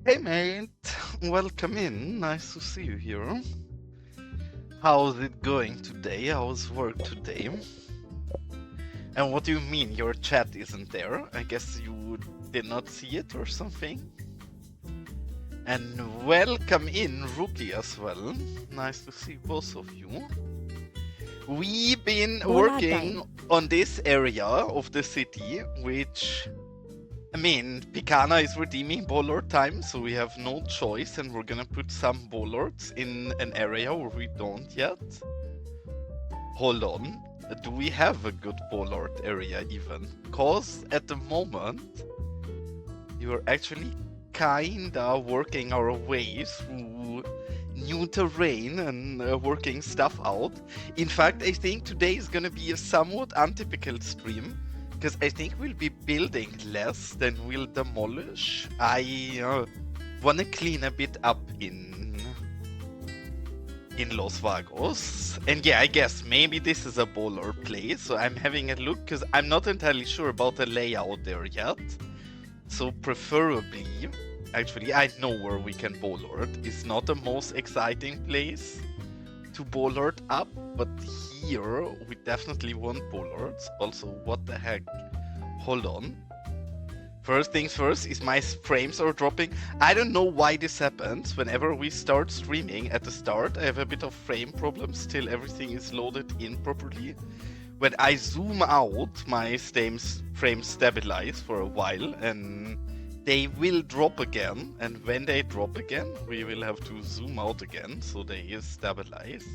Hey mate, welcome in. Nice to see you here. How's it going today? How's work today? And what do you mean your chat isn't there? I guess you did not see it or something? And welcome in, Rookie, as well. Nice to see both of you. We've been Bola working time. on this area of the city, which I mean, Picana is redeeming Bollard time, so we have no choice, and we're gonna put some Bollards in an area where we don't yet. Hold on, do we have a good Bollard area even? Cause at the moment, you're actually kinda working our way through new terrain and working stuff out. In fact, I think today is gonna be a somewhat untypical stream because I think we'll be building less than we'll demolish. I want to clean a bit up in Los Vagos. And yeah, I guess maybe this is a bowler place, so I'm having a look because I'm not entirely sure about the layout there yet. So preferably, actually, I know where we can bollard. It's not the most exciting place to bollard up, but here we definitely want bollards. Also, what the heck? Hold on. First things first is my frames are dropping. I don't know why this happens. Whenever we start streaming at the start, I have a bit of frame problems till everything is loaded in properly. When I zoom out, my frames stabilize for a while and they will drop again. And when they drop again, we will have to zoom out again so they stabilize.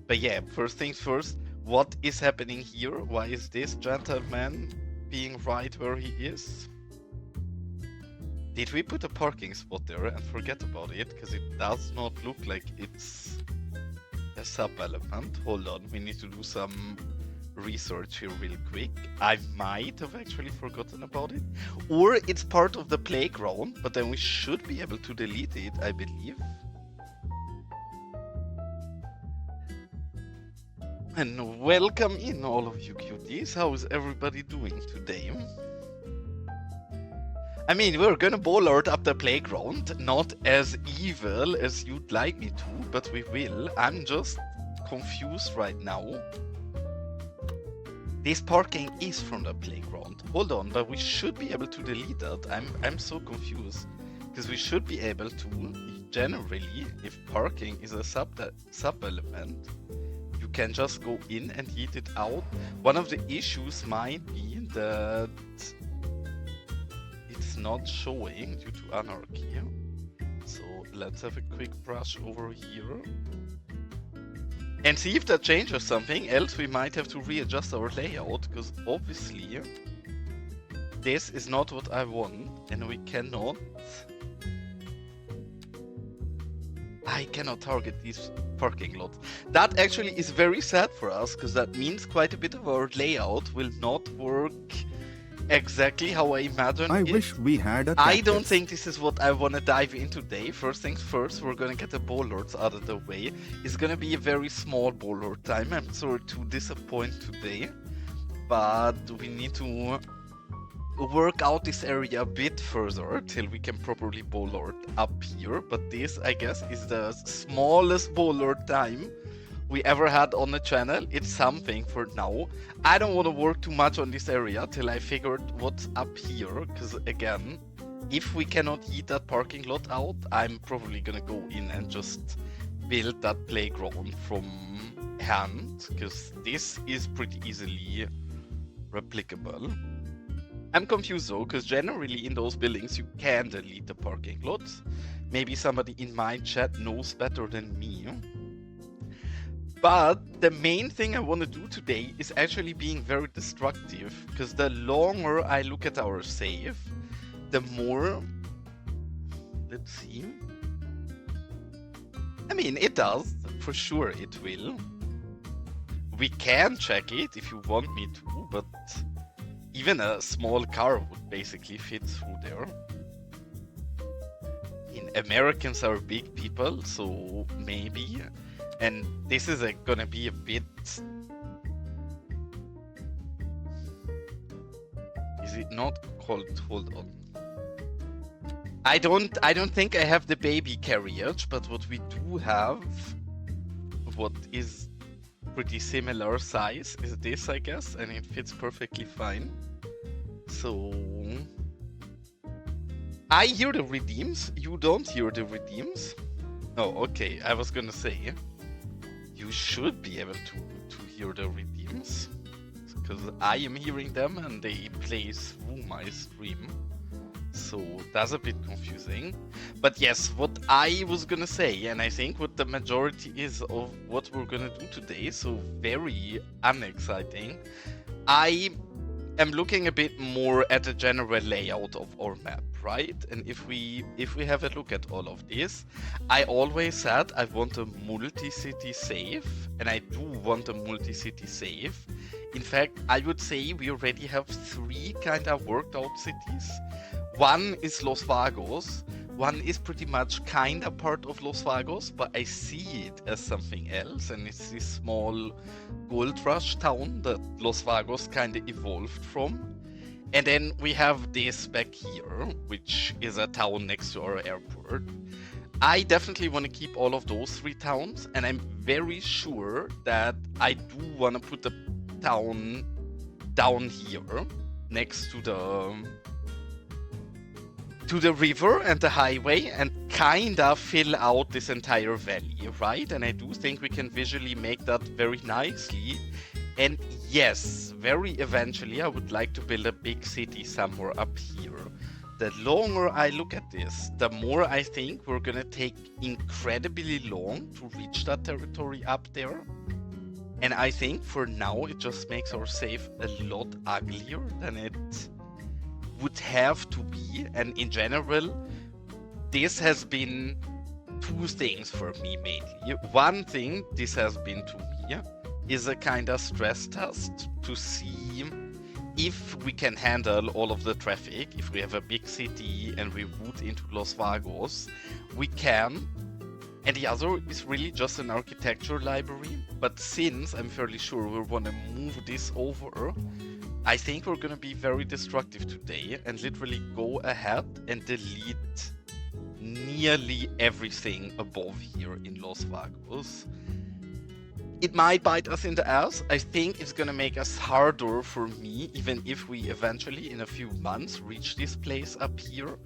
But yeah, first things first, what is happening here? Why is this gentleman being right where he is? Did we put a parking spot there and forget about it? Because it does not look like it's a sub-element. Hold on, we need to do some research here real quick. I might have actually forgotten about it. Or it's part of the playground, but then we should be able to delete it, I believe. And welcome in, all of you cuties. How is everybody doing today? I mean, we're gonna bollard up the playground, not as evil as you'd like me to, but we will. I'm just confused right now. This parking is from the playground. Hold on, but we should be able to delete that. I'm so confused. Because we should be able to, generally, if parking is a sub-element, you can just go in and heat it out. One of the issues might be that it's not showing due to anarchy. So let's have a quick brush over here. And see if that changes something, else we might have to readjust our layout, because obviously this is not what I want, and we cannot... I cannot target these parking lots. That actually is very sad for us, because that means quite a bit of our layout will not work exactly how I imagine I it. wish we had a I don't cactus. think this is what I want to dive into today. First things first, we're gonna get the bollards out of the way. It's gonna be a very small bollard time. I'm sorry to disappoint today, but we need to work out this area a bit further till we can properly bollard up here. But this, I guess, is the smallest bollard time we ever had on the channel. It's something for now. I don't want to work too much on this area till I figured what's up here, because again, if we cannot heat that parking lot out, I'm probably gonna go in and just build that playground from hand, because this is pretty easily replicable. I'm confused though, because generally in those buildings you can delete the parking lots. Maybe somebody in my chat knows better than me. But the main thing I want to do today is actually being very destructive, because the longer I look at our save, the more... Let's see. I mean, it does. For sure it will. We can check it if you want me to, but even a small car would basically fit through there. Americans are big people, so maybe. And this is gonna be a bit... Is it not called... Hold on. I don't think I have the baby carriage, but what we do have, what is pretty similar size, is this, I guess, and it fits perfectly fine. So I hear the redeems. You don't hear the redeems. Oh, okay. I was gonna say you should be able to hear the redeems, because I am hearing them and they play through my stream. So that's a bit confusing. But yes, what I was gonna say, and I think what the majority is of what we're gonna do today, so very unexciting. I am looking a bit more at the general layout of our map, right? And if we have a look at all of this, I always said I want a multi-city save, and I do want a multi-city save. In fact, I would say we already have 3 kind of worked out cities. One is Los Vagos. One is pretty much kind of part of Los Vagos, but I see it as something else, and it's this small gold rush town that Los Vagos kind of evolved from. And then we have this back here, which is a town next to our airport. I definitely want to keep all of those 3 towns, and I'm very sure that I do want to put the town down here next to the river and the highway, and kind of fill out this entire valley, right? And I do think we can visually make that very nicely. And yes, very eventually I would like to build a big city somewhere up here. The longer I look at this, the more I think we're gonna take incredibly long to reach that territory up there. And I think for now it just makes our save a lot uglier than it would have to be. And in general, this has been 2 things for me mainly. One thing this has been to me is a kind of stress test to see if we can handle all of the traffic. If we have a big city and we route into Los Vagos, we can. And the other is really just an architecture library. But since I'm fairly sure we want to move this over, I think we're gonna be very destructive today and literally go ahead and delete nearly everything above here in Los Vagos. It might bite us in the ass. I think it's gonna make us harder for me, even if we eventually in a few months reach this place up here,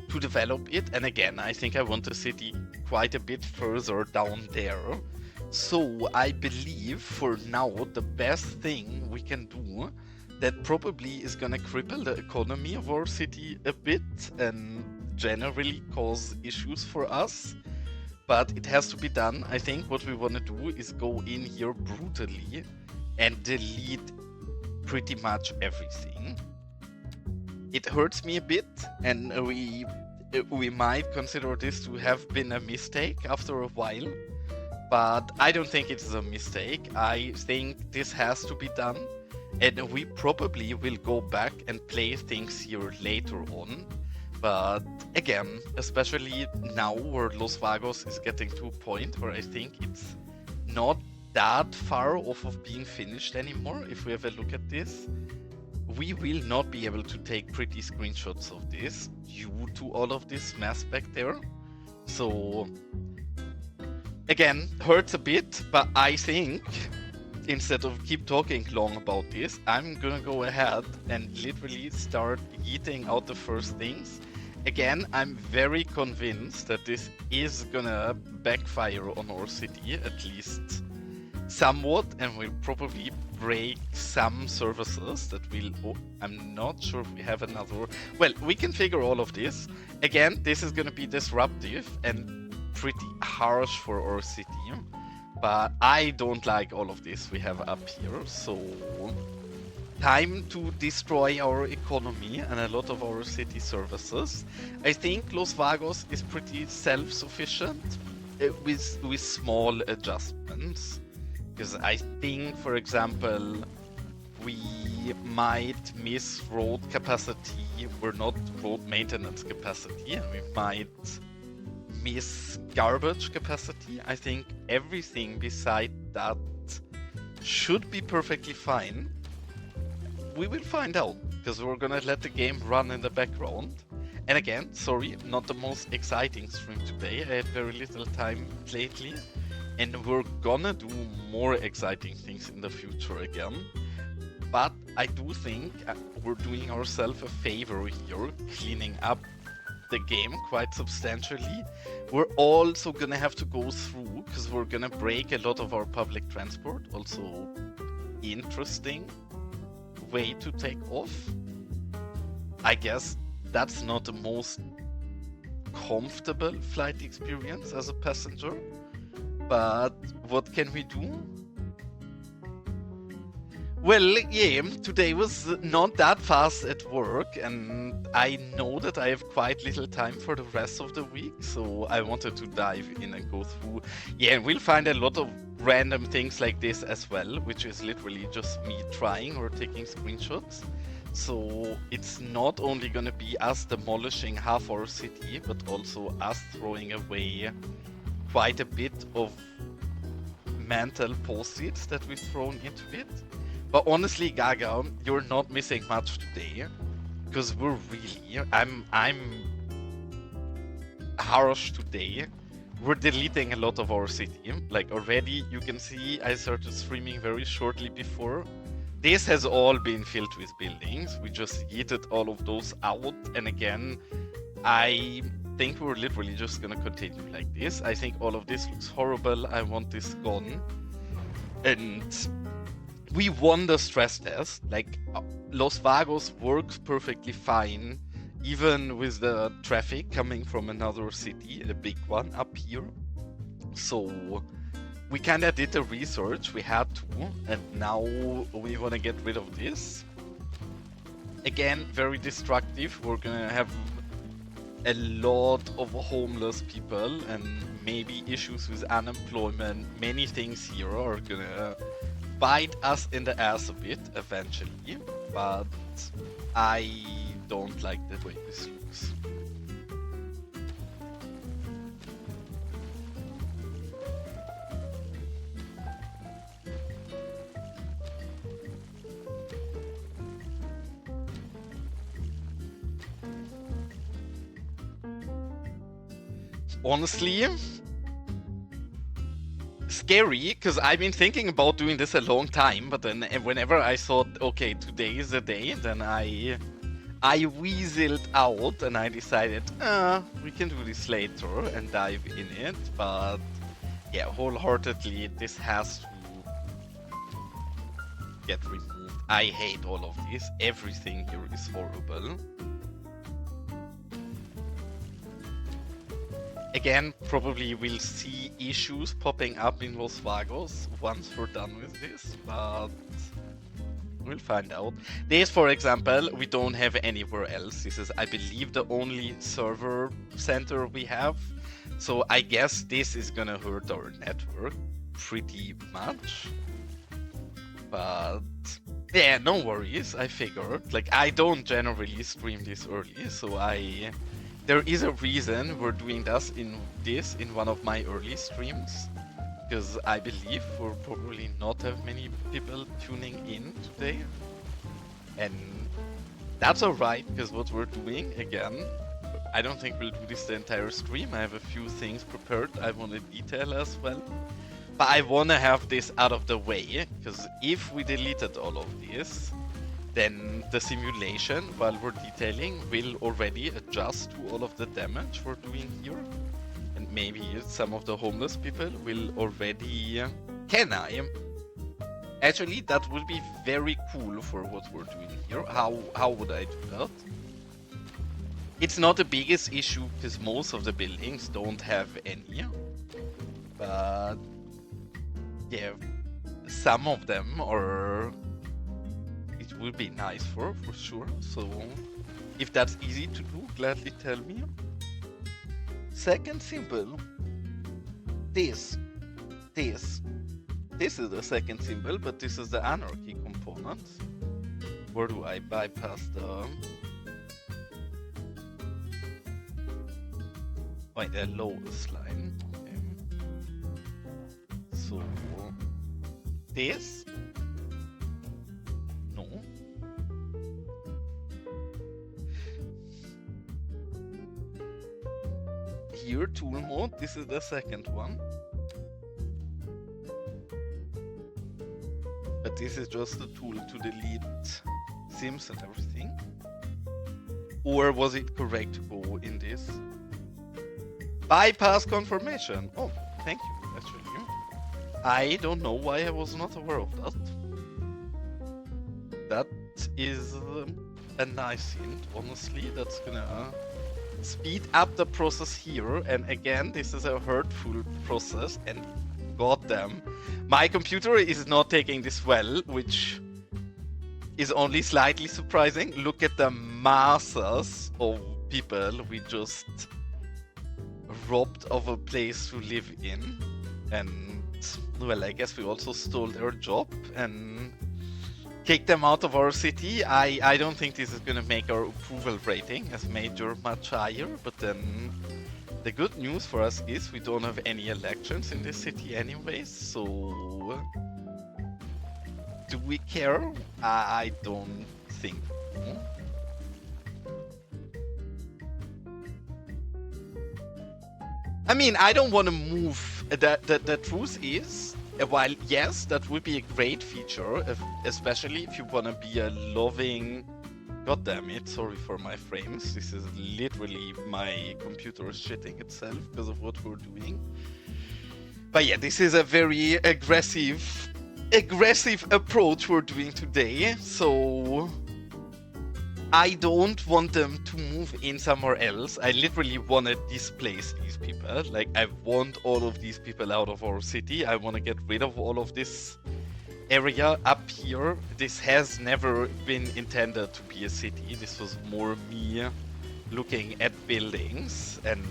to develop it. And again, I think I want the city quite a bit further down there. So I believe for now the best thing we can do, that probably is gonna cripple the economy of our city a bit and generally cause issues for us, but it has to be done. I think what we want to do is go in here brutally and delete pretty much everything. It hurts me a bit, and we might consider this to have been a mistake after a while, but I don't think it's a mistake. I think this has to be done. And we probably will go back and play things here later on. But again, especially now where Los Vagos is getting to a point where I think it's not that far off of being finished anymore. If we have a look at this, we will not be able to take pretty screenshots of this due to all of this mess back there. So again, hurts a bit, but I think instead of keep talking long about this, I'm gonna go ahead and literally start eating out the first things. Again, I'm very convinced that this is gonna backfire on our city, at least somewhat, and will probably break some services that will... Oh, I'm not sure if we have another... Well, we can figure all of this. Again, this is gonna be disruptive and pretty harsh for our city. But I don't like all of this we have up here, so time to destroy our economy and a lot of our city services. I think Los Vagos is pretty self-sufficient with small adjustments. Because I think, for example, we might miss road capacity, we're not road maintenance capacity, and we might miss garbage capacity. I think everything beside that should be perfectly fine. We will find out, because we're gonna let the game run in the background. And again, sorry, not the most exciting stream today. I had very little time lately. And we're gonna do more exciting things in the future again. But I do think we're doing ourselves a favor here, cleaning up the game quite substantially. We're also gonna have to go through, because we're gonna break a lot of our public transport. Also, interesting way to take off. I guess that's not the most comfortable flight experience as a passenger. But what can we do? Well, yeah, today was not that fast at work, and I know that I have quite little time for the rest of the week, so I wanted to dive in and go through. Yeah, and we'll find a lot of random things like this as well, which is literally just me trying or taking screenshots. So it's not only gonna be us demolishing half our city, but also us throwing away quite a bit of mental post-its that we've thrown into it. But honestly, Gaga, you're not missing much today, because we're really, I'm harsh today. We're deleting a lot of our city. Like already, you can see I started streaming very shortly before. This has all been filled with buildings. We just yeeted all of those out, and again, I think we're literally just gonna continue like this. I think all of this looks horrible. I want this gone. And we won the stress test. Like, Los Vagos works perfectly fine, even with the traffic coming from another city, a big one up here. So we kind of did the research, we had to, and now we want to get rid of this. Again, very destructive. We're gonna have a lot of homeless people and maybe issues with unemployment. Many things here are gonna bite us in the ass a bit eventually, but I don't like the way this looks. Honestly, scary, because I've been thinking about doing this a long time, but then whenever I thought, okay, today is the day, then I weaseled out and I decided, we can do this later and dive in it, but yeah, wholeheartedly, this has to get removed. I hate all of this. Everything here is horrible. Again, probably we'll see issues popping up in Los Vagos once we're done with this, but we'll find out. This, for example, we don't have anywhere else. This is, I believe, the only server center we have. So I guess this is gonna hurt our network pretty much. But yeah, no worries, I figured. Like, I don't generally stream this early, so there is a reason we're doing this in one of my early streams, because I believe we'll probably not have many people tuning in today, and that's alright, because what we're doing, again, I don't think we'll do this the entire stream. I have a few things prepared I want to detail as well, but I want to have this out of the way, because if we deleted all of this, then the simulation, while we're detailing, will already adjust to all of the damage we're doing here. And maybe some of the homeless people will already... Can I? Actually, that would be very cool for what we're doing here. How would I do that? It's not the biggest issue, because most of the buildings don't have any. But... yeah, some of them are... would be nice for sure. So if that's easy to do, gladly tell me. Second symbol, this is the second symbol, but this is the anarchy component. Where do I bypass the the lowest line? Okay. So this. here, tool mode. This is the second one. But this is just a tool to delete sims and everything. Or was it correct to go in this? Bypass confirmation. Oh, thank you, actually. I don't know why I was not aware of that. That is a nice hint, honestly. That's gonna speed up the process here. And again, this is a hurtful process. And goddamn, my computer is not taking this well, which is only slightly surprising. Look at the masses of people we just robbed of a place to live in. And, well, I guess we also stole their job and kicked them out of our city. I don't think this is gonna make our approval rating as major much higher, but then the good news for us is we don't have any elections in this city anyways, so do we care? I don't think so. I mean, I don't want to move. The truth is, while yes, that would be a great feature, especially if you want to be a loving... God damn it, sorry for my frames. This is literally my computer is shitting itself because of what we're doing. But yeah, this is a very aggressive approach we're doing today, so I don't want them to move in somewhere else. I literally want to displace these people. Like, I want all of these people out of our city. I want to get rid of all of this area up here. This has never been intended to be a city. This was more me looking at buildings and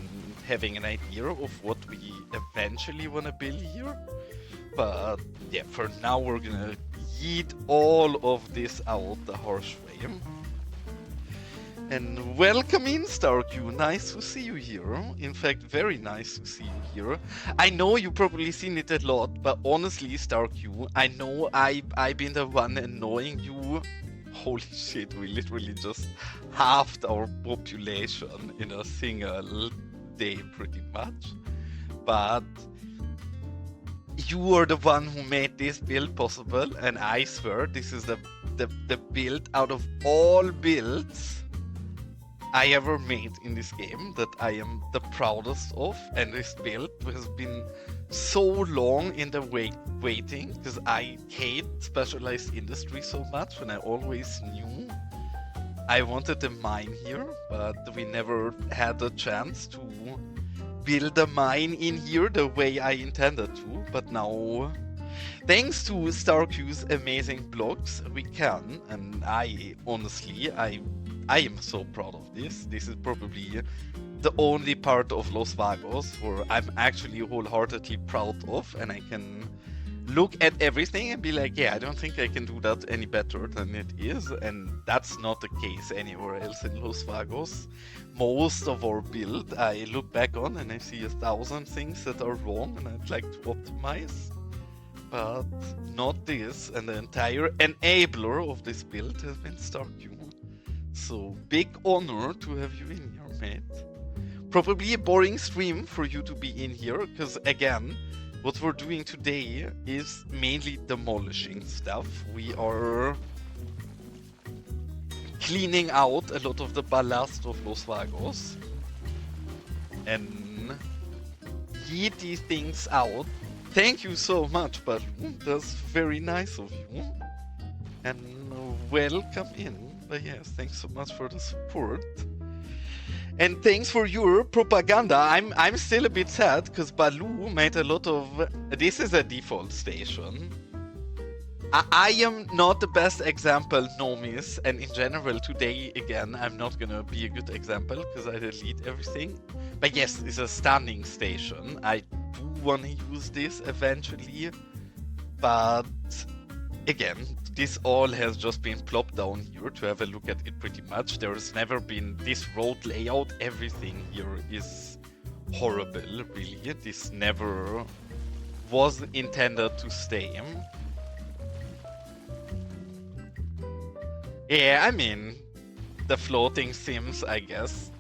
having an idea of what we eventually want to build here. But yeah, for now we're gonna yeet all of this out the harsh way. And welcome in, StarQ. Nice to see you here. In fact, very nice to see you here. I know you've probably seen it a lot, but honestly, StarQ, I know I've been the one annoying you. Holy shit, we literally just halved our population in a single day, pretty much. But you are the one who made this build possible, and I swear this is the build out of all builds I ever made in this game that I am the proudest of. And this build has been so long in the waiting because I hate specialized industry so much, and I always knew I wanted a mine here, but we never had a chance to build a mine in here the way I intended to. But now, thanks to StarQ's amazing blogs, we can, and I honestly, I am so proud of this. This is probably the only part of Los Vagos where I'm actually wholeheartedly proud of, and I can look at everything and be like, yeah, I don't think I can do that any better than it is. And that's not the case anywhere else in Los Vagos. Most of our build, I look back on and I see 1,000 things that are wrong and I'd like to optimize. But not this, and the entire enabler of this build has been StarQ. So, big honor to have you in here, mate. Probably a boring stream for you to be in here, because again, what we're doing today is mainly demolishing stuff. We are cleaning out a lot of the ballast of Los Vagos and yeet these things out. Thank you so much, Baloo. That's very nice of you. And welcome in. But yes, thanks so much for the support. And thanks for your propaganda. I'm still a bit sad because Baloo made a lot of... This is a default station. I am not the best example, no miss. And in general, today, again, I'm not gonna be a good example because I delete everything. But yes, it's a standing station. I do want to use this eventually. But again, this all has just been plopped down here to have a look at it pretty much. There's never been this road layout. Everything here is horrible, really. This never was intended to stay. Yeah, I mean, the floating sims, I guess.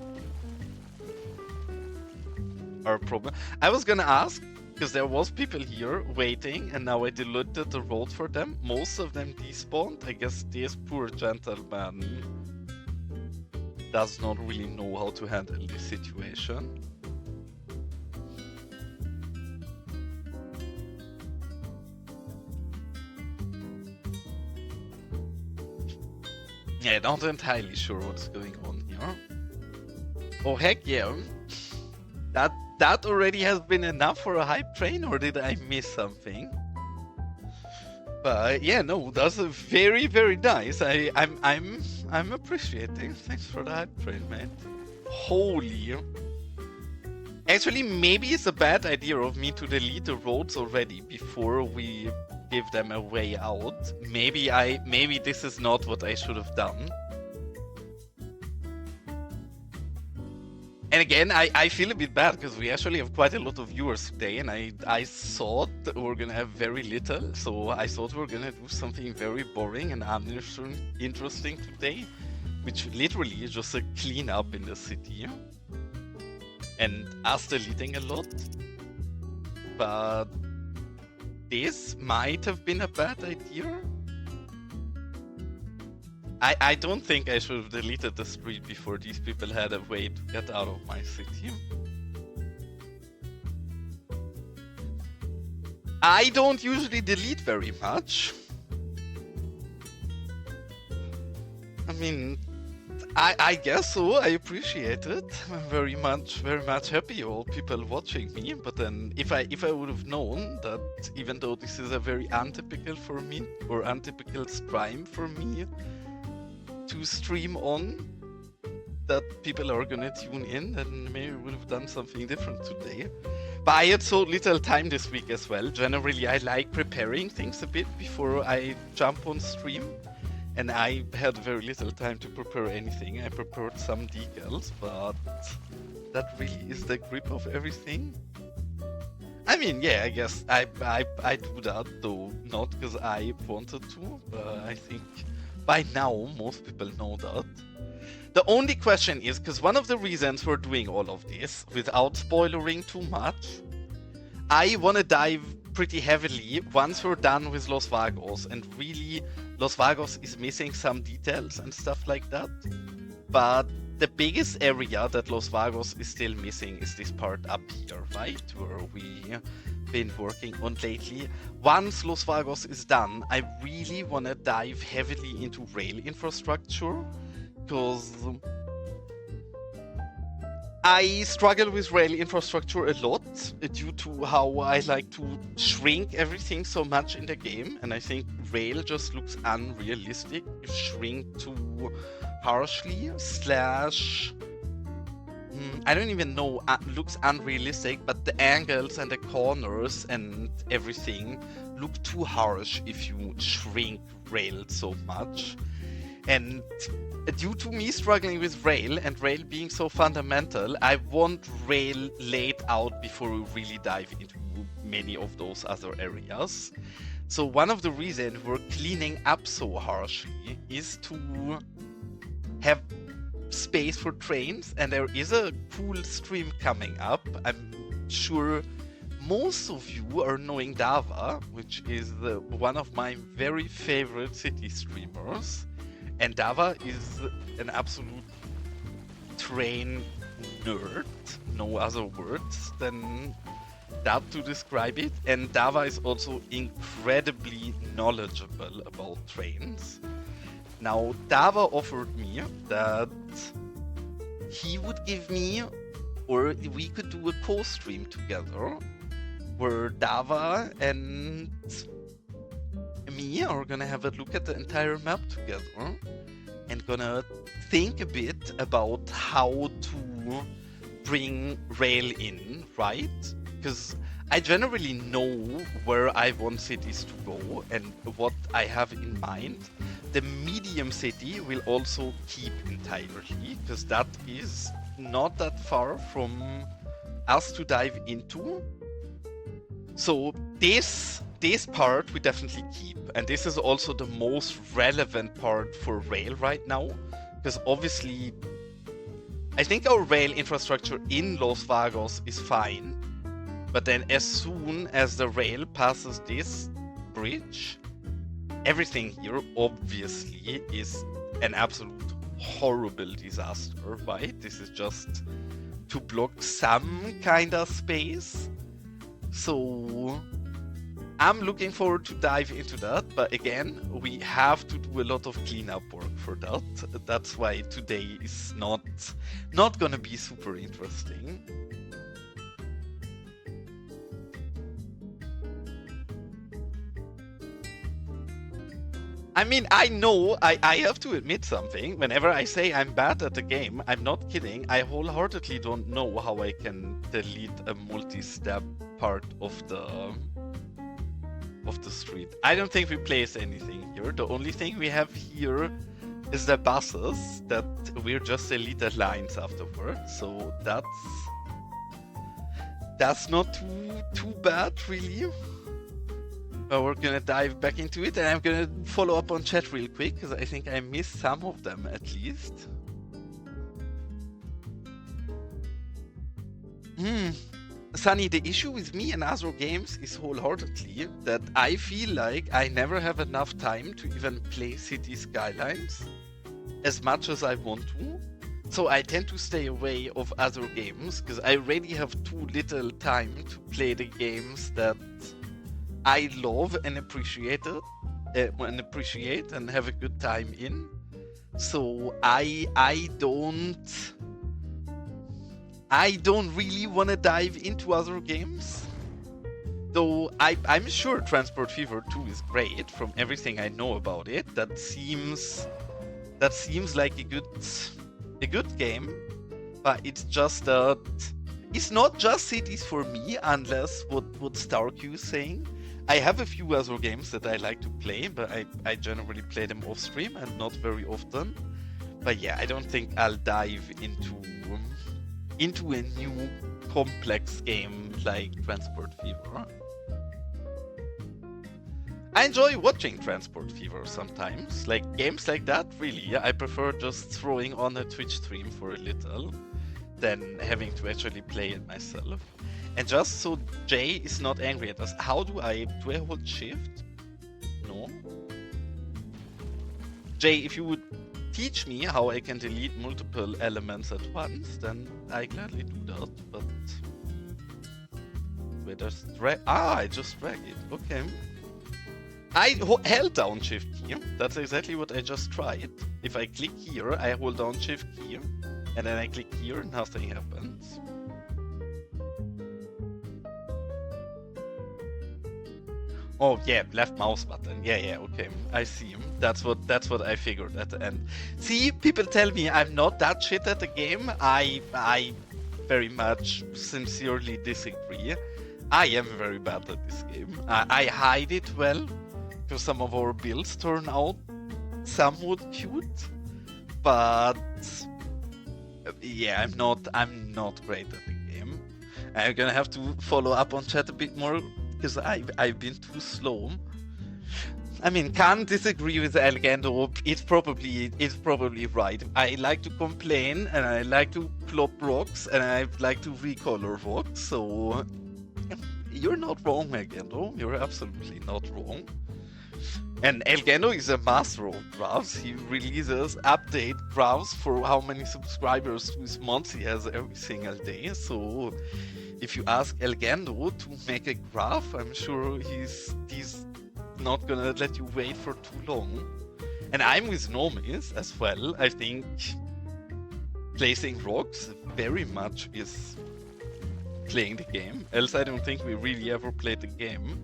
are a problem. I was gonna ask, because there was people here waiting, and now I deleted the road for them. Most of them despawned. I guess this poor gentleman does not really know how to handle this situation. Yeah, not entirely sure what's going on here. Oh heck yeah. That already has been enough for a hype train, or did I miss something? But yeah, no, that's a very, very nice. I'm appreciating. Thanks for the hype train, man. Holy. Actually, maybe it's a bad idea of me to delete the roads already before we give them a way out. Maybe this is not what I should have done. And again, I feel a bit bad because we actually have quite a lot of viewers today, and I thought we were gonna have very little, so I thought we were gonna do something very boring and uninteresting today, which literally is just a cleanup in the city, and us deleting a lot. But this might have been a bad idea. I don't think I should have deleted the street before these people had a way to get out of my city. I don't usually delete very much. I mean, I guess so. I appreciate it. I'm very much happy all people watching me. But then, if I would have known that even though this is a very untypical for me, or untypical stream for me to stream on, that people are gonna tune in, and maybe we would have done something different today. But I had so little time this week as well. Generally, I like preparing things a bit before I jump on stream, and I had very little time to prepare anything. I prepared some decals, but that really is the grip of everything. I mean, yeah, I guess I do that, though not because I wanted to, but I think by now, most people know that. The only question is, because one of the reasons we're doing all of this, without spoiling too much, I want to dive pretty heavily once we're done with Los Vagos, and really, Los Vagos is missing some details and stuff like that. But the biggest area that Los Vagos is still missing is this part up here, right? Where we been working on lately. Once Los Vagos is done, I really want to dive heavily into rail infrastructure, because I struggle with rail infrastructure a lot due to how I like to shrink everything so much in the game, and I think rail just looks unrealistic if shrink too harshly, slash I don't even know, looks unrealistic, but the angles and the corners and everything look too harsh if you shrink rail so much. And due to me struggling with rail and rail being so fundamental, I want rail laid out before we really dive into many of those other areas. So one of the reasons we're cleaning up so harshly is to have space for trains, and there is a cool stream coming up. I'm sure most of you are knowing Dava, which is one of my very favorite city streamers, and Dava is an absolute train nerd, no other words than that to describe it, and Dava is also incredibly knowledgeable about trains. Now, Dava offered me that he would give me, or we could do a co-stream together, where Dava and me are gonna have a look at the entire map together, and gonna think a bit about how to bring rail in, right? Because I generally know where I want cities to go and what I have in mind. The medium city will also keep entirely, because that is not that far from us to dive into. So this part we definitely keep, and this is also the most relevant part for rail right now, because obviously I think our rail infrastructure in Los Vagos is fine, but then as soon as the rail passes this bridge, everything here obviously is an absolute horrible disaster, right? This is just to block some kind of space. So I'm looking forward to dive into that, but again, we have to do a lot of cleanup work for that. That's why today is not gonna be super interesting. I mean, I know I have to admit something. Whenever I say I'm bad at the game, I'm not kidding. I wholeheartedly don't know how I can delete a multi-step part of the street. I don't think we place anything here. The only thing we have here is the buses that we're just deleted lines afterwards. So that's not too bad, really. But we're gonna dive back into it, and I'm gonna follow up on chat real quick because I think I missed some of them at least. Sunny, the issue with me and Azure Games is wholeheartedly that I feel like I never have enough time to even play Cities Skylines as much as I want to. So I tend to stay away of other games because I already have too little time to play the games that I love and appreciate and have a good time in. So I don't really want to dive into other games. Though I'm sure Transport Fever 2 is great from everything I know about it. That seems like a good game. But it's just that it's not just cities for me, unless what Starq is saying. I have a few other games that I like to play, but I generally play them off stream and not very often. But yeah, I don't think I'll dive into a new complex game like Transport Fever. I enjoy watching Transport Fever sometimes. Like games like that, really. I prefer just throwing on a Twitch stream for a little than having to actually play it myself. And just so Jay is not angry at us, do I hold shift? No. Jay, if you would teach me how I can delete multiple elements at once, then I gladly do that, but wait, there's I just drag it, okay. I held down shift here, that's exactly what I just tried. If I click here, I hold down shift here, and then I click here, nothing happens. Oh yeah, left mouse button. Yeah, okay. I see. That's what I figured at the end. See, people tell me I'm not that shit at the game. I very much sincerely disagree. I am very bad at this game. I hide it well, because some of our builds turn out somewhat cute. But yeah, I'm not great at the game. I'm gonna have to follow up on chat a bit more, because I've been too slow. I mean, can't disagree with Elgando. It's probably right. I like to complain, and I like to plop rocks, and I like to recolor rocks. So you're not wrong, Elgando. You're absolutely not wrong. And Elgando is a master of graphs. He releases update graphs for how many subscribers to his months he has every single day. So if you ask Elgando to make a graph, I'm sure he's not gonna let you wait for too long. And I'm with Nomis as well. I think placing rocks very much is playing the game. Else I don't think we really ever played the game.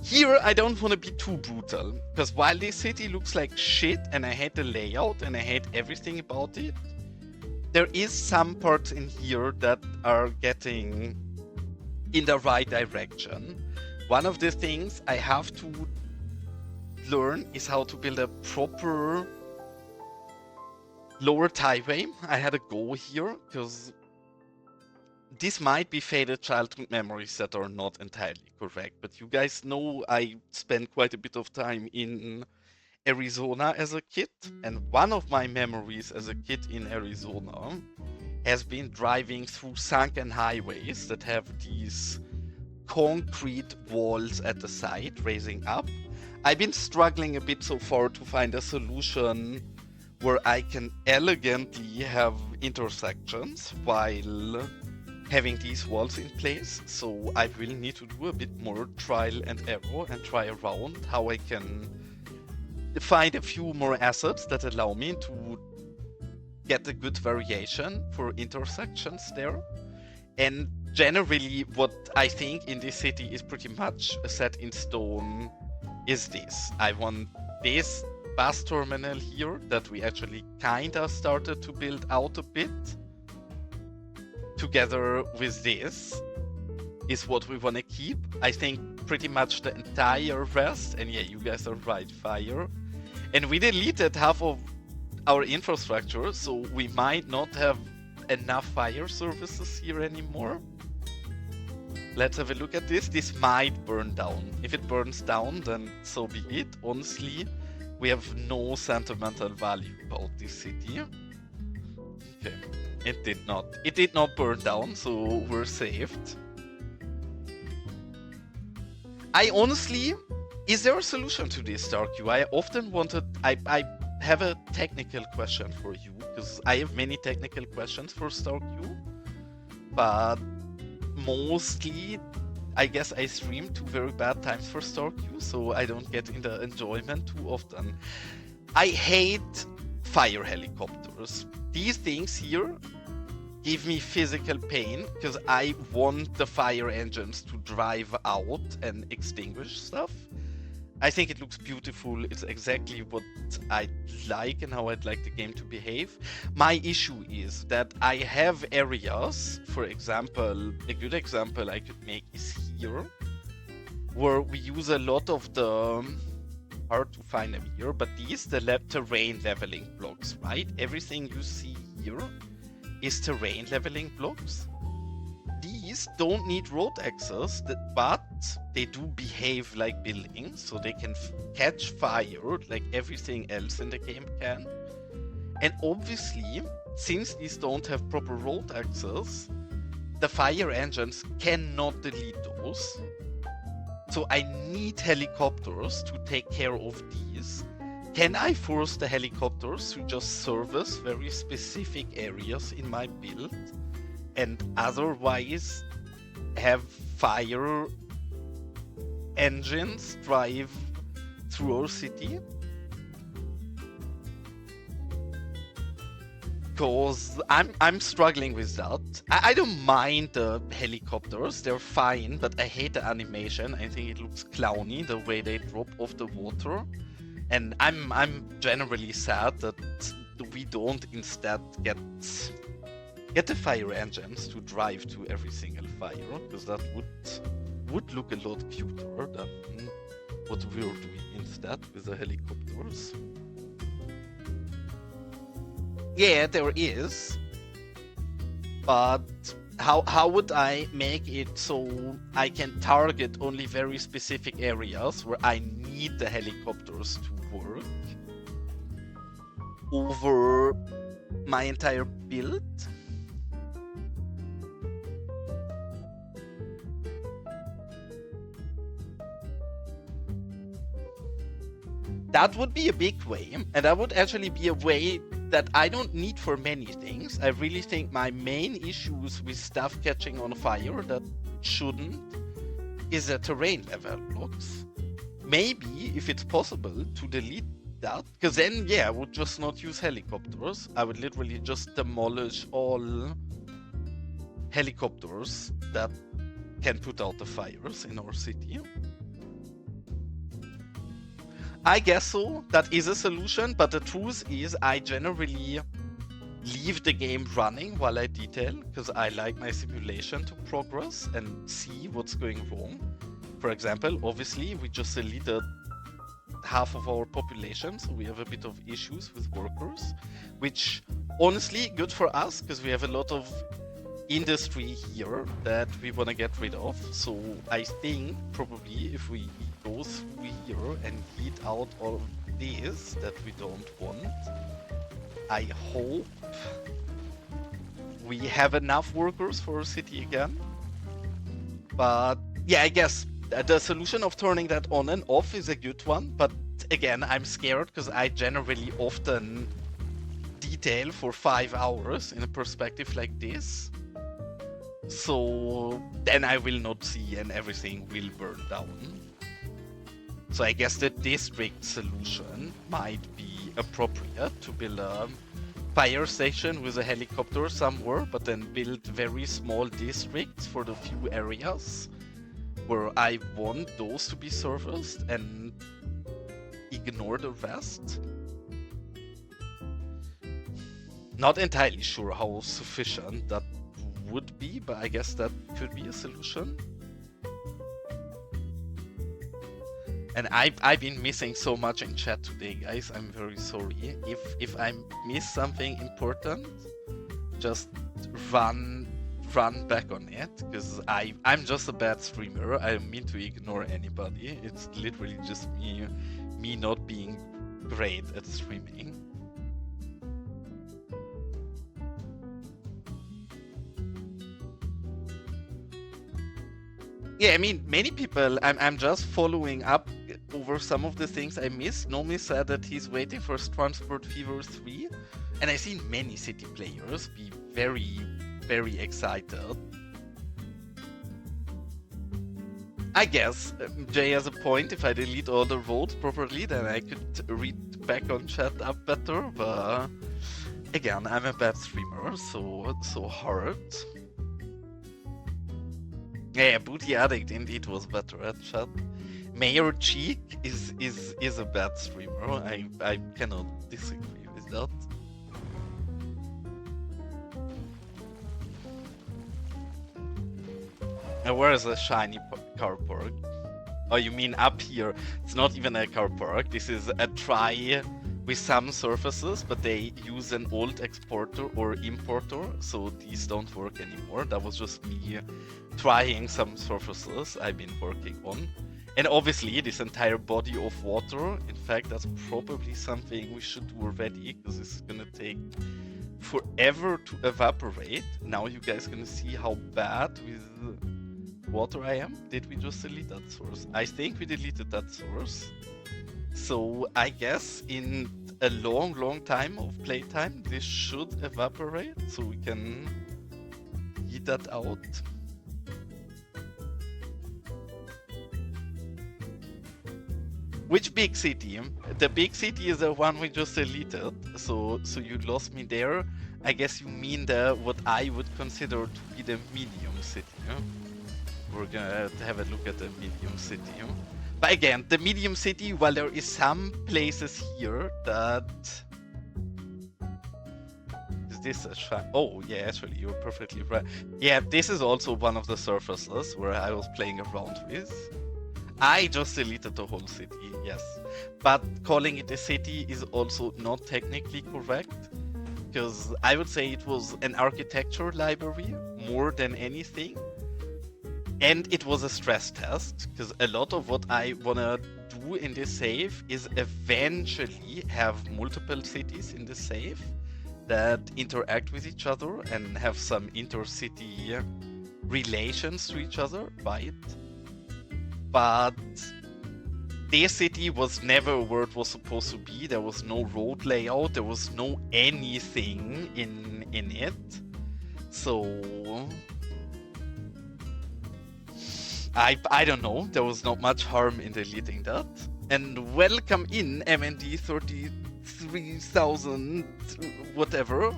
Here, I don't want to be too brutal, because while this city looks like shit and I hate the layout and I hate everything about it, there is some parts in here that are getting in the right direction. One of the things I have to learn is how to build a proper lower highway. I had a go here, because this might be faded childhood memories that are not entirely correct, but you guys know I spend quite a bit of time in Arizona as a kid, and one of my memories as a kid in Arizona has been driving through sunken highways that have these concrete walls at the side raising up. I've been struggling a bit so far to find a solution where I can elegantly have intersections while having these walls in place. So I will need to do a bit more trial and error and try around how I can find a few more assets that allow me to get a good variation for intersections there. And generally, what I think in this city is pretty much set in stone is this. I want this bus terminal here that we actually kinda started to build out a bit. Together with this is what we want to keep. I think pretty much the entire rest, and yeah, you guys are right, fire. And we deleted half of our infrastructure, so we might not have enough fire services here anymore. Let's have a look at this. This might burn down. If it burns down, then so be it. Honestly, we have no sentimental value about this city. Okay, it did not. It did not burn down, so we're saved. I honestly, is there a solution to this, Darku? I often wanted. I have a technical question for you, because I have many technical questions for StarQ, but mostly I guess I stream two very bad times for StarQ, so I don't get in the enjoyment too often. I hate fire helicopters. These things here give me physical pain because I want the fire engines to drive out and extinguish stuff. I think it looks beautiful. It's exactly what I like and how I'd like the game to behave. My issue is that I have areas, for example, a good example I could make is here, where we use a lot of the, hard to find them here, but these, the terrain leveling blocks, right? Everything you see here is terrain leveling blocks. These don't need road access, but they do behave like buildings, so they can catch fire like everything else in the game can. And obviously, since these don't have proper road access, the fire engines cannot delete those. So I need helicopters to take care of these. Can I force the helicopters to just service very specific areas in my build and otherwise have fire engines drive through our city? Because I'm struggling with that. I don't mind the helicopters, they're fine, but I hate the animation. I think it looks clowny the way they drop off the water. And I'm generally sad that we don't instead get the fire engines to drive to every single fire, because that would look a lot cuter than what we're doing instead with the helicopters. Yeah, there is, but how would I make it so I can target only very specific areas where I need the helicopters to work over my entire build? That would be a big way, and that would actually be a way that I don't need for many things. I really think my main issues with stuff catching on fire that shouldn't is the terrain level blocks. Maybe, if it's possible, to delete that, because then, yeah, I would just not use helicopters. I would literally just demolish all helicopters that can put out the fires in our city. I guess so, that is a solution, but the truth is I generally leave the game running while I detail, because I like my simulation to progress and see what's going wrong. For example, obviously we just deleted half of our population, so we have a bit of issues with workers, which honestly good for us, because we have a lot of industry here that we want to get rid of. So I think probably if we go through here and weed out all this that we don't want. I hope we have enough workers for a city again. But yeah, I guess the solution of turning that on and off is a good one. But again, I'm scared because I generally often detail for 5 hours in a perspective like this. So then I will not see and everything will burn down. So I guess the district solution might be appropriate to build a fire station with a helicopter somewhere, but then build very small districts for the few areas where I want those to be serviced and ignore the rest. Not entirely sure how sufficient that would be, but I guess that could be a solution. And I've been missing so much in chat today, guys. I'm very sorry. If I miss something important, just run back on it, because I'm just a bad streamer. I don't mean to ignore anybody. It's literally just me not being great at streaming. Yeah, I mean, many people, I'm just following up over some of the things I missed. Nomi said that he's waiting for Transport Fever 3, and I've seen many city players be very, very excited. I guess Jay has a point. If I delete all the roads properly, then I could read back on chat up better, but again, I'm a bad streamer, so hard. Yeah, Booty Addict indeed was better at chat. MayorCheeks is a bad streamer. I cannot disagree with that. Where is a shiny car park? Oh, you mean up here? It's not even a car park. This is a try with some surfaces, but they use an old exporter or importer, so these don't work anymore. That was just me trying some surfaces I've been working on. And obviously this entire body of water, in fact, that's probably something we should do already, because it's gonna take forever to evaporate. Now you guys gonna see how bad with water I am. Did we just delete that source? I think we deleted that source. So I guess in a long time of playtime, this should evaporate, so we can eat that out. Which big city? The big city is the one we just deleted, so you lost me there. I guess you mean what I would consider to be the medium city. Huh? We're gonna have a look at the medium city. Huh? But again, the medium city, while there is some places here that... Is this a shrine? Oh, yeah, actually, you're perfectly right. Yeah, this is also one of the surfaces where I was playing around with. I just deleted the whole city, yes. But calling it a city is also not technically correct, because I would say it was an architecture library more than anything. And it was a stress test, because a lot of what I wanna do in this save is eventually have multiple cities in the save that interact with each other and have some inter-city relations to each other, right? But this city was never where it was supposed to be. There was no road layout, there was no anything in it. So... I don't know, there was not much harm in deleting that. And welcome in MND 33,000 whatever,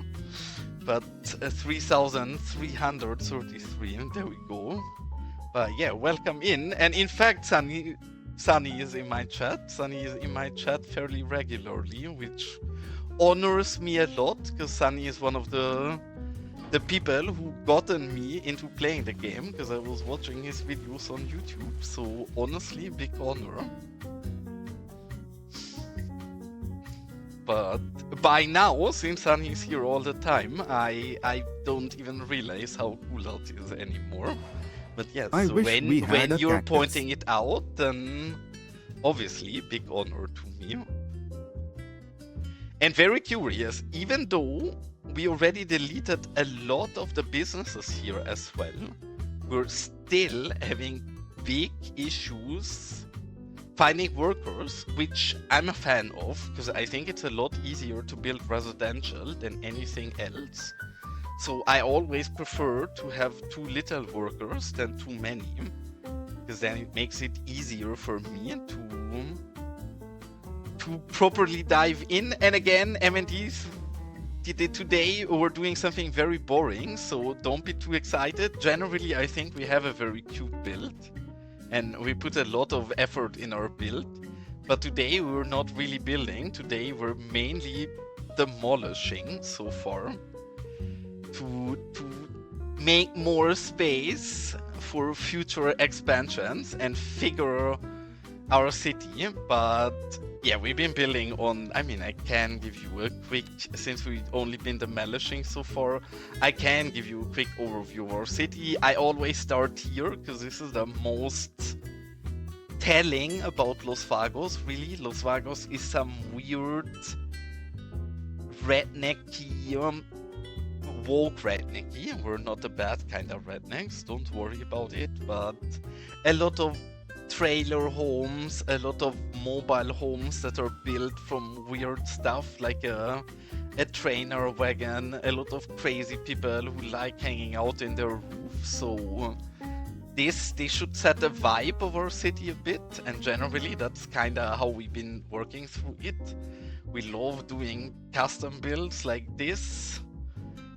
but 3,333, there we go. But yeah, welcome in. And in fact, Sunny is in my chat. Sunny is in my chat fairly regularly, which honors me a lot, because Sunny is one of the people who gotten me into playing the game, because I was watching his videos on YouTube, so honestly, big honor. But by now, since Sunny is here all the time, I don't even realize how cool that is anymore. But yes, when you're pointing it out, then obviously big honor to me. And very curious, even though we already deleted a lot of the businesses here as well, we're still having big issues finding workers, which I'm a fan of, because I think it's a lot easier to build residential than anything else. So I always prefer to have too little workers than too many, because then it makes it easier for me to properly dive in. And again, M&Ds today we're doing something very boring, so don't be too excited. Generally, I think we have a very cute build, and we put a lot of effort in our build. But today we're not really building. Today we're mainly demolishing so far to make more space for future expansions and figure our city. But yeah, we've been building on, I mean, I can give you a quick, since we've only been demolishing so far, I can give you a quick overview of our city. I always start here because this is the most telling about Los Vagos, really. Los Vagos is some weird rednecky, woke rednecky. We're not the bad kind of rednecks, don't worry about it, but a lot of trailer homes, a lot of mobile homes that are built from weird stuff like a trainer wagon, a lot of crazy people who like hanging out in their roof. So this should set the vibe of our city a bit, and generally that's kind of how we've been working through it. We love doing custom builds like this,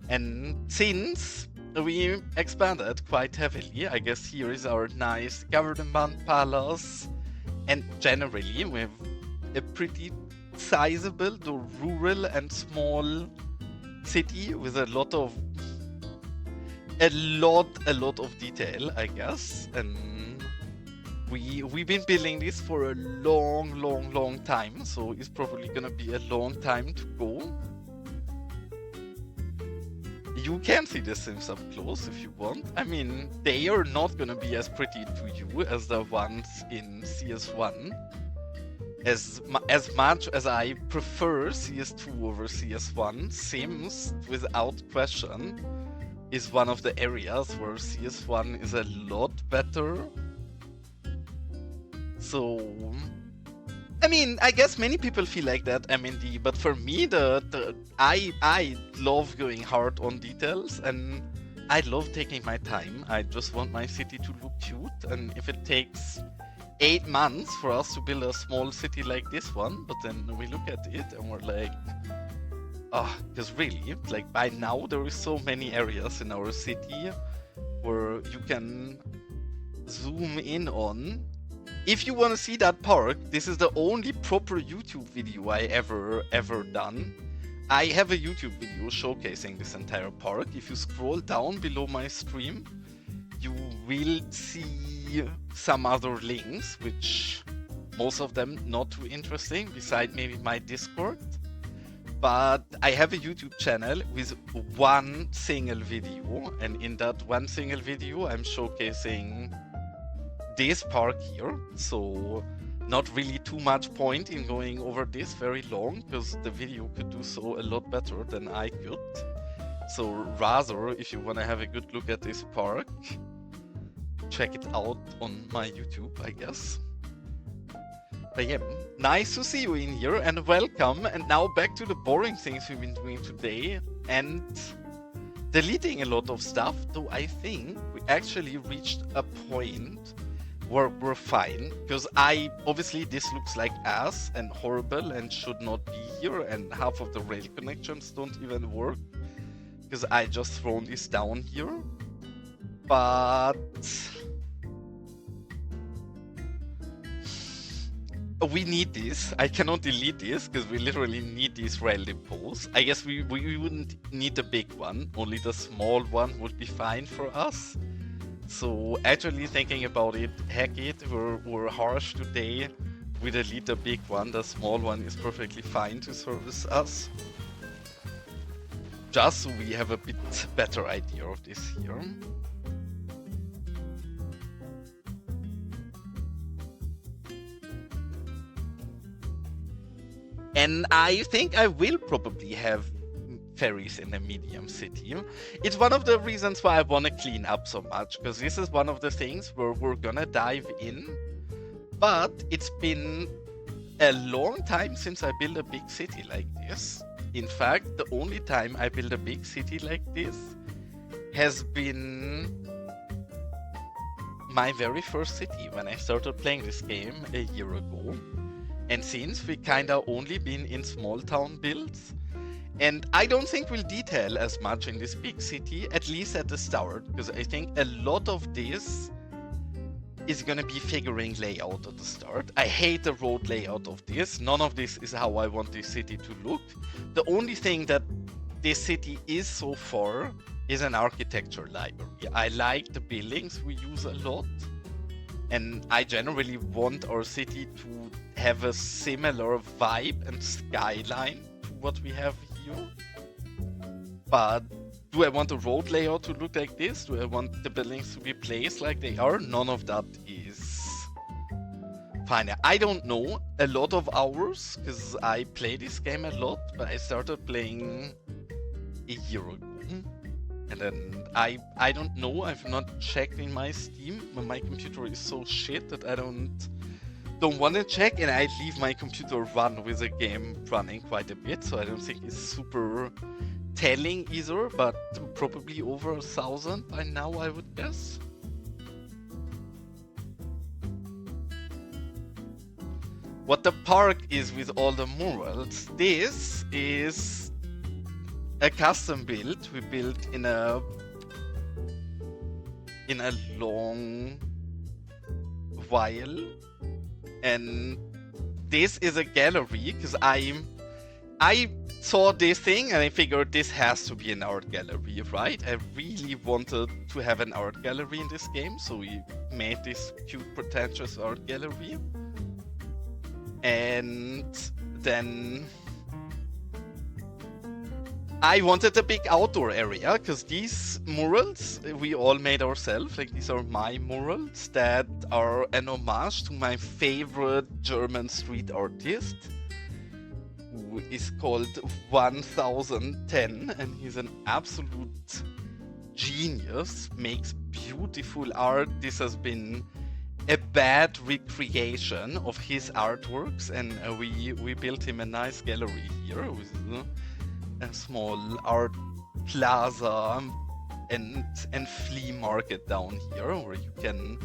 and since we expanded quite heavily, I guess here is our nice government palace, and generally we have a pretty sizable, though rural and small city with a lot of detail, I guess. And we've been building this for a long time, so it's probably gonna be a long time to go. You can see the Sims up close if you want. I mean, they are not gonna be as pretty to you as the ones in CS1. As much as I prefer CS2 over CS1, Sims, without question, is one of the areas where CS1 is a lot better. So, I mean, I guess many people feel like that, MND, but for me, I love going hard on details, and I love taking my time. I just want my city to look cute, and if it takes 8 months for us to build a small city like this one, but then we look at it and we're like, because really, like by now there is so many areas in our city where you can zoom in on. If you want to see that park, this is the only proper YouTube video I ever done. I have a YouTube video showcasing this entire park. If you scroll down below my stream, you will see some other links, which most of them not too interesting, beside maybe my Discord. But I have a YouTube channel with one single video, and in that one single video I'm showcasing this park here, so not really too much point in going over this very long, because the video could do so a lot better than I could. So rather, if you want to have a good look at this park, check it out on my YouTube, I guess. But yeah, nice to see you in here, and welcome. And now back to the boring things we've been doing today, and deleting a lot of stuff, though I think we actually reached a point where we're fine, because obviously this looks like ass and horrible and should not be here, and half of the rail connections don't even work because I just thrown this down here. But we need this. I cannot delete this because we literally need these rail depots. I guess we wouldn't need the big one, only the small one would be fine for us. So actually thinking about it, heck it, we're harsh today. We delete the big one, the small one is perfectly fine to service us. Just so we have a bit better idea of this here. And I think I will probably have ferries in a medium city. It's one of the reasons why I want to clean up so much, because this is one of the things where we're gonna dive in. But it's been a long time since I built a big city like this. In fact, the only time I built a big city like this has been my very first city when I started playing this game a year ago. And since we kinda only been in small town builds, and I don't think we'll detail as much in this big city, at least at the start, because I think a lot of this is gonna be figuring layout at the start. I hate the road layout of this. None of this is how I want this city to look. The only thing that this city is so far is an architecture library. I like the buildings we use a lot, and I generally want our city to have a similar vibe and skyline to what we have here. But do I want the road layout to look like this? Do I want the buildings to be placed like they are? None of that is fine. I don't know a lot of hours, because I play this game a lot, but I started playing a year ago. And then I don't know, I've not checked in my Steam. My computer is so shit that I don't want to check, and I leave my computer run with a game running quite a bit, so I don't think it's super telling either, but probably over 1,000 by now, I would guess. What the park is with all the murals, this is a custom build we built in a long while, and this is a gallery because I saw this thing and I figured this has to be an art gallery, right? I really wanted to have an art gallery in this game, so we made this cute, pretentious art gallery. And then I wanted a big outdoor area, because these murals we all made ourselves. Like, these are my murals that are an homage to my favorite German street artist, who is called 1010, and he's an absolute genius, makes beautiful art. This has been a bad recreation of his artworks, and we built him a nice gallery here with a small art plaza and flea market down here, where you can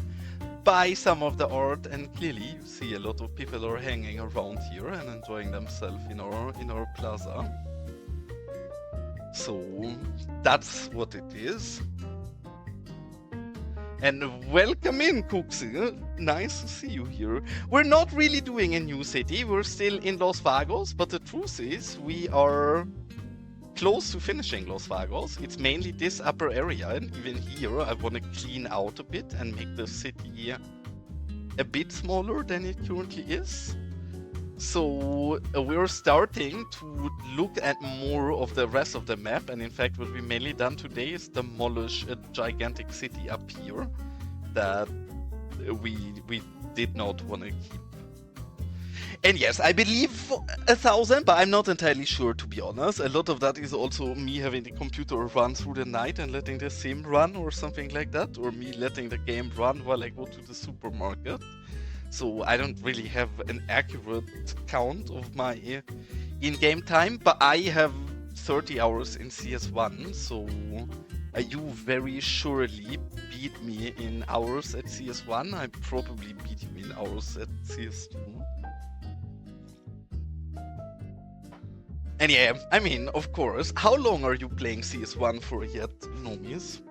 buy some of the art, and clearly you see a lot of people are hanging around here and enjoying themselves in our plaza. So that's what it is. And welcome in, Cooksy. Nice to see you here. We're not really doing a new city, we're still in Los Vagos, but the truth is we are close to finishing Los Vagos. It's mainly this upper area, and even here I want to clean out a bit and make the city a bit smaller than it currently is. So we're starting to look at more of the rest of the map, and in fact what we mainly done today is demolish a gigantic city up here that we did not want to keep. And yes, I believe 1,000, but I'm not entirely sure, to be honest. A lot of that is also me having the computer run through the night and letting the sim run or something like that, or me letting the game run while I go to the supermarket. So I don't really have an accurate count of my in-game time, but I have 30 hours in CS1, so you very surely beat me in hours at CS1. I probably beat you in hours at CS2. And yeah, I mean, of course, how long are you playing CS1 for yet, Nomis?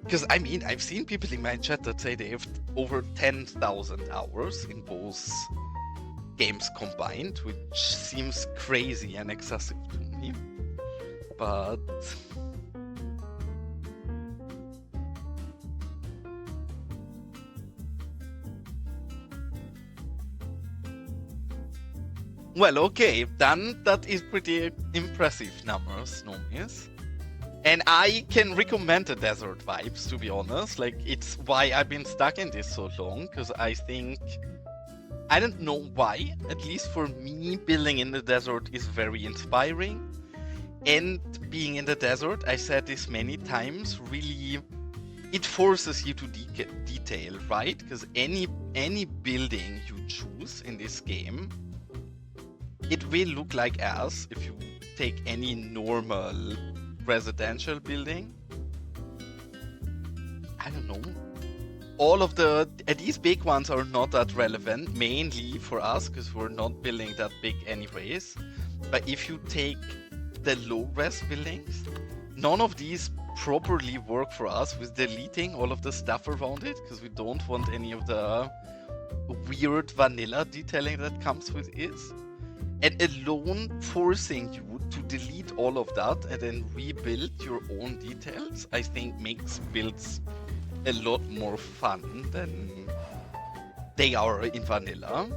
Because, I mean, I've seen people in my chat that say they have over 10,000 hours in both games combined, which seems crazy and excessive to me. But well, okay, then that is pretty impressive numbers, Nomis. And I can recommend the desert vibes, to be honest. Like, it's why I've been stuck in this so long, because I think I don't know why, at least for me, building in the desert is very inspiring. And being in the desert, I said this many times, really, it forces you to detail, right? Because any building you choose in this game, it will look like ass if you take any normal residential building. I don't know. All of these big ones are not that relevant, mainly for us, because we're not building that big anyways. But if you take the low-res buildings, none of these properly work for us with deleting all of the stuff around it, because we don't want any of the weird vanilla detailing that comes with it. And alone forcing you to delete all of that and then rebuild your own details, I think makes builds a lot more fun than they are in vanilla.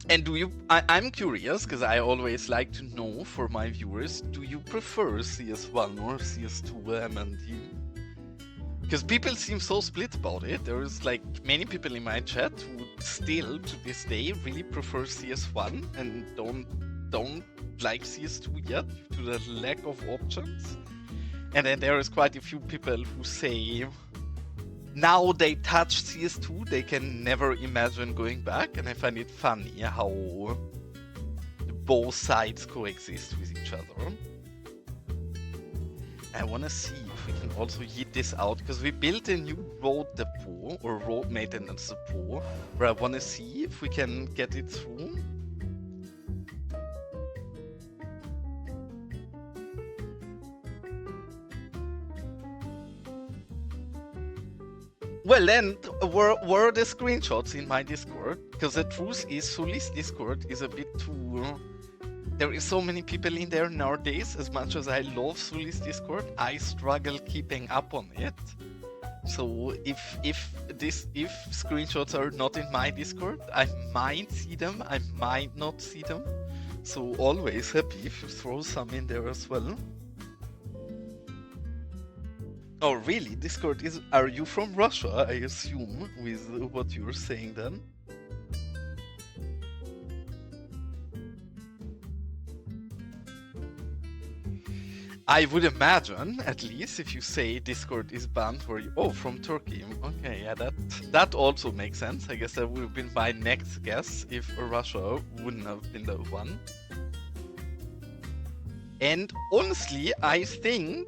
And do you, I'm curious, because I always like to know for my viewers, do you prefer CS1 or CS2 MND? Because people seem so split about it. There's like many people in my chat who still, to this day, really prefer CS1 and don't like CS2 yet due to the lack of options. And then there is quite a few people who say now they touch CS2, they can never imagine going back. And I find it funny how both sides coexist with each other. I want to see if we can also heat this out, because we built a new road depot, or road maintenance depot, where I want to see if we can get it through. Well then, where are the screenshots in my Discord? Because the truth is, Suli's Discord is a bit too... There is so many people in there nowadays. As much as I love Suli's Discord, I struggle keeping up on it. So if screenshots are not in my Discord, I might see them, I might not see them. So always happy if you throw some in there as well. Oh really? Discord is... Are you from Russia, I assume, with what you're saying then? I would imagine, at least, if you say Discord is banned for you. Oh, from Turkey. Okay, yeah, that also makes sense. I guess that would have been my next guess if Russia wouldn't have been the one. And honestly, I think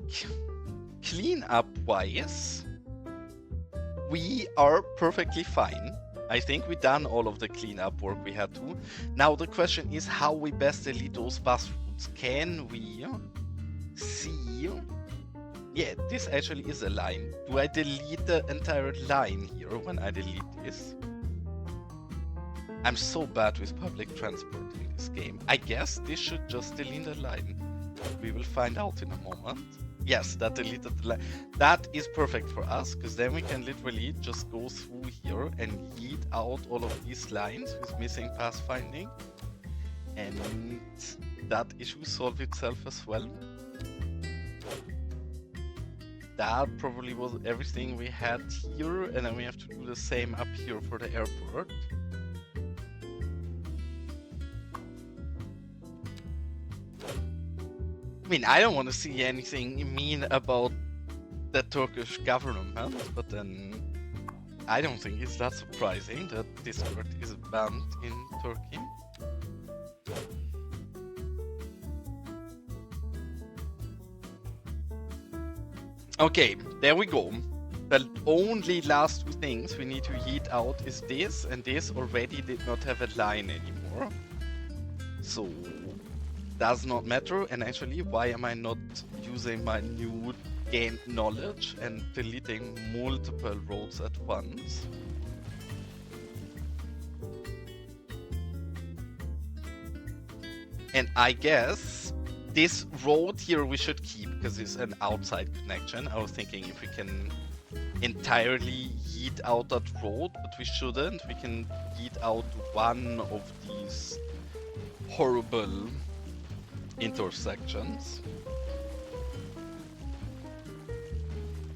cleanup-wise, we are perfectly fine. I think we've done all of the cleanup work we had to. Now the question is how we best delete those bus routes. Can we see? Yeah, this actually is a line. Do I delete the entire line here when I delete this? I'm so bad with public transport in this game. I guess this should just delete the line. We will find out in a moment. Yes, that deleted the line. That is perfect for us, because then we can literally just go through here and yeet out all of these lines with missing pathfinding. And that issue solved itself as well. That probably was everything we had here, and then we have to do the same up here for the airport. I mean, I don't want to see anything mean about the Turkish government, but then I don't think it's that surprising that Discord is banned in Turkey. Okay, there we go. The only last two things we need to heat out is this, and this already did not have a line anymore. So, does not matter. And actually, why am I not using my new gained knowledge and deleting multiple roads at once? And I guess this road here we should keep because it's an outside connection. I was thinking if we can entirely yeet out that road, but we shouldn't. We can yeet out one of these horrible intersections.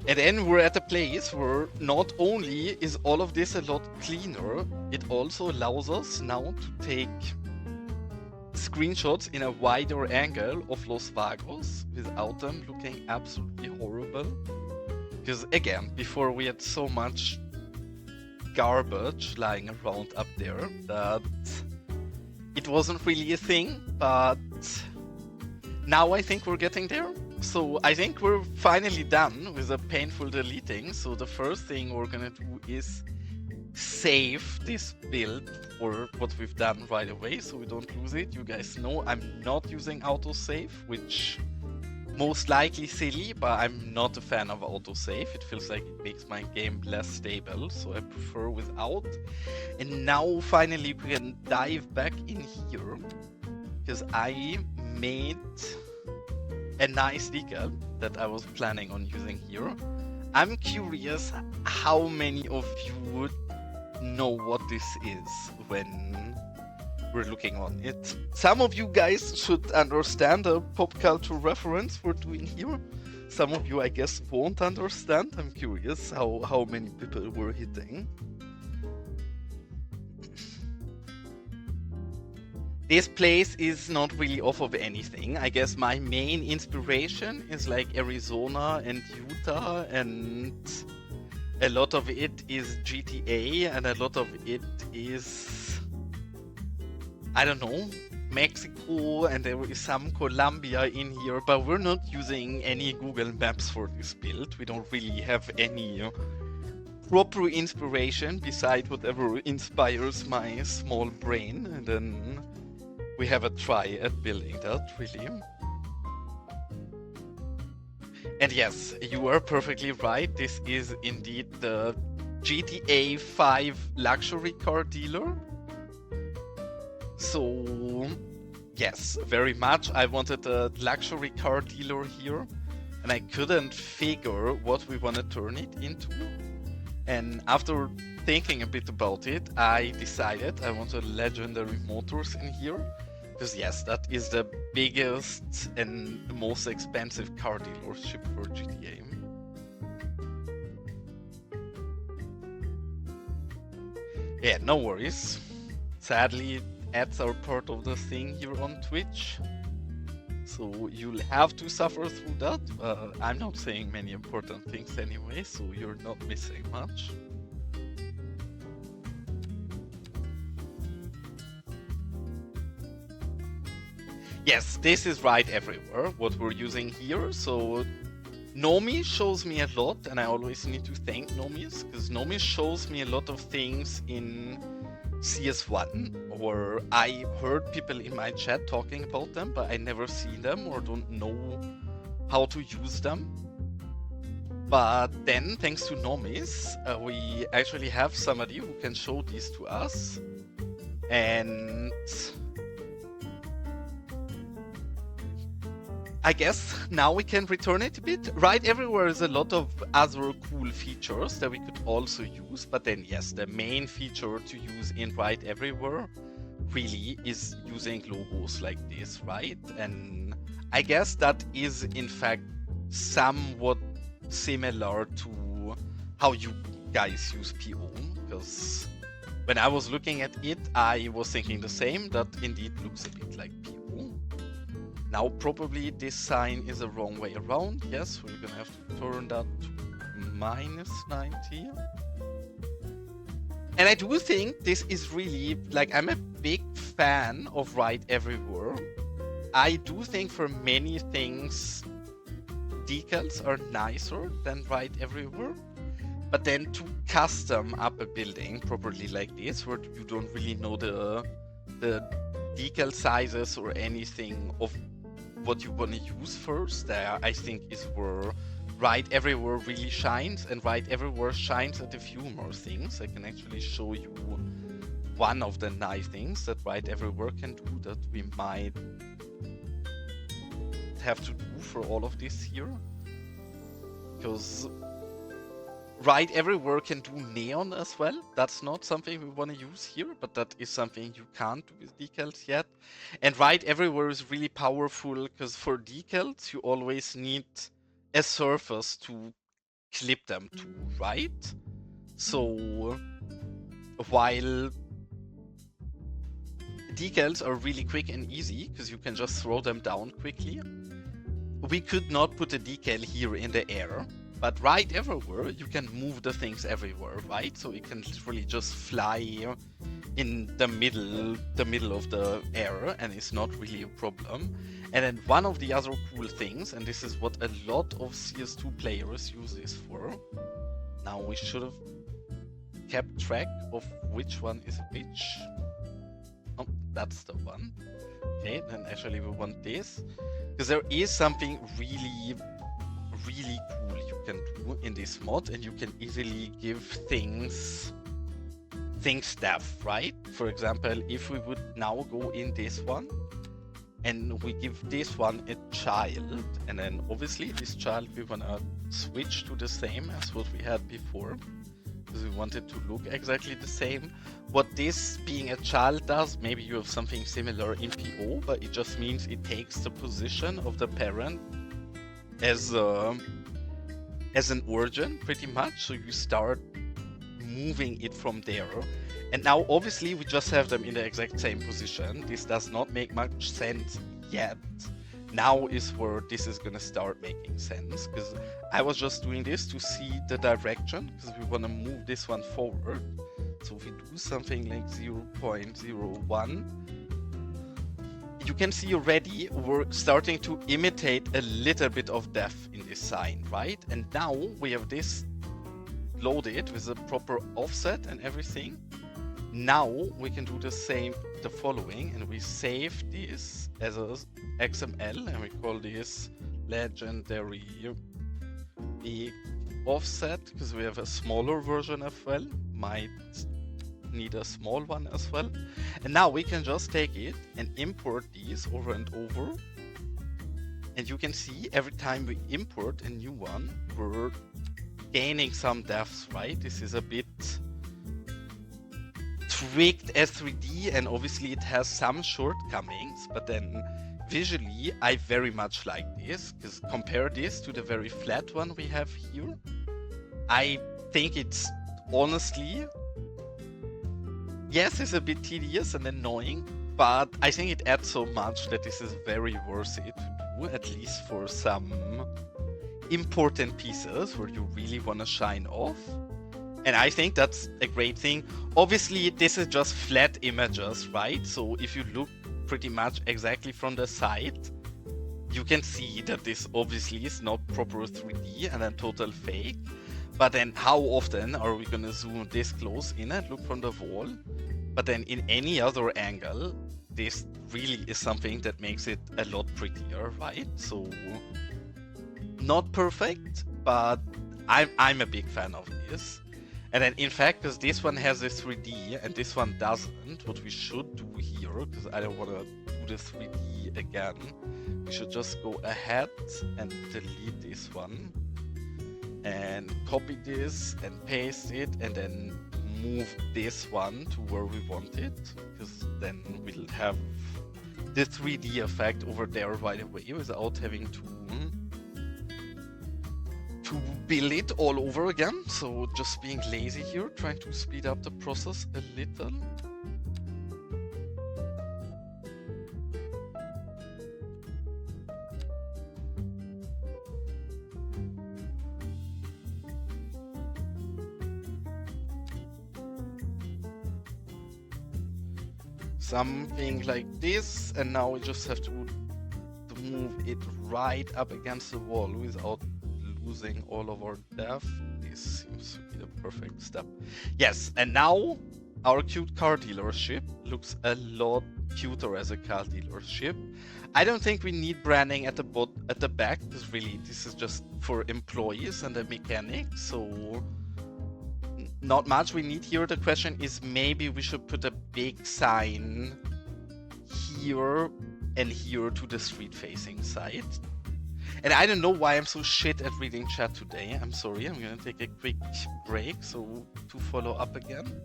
And then we're at a place where not only is all of this a lot cleaner, it also allows us now to take screenshots in a wider angle of Los Vagos without them looking absolutely horrible. Because again, before we had so much garbage lying around up there that it wasn't really a thing, but now I think we're getting there. So I think we're finally done with the painful deleting. So the first thing we're gonna do is save this build or what we've done right away so we don't lose it. You guys know I'm not using autosave, which most likely silly, but I'm not a fan of autosave. It feels like it makes my game less stable, so I prefer without. And now finally we can dive back in here because I made a nice decal that I was planning on using here. I'm curious how many of you would know what this is when we're looking on it. Some of you guys should understand the pop culture reference we're doing here. Some of you, I guess, won't understand. I'm curious how many people we're hitting. This place is not really off of anything. I guess my main inspiration is like Arizona and Utah, and a lot of it is GTA, and a lot of it is, I don't know, Mexico, and there is some Colombia in here, but we're not using any Google Maps for this build. We don't really have any proper inspiration beside whatever inspires my small brain, and then we have a try at building that, really. And yes, you are perfectly right. This is indeed the GTA 5 luxury car dealer. So, yes, very much. I wanted a luxury car dealer here, and I couldn't figure what we want to turn it into. And after thinking a bit about it, I decided I wanted legendary motors in here. Because yes, that is the biggest and most expensive car dealership for GTA. Yeah, no worries. Sadly, ads are part of the thing here on Twitch. So you'll have to suffer through that. I'm not saying many important things anyway, so you're not missing much. Yes, this is right everywhere, what we're using here. So Nomi shows me a lot, and I always need to thank Nomis, because Nomi shows me a lot of things in CS1, or I heard people in my chat talking about them, but I never see them or don't know how to use them. But then, thanks to Nomis, we actually have somebody who can show these to us. And I guess now we can return it a bit. Right everywhere is a lot of other cool features that we could also use. But then yes, the main feature to use in Right Everywhere really is using logos like this, right? And I guess that is in fact somewhat similar to how you guys use PO. Because when I was looking at it, I was thinking the same, that indeed looks a bit like PO. Now probably this sign is the wrong way around. Yes, we're gonna have to turn that to -90. And I do think this is really, like, I'm a big fan of Right Everywhere. I do think for many things, decals are nicer than Right Everywhere. But then to custom up a building properly like this, where you don't really know the decal sizes or anything of what you want to use first, there I think is where Right Everywhere really shines, and Right Everywhere shines at a few more things. I can actually show you one of the nice things that Right Everywhere can do that we might have to do for all of this here. Because Right Everywhere can do neon as well. That's not something we want to use here, but that is something you can't do with decals yet. And Right Everywhere is really powerful because for decals, you always need a surface to clip them to, right? So while decals are really quick and easy because you can just throw them down quickly, we could not put a decal here in the air, but right everywhere you can move the things everywhere, right? So it can literally just fly in the middle of the air, and it's not really a problem. And then one of the other cool things, and this is what a lot of CS2 players use this for. Now we should have kept track of which one is which. Oh, that's the one. Okay, then actually we want this. Because there is something really cool you can do in this mod, and you can easily give things depth, right? For example, if we would now go in this one, and we give this one a child, and then obviously this child we wanna switch to the same as what we had before, because we want it to look exactly the same. What this being a child does, maybe you have something similar in PO, but it just means it takes the position of the parent as an origin, pretty much. So you start moving it from there. And now obviously we just have them in the exact same position. This does not make much sense yet. Now is where this is gonna start making sense, because I was just doing this to see the direction, because we want to move this one forward. So if we do something like 0.01, you can see already we're starting to imitate a little bit of depth in this sign, right? And now we have this loaded with a proper offset and everything. Now we can do the following, and we save this as a XML, and we call this legendary offset, because we have a smaller version as well, might need a small one as well. And now we can just take it and import these over and over, and you can see every time we import a new one, we're gaining some depths, right? This is a bit tricked S3D, and obviously it has some shortcomings, but then visually I very much like this, because compare this to the very flat one we have here. I think it's honestly, yes, it's a bit tedious and annoying, but I think it adds so much that this is very worth it to do, at least for some important pieces where you really want to shine off. And I think that's a great thing. Obviously, this is just flat images, right? So if you look pretty much exactly from the side, you can see that this obviously is not proper 3D and then total fake. But then how often are we gonna zoom this close in and look from the wall? But then in any other angle, this really is something that makes it a lot prettier, right? So not perfect, but I'm a big fan of this. And then in fact, because this one has a 3D and this one doesn't, what we should do here, because I don't want to do the 3D again, we should just go ahead and delete this one and copy this and paste it, and then move this one to where we want it, because then we'll have the 3D effect over there right away without having to build it all over again. So just being lazy here, trying to speed up the process a little. Something like this, and now we just have to move it right up against the wall without losing all of our depth. This seems to be the perfect step. Yes, and now our cute car dealership looks a lot cuter as a car dealership. I don't think we need branding at the back, because really this is just for employees and the mechanics, so not much we need here. The question is, maybe we should put a big sign here and here to the street facing side. And I don't know why I'm so shit at reading chat today. I'm sorry, I'm gonna take a quick break so to follow up again.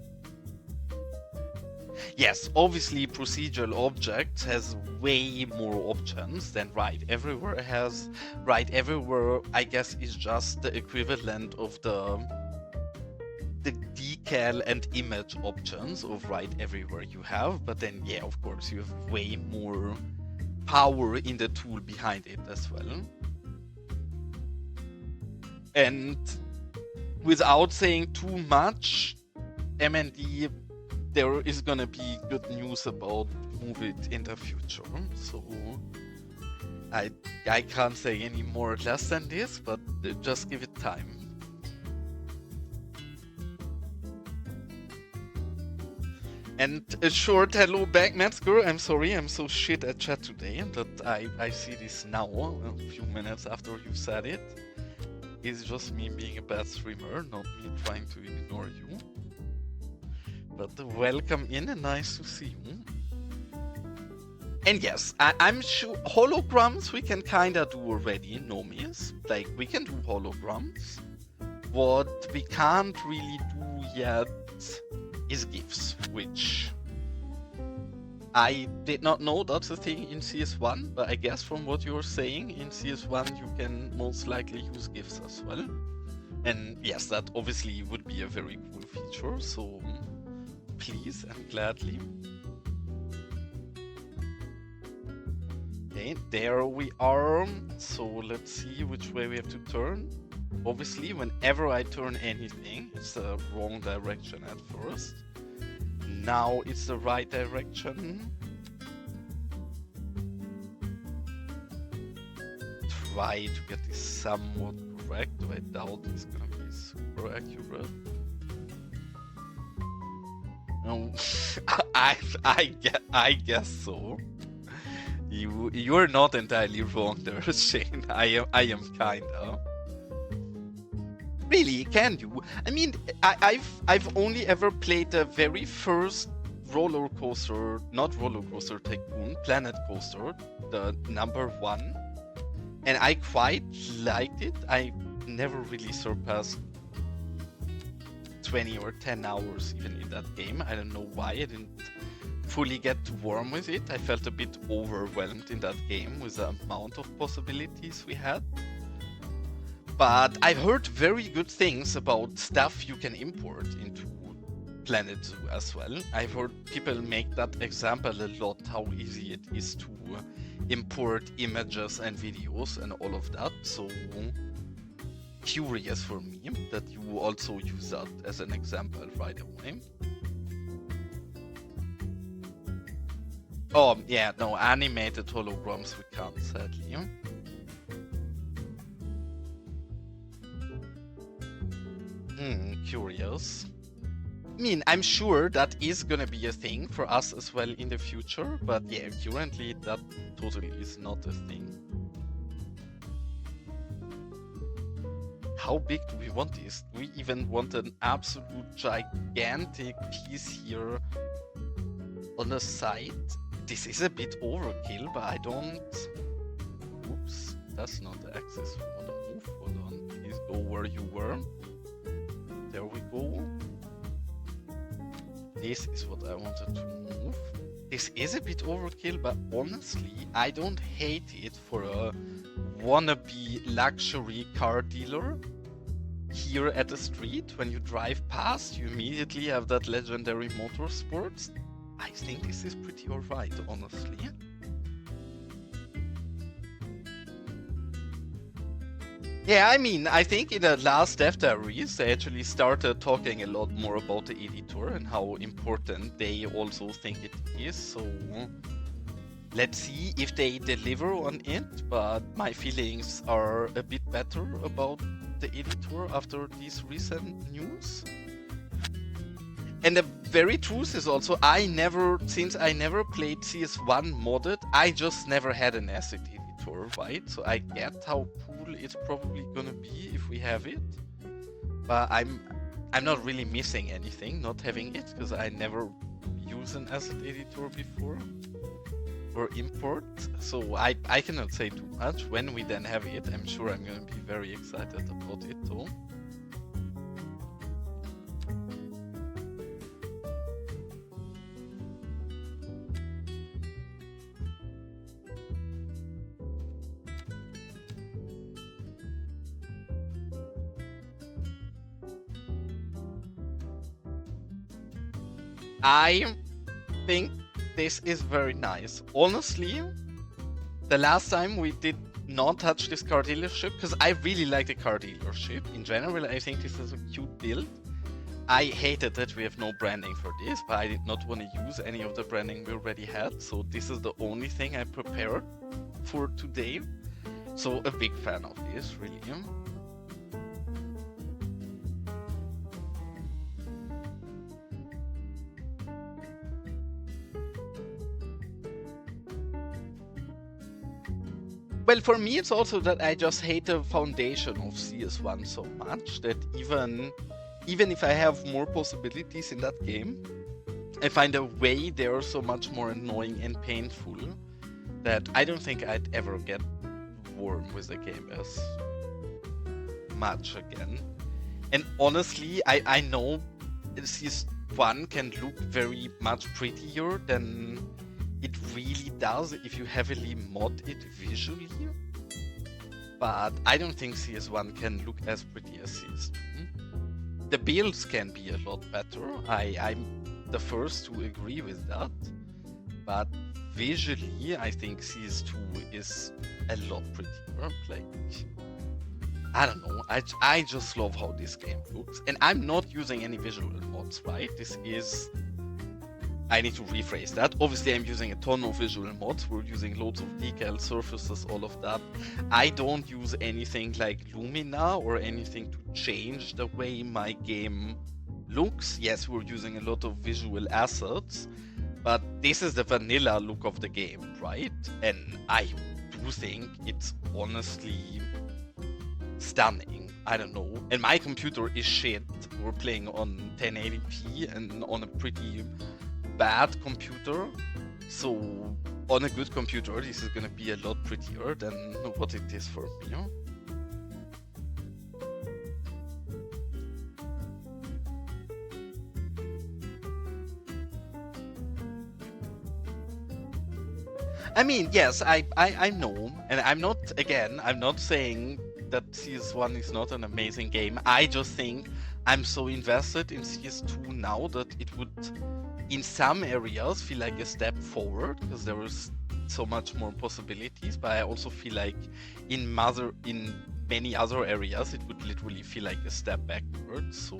yes, obviously procedural objects has way more options than Write Everywhere has. Write Everywhere, I guess, is just the equivalent of the decal and image options of Write Everywhere you have, but then yeah, of course, you have way more power in the tool behind it as well. And without saying too much, MND, there is gonna be good news about Move It in the future. So I can't say any more or less than this, but just give it time. And a short hello back, Metzger. I'm sorry, I'm so shit at chat today that I see this now, a few minutes after you said it. It's just me being a bad streamer, not me trying to ignore you. But welcome in and nice to see you. And yes, I'm sure holograms we can kinda do already, Nomis. Like, we can do holograms. What we can't really do yet is GIFs, which I did not know that's a thing in CS1, but I guess from what you're saying, in CS1 you can most likely use GIFs as well. And yes, that obviously would be a very cool feature, so please and gladly. Okay, there we are. So let's see which way we have to turn. Obviously, whenever I turn anything, it's the wrong direction at first. Now it's the right direction. Try to get this somewhat correct, though I doubt it's gonna be super accurate. No, I guess so. You're not entirely wrong there, Shane. I am kinda. Really, can you? I mean, I've only ever played the very first roller coaster, not roller coaster tycoon, Planet Coaster, the #1, and I quite liked it. I never really surpassed 20 or 10 hours even in that game. I don't know why I didn't fully get warm with it. I felt a bit overwhelmed in that game with the amount of possibilities we had. But I've heard very good things about stuff you can import into Planet Zoo as well. I've heard people make that example a lot, how easy it is to import images and videos and all of that. So curious for me that you also use that as an example right away. Oh, yeah, no, animated holograms we can't, sadly. Curious. I mean, I'm sure that is gonna be a thing for us as well in the future, but yeah, currently that totally is not a thing. How big do we want this? Do we even want an absolute gigantic piece here on the side? This is a bit overkill, but I don't... Oops, that's not the axis we want to move. Hold on, please go where you were. There we go. This is what I wanted to move. This is a bit overkill, but honestly, I don't hate it for a wannabe luxury car dealer. Here at the street, when you drive past, you immediately have that legendary motorsports. I think this is pretty alright, honestly. Yeah, I mean, I think in the last Dev Diaries, they actually started talking a lot more about the editor and how important they also think it is, so let's see if they deliver on it, but my feelings are a bit better about the editor after these recent news. And the very truth is also, since I never played CS1 modded, I just never had an asset editor, right? So I get how cool it's probably gonna be if we have it, but I'm not really missing anything not having it, because I never used an asset editor before or import, so I cannot say too much. When we then have it, I'm sure I'm gonna be very excited about it though. I think this is very nice. Honestly, the last time we did not touch this car dealership, because I really like the car dealership. In general, I think this is a cute build. I hated that we have no branding for this, but I did not want to use any of the branding we already had, so this is the only thing I prepared for today. So a big fan of this, really. Well, for me, it's also that I just hate the foundation of CS1 so much that even if I have more possibilities in that game, I find the way they are so much more annoying and painful that I don't think I'd ever get warm with the game as much again. And honestly, I know CS1 can look very much prettier than it really does if you heavily mod it visually, but I don't think CS1 can look as pretty as CS2. The builds can be a lot better, I'm the first to agree with that, but visually I think CS2 is a lot prettier. Like, I don't know, I just love how this game looks, and I'm not using any visual mods, right? This is... I need to rephrase that. Obviously, I'm using a ton of visual mods. We're using loads of decals, surfaces, all of that. I don't use anything like Lumina or anything to change the way my game looks. Yes, we're using a lot of visual assets, but this is the vanilla look of the game, right? And I do think it's honestly stunning. I don't know. And my computer is shit. We're playing on 1080p and on a pretty bad computer, so on a good computer this is gonna be a lot prettier than what it is for me. I mean, yes, I know, and I'm not saying that CS1 is not an amazing game. I just think I'm so invested in CS2 now that it would, in some areas, feel like a step forward because there is so much more possibilities, but I also feel like in many other areas it would literally feel like a step backwards. So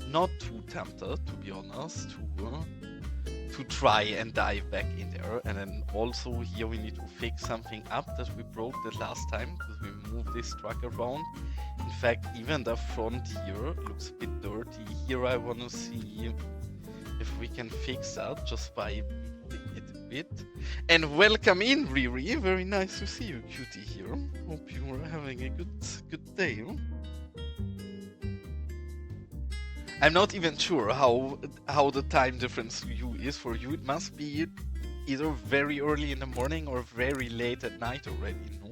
not too tempted, to be honest, to try and dive back in there. And then also here we need to fix something up that we broke the last time because we moved this truck around. In fact, even the front here looks a bit dirty. Here I want to see if we can fix that just by moving it a bit. And welcome in, Riri. Very nice to see you, cutie, here. Hope you are having a good day. I'm not even sure how the time difference to you is. For you, it must be either very early in the morning or very late at night already, no?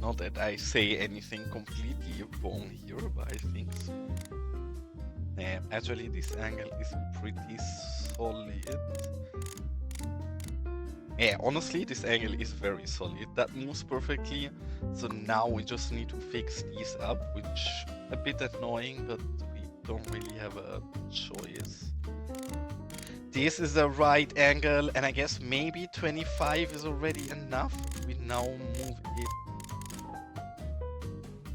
Not that I say anything completely wrong here, but I think so. Actually, this angle is pretty solid. Yeah, honestly, this angle is very solid. That moves perfectly. So now we just need to fix these up, which is a bit annoying, but we don't really have a choice. This is the right angle, and I guess maybe 25 is already enough. We now move it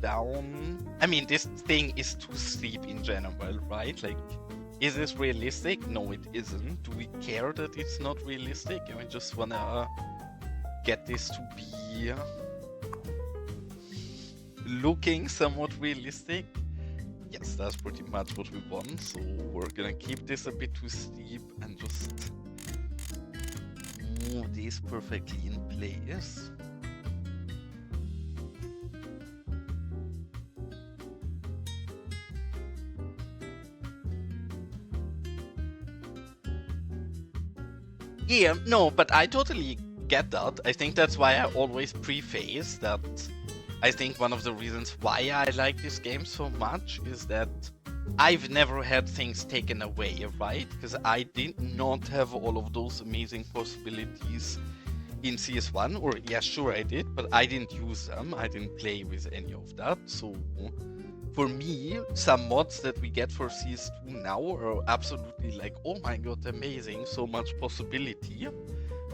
down. I mean, this thing is too steep in general, right? Like, is this realistic? No, it isn't. Do we care that it's not realistic? And we just wanna get this to be looking somewhat realistic? Yes, that's pretty much what we want. So we're gonna keep this a bit too steep and just move this perfectly in place. Yeah, no, but I totally get that. I think that's why I always preface that I think one of the reasons why I like this game so much is that I've never had things taken away, right? Because I did not have all of those amazing possibilities in CS1, or yeah, sure I did, but I didn't use them. I didn't play with any of that, so for me, some mods that we get for CS2 now are absolutely like, oh my god, amazing, so much possibility.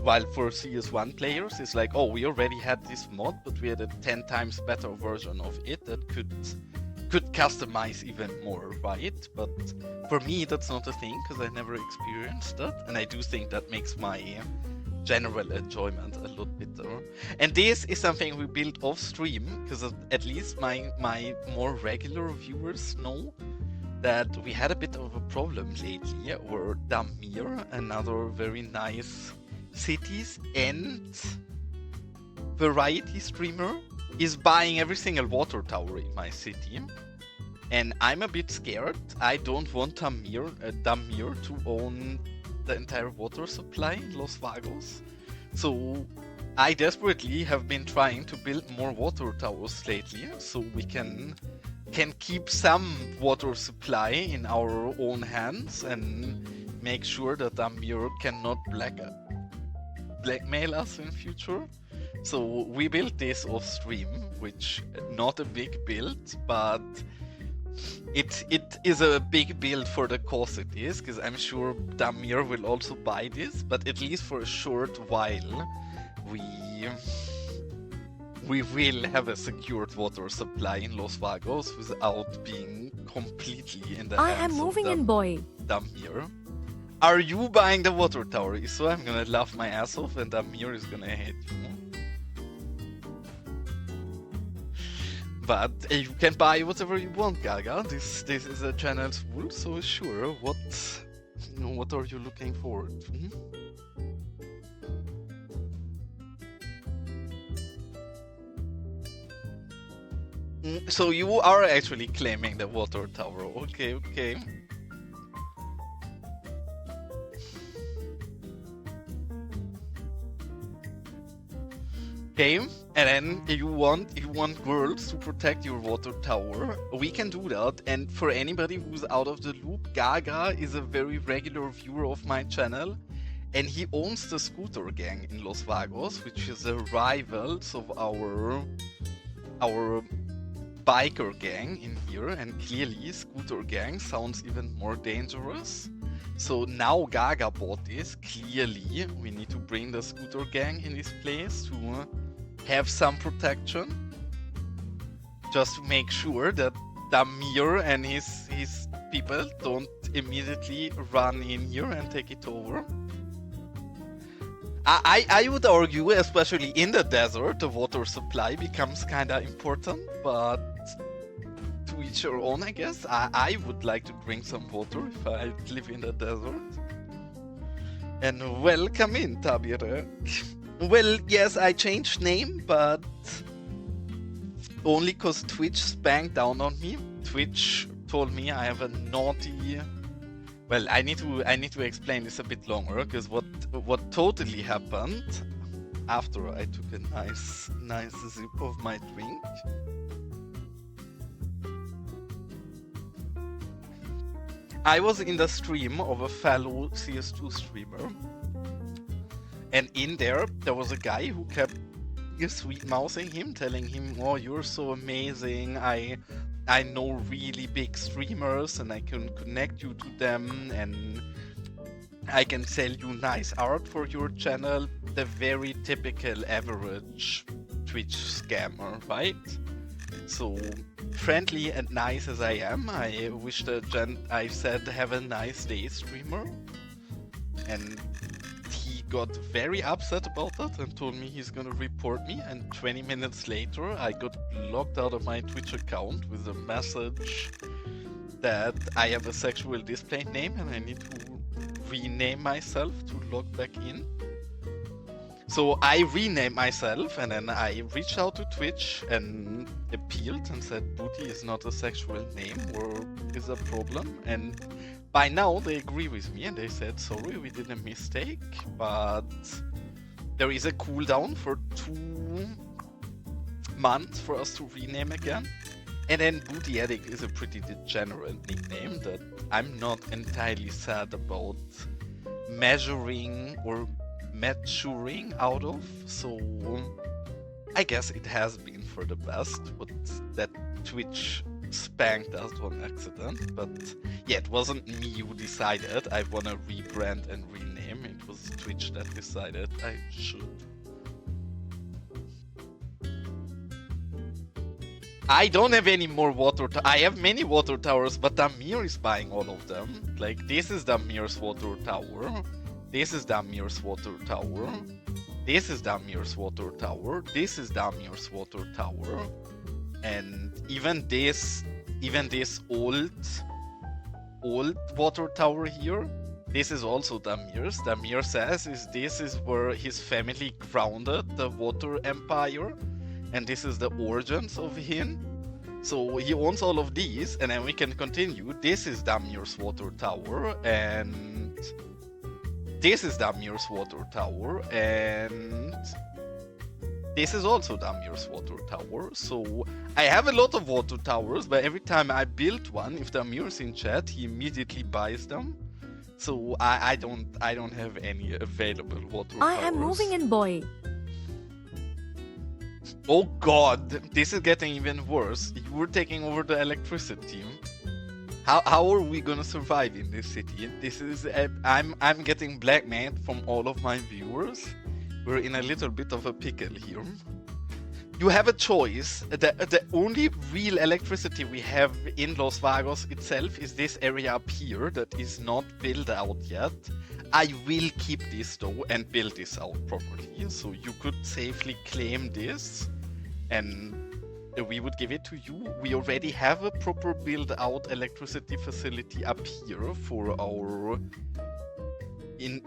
While for CS1 players, it's like, oh, we already had this mod, but we had a 10 times better version of it that could customize even more, right? But for me, that's not a thing, because I never experienced that, and I do think that makes my general enjoyment a lot better. And this is something we built off stream, because at least my more regular viewers know that we had a bit of a problem lately, where Damir, another very nice cities and variety streamer, is buying every single water tower in my city. And I'm a bit scared. I don't want Damir to own the entire water supply in Los Vagos. So I desperately have been trying to build more water towers lately, so we can keep some water supply in our own hands and make sure that Damir cannot blackmail us in future. So we built this off stream, which not a big build, but it is a big build for the cause it is, because I'm sure Damir will also buy this, but at least for a short while we will have a secured water supply in Los Vagos without being completely in the hands I am moving in, boy. Damir. Are you buying the water tower? So I'm gonna laugh my ass off and Damir is gonna hate you. But you can buy whatever you want, Gaga. This is a channel's rule, so sure. What are you looking forward to? So you are actually claiming the water tower. Okay. Okay, and then you want girls to protect your water tower. We can do that, and for anybody who's out of the loop, Gaga is a very regular viewer of my channel, and he owns the scooter gang in Los Vagos, which is a rivals of our biker gang in here, and clearly scooter gang sounds even more dangerous. So now Gaga bought this. Clearly, we need to bring the scooter gang in this place to have some protection. Just to make sure that Damir and his people don't immediately run in here and take it over. I would argue, especially in the desert, the water supply becomes kinda important, but to each their own, I guess. I would like to drink some water if I live in the desert. And welcome in, Tabire. Well, yes, I changed name, but only cause Twitch spanked down on me. Twitch told me I have a naughty... Well, I need to explain this a bit longer, because what totally happened after I took a nice sip of my drink. I was in the stream of a fellow CS2 streamer, and in there was a guy who kept sweet mouthing him, telling him, "Oh, you're so amazing. I know really big streamers, and I can connect you to them, and I can sell you nice art for your channel." The very typical average Twitch scammer, right? So friendly and nice as I am, I wish the I said have a nice day, streamer, and he got very upset about that and told me he's gonna report me. And 20 minutes later I got locked out of my Twitch account with a message that I have a sexual display name and I need to rename myself to log back in. So I renamed myself, and then I reached out to Twitch and appealed and said booty is not a sexual name or is a problem. And by now they agree with me and they said, sorry, we did a mistake, but there is a cooldown for 2 months for us to rename again. And then Booty Addict is a pretty degenerate nickname that I'm not entirely sad about measuring or maturing out of, so I guess it has been for the best what that Twitch spanked us on accident, but yeah, it wasn't me who decided I wanna rebrand and rename. It was Twitch that decided I should. I don't have any more water. I have many water towers, but Damir is buying all of them. Like, this is Damir's water tower. This is Damir's water tower. This is Damir's water tower. This is Damir's water tower. And even this old water tower here, this is also Damir's. Damir says this is where his family grounded the water empire. And this is the origins of him. So he owns all of these, and then we can continue. This is Damir's water tower, and this is Damir's water tower, and this is also Damir's water tower. So I have a lot of water towers, but every time I build one, if Damir's in chat, he immediately buys them. So I don't have any available water towers. I am moving in, boy. Oh god, this is getting even worse. You were taking over the electricity. How are we gonna survive in this city? This is I'm getting blackmailed from all of my viewers. We're in a little bit of a pickle here. You have a choice. The only real electricity we have in Los Vagos itself is this area up here that is not built out yet. I will keep this though and build this out properly. So you could safely claim this and we would give it to you. We already have a proper build out electricity facility up here for our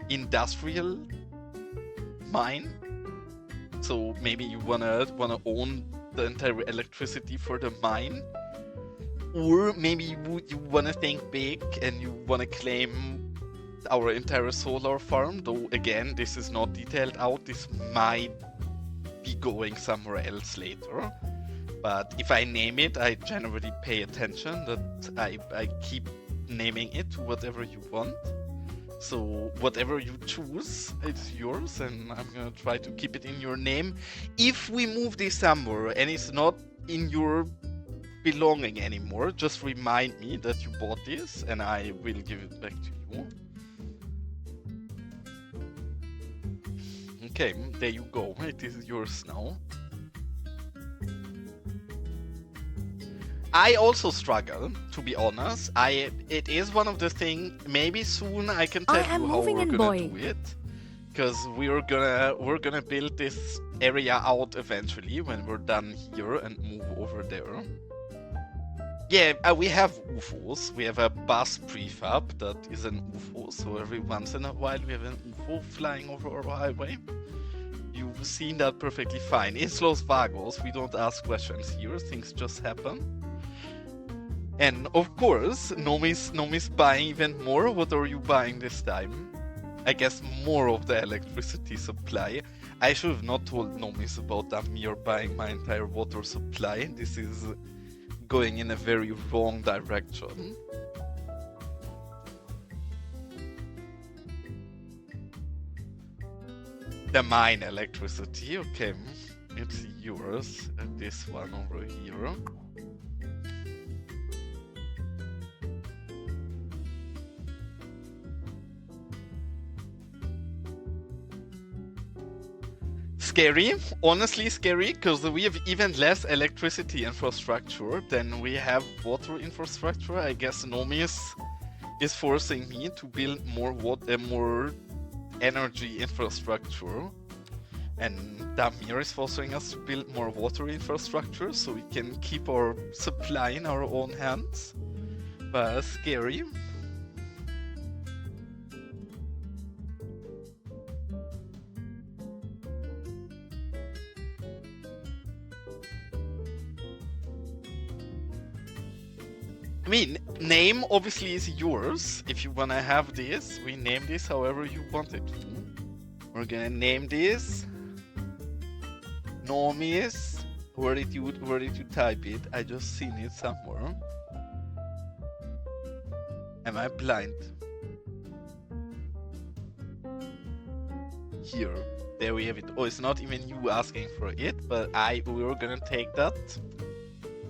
industrial mine. So maybe you wanna own the entire electricity for the mine, or maybe you wanna think big and you wanna claim our entire solar farm. Though again, this is not detailed out. This might be going somewhere else later. But if I name it, I generally pay attention that I keep naming it to whatever you want. So whatever you choose, it's yours, and I'm gonna try to keep it in your name. If we move this somewhere and it's not in your belonging anymore, just remind me that you bought this, and I will give it back to you. Okay, there you go. It is yours now. I also struggle, to be honest. It is one of the things. Maybe soon I can tell you how we're gonna do it, because we're gonna build this area out eventually when we're done here and move over there. Yeah, we have UFOs. We have a bus prefab that is an UFO. So every once in a while we have an UFO flying over our highway. You've seen that perfectly fine. It's Los Vagos. We don't ask questions here. Things just happen. And of course, Nomi's buying even more. What are you buying this time? I guess more of the electricity supply. I should have not told Nomis about Damir buying my entire water supply. This is going in a very wrong direction. The mine electricity, okay. It's yours. And this one over here. Scary, honestly scary, because we have even less electricity infrastructure than we have water infrastructure. I guess Nomi is forcing me to build more energy infrastructure, and Damir is forcing us to build more water infrastructure so we can keep our supply in our own hands. But scary. I mean, name obviously is yours. If you wanna have this, we name this however you want it to. We're gonna name this Normies. Where did you type it? I just seen it somewhere. Am I blind? Here. There we have it. Oh, it's not even you asking for it, but we were gonna take that.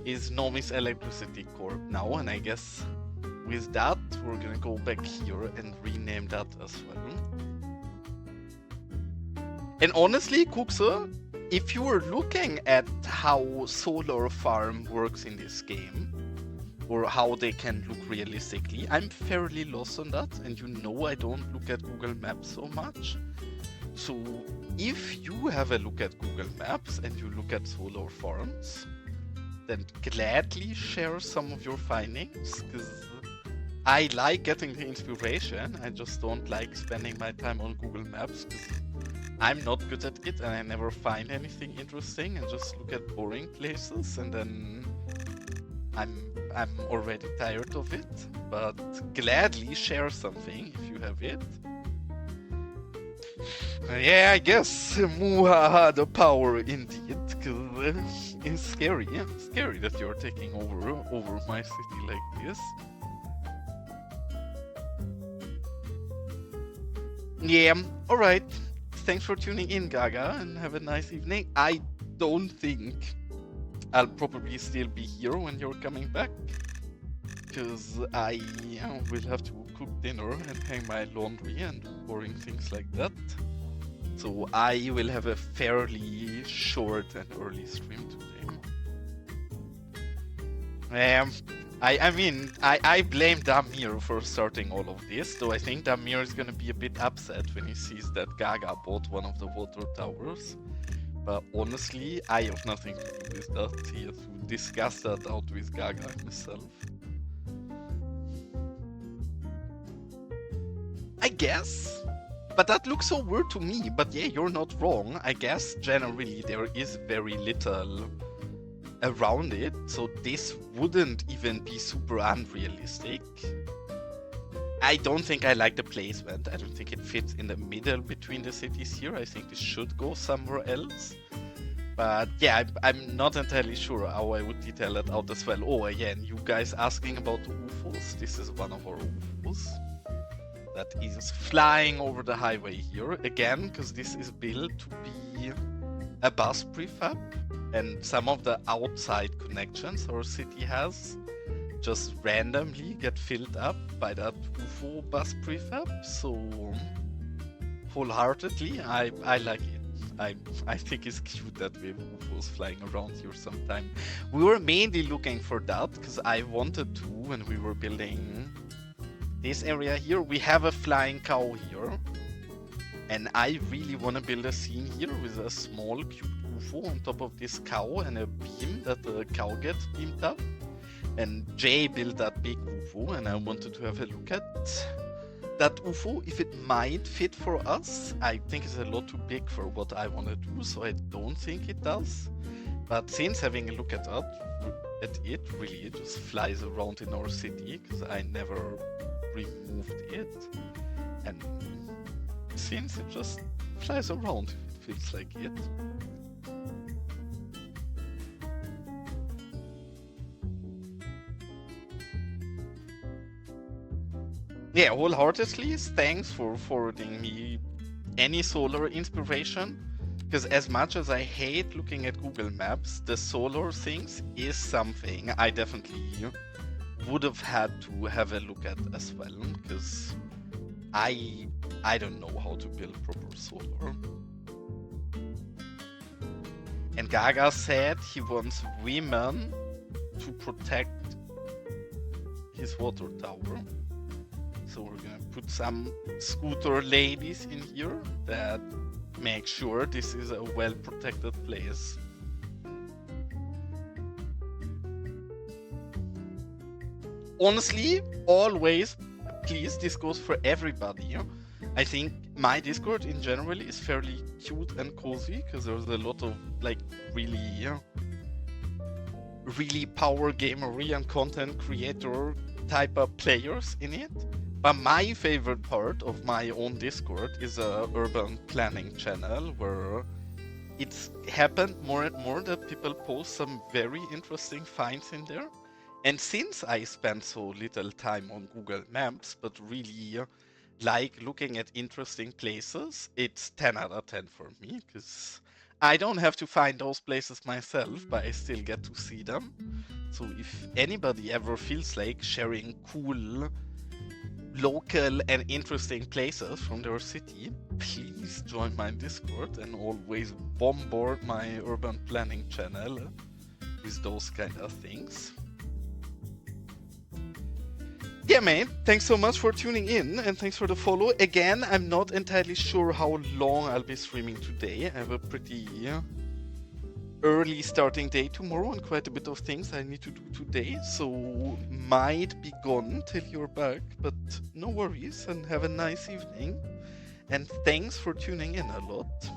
is Nomis Electricity Corp now, and I guess with that, we're gonna go back here and rename that as well. And honestly, Kuxe, if you are looking at how solar farm works in this game, or how they can look realistically, I'm fairly lost on that, and you know I don't look at Google Maps so much. So if you have a look at Google Maps and you look at solar farms, then gladly share some of your findings, because I like getting the inspiration. I just don't like spending my time on Google Maps, because I'm not good at it and I never find anything interesting and just look at boring places, and then I'm already tired of it. But gladly share something if you have it. Yeah, I guess Muha the power indeed, because it's scary. Yeah, it's scary that you're taking over my city like this. Yeah, alright. Thanks for tuning in, Gaga, and have a nice evening. I don't think I'll probably still be here when you're coming back, because I will have to cook dinner and hang my laundry and do boring things like that. So I will have a fairly short and early stream today. I blame Damir for starting all of this, though I think Damir is gonna be a bit upset when he sees that Gaga bought one of the water towers. But honestly, I have nothing to do with that. He has to discuss that out with Gaga himself. I guess. But that looks so weird to me. But yeah, you're not wrong. I guess generally there is very little around it, so this wouldn't even be super unrealistic. I don't think I like the placement. I don't think it fits in the middle between the cities here. I think this should go somewhere else. But yeah, I'm not entirely sure how I would detail that out as well. Oh, again, you guys asking about the UFOs. This is one of our UFOs that is flying over the highway here. Again, because this is built to be a bus prefab. And some of the outside connections our city has just randomly get filled up by that UFO bus prefab. So wholeheartedly, I like it. I think it's cute that we have UFOs flying around here sometime. We were mainly looking for that because I wanted to, when we were building this area here, we have a flying cow here. And I really want to build a scene here with a small cute UFO on top of this cow and a beam that the cow gets beamed up. And Jay built that big UFO, and I wanted to have a look at that UFO, if it might fit for us. I think it's a lot too big for what I want to do, so I don't think it does. But since having a look at it really it just flies around in our city, because I never removed it. And since it just flies around, it feels like it. Yeah, wholeheartedly, thanks for forwarding me any solar inspiration. Because as much as I hate looking at Google Maps, the solar things is something I definitely would have had to have a look at as well. Because I don't know how to build proper solar. And Gaga said he wants women to protect his water tower. So we're gonna put some scooter ladies in here that make sure this is a well-protected place. Honestly, always, please, this goes for everybody. I think my Discord in general is fairly cute and cozy because there's a lot of like really power gamery and content creator type of players in it. But my favorite part of my own Discord is a urban planning channel where it's happened more and more that people post some very interesting finds in there. And since I spend so little time on Google Maps, but really like looking at interesting places, it's 10 out of 10 for me, because I don't have to find those places myself, but I still get to see them. So if anybody ever feels like sharing cool, local and interesting places from their city, please join my Discord and always bombard my urban planning channel with those kind of things. Yeah, mate, thanks so much for tuning in and thanks for the follow. Again, I'm not entirely sure how long I'll be streaming today. I have a pretty early starting day tomorrow and quite a bit of things I need to do today, so might be gone till you're back, but no worries and have a nice evening. And thanks for tuning in a lot.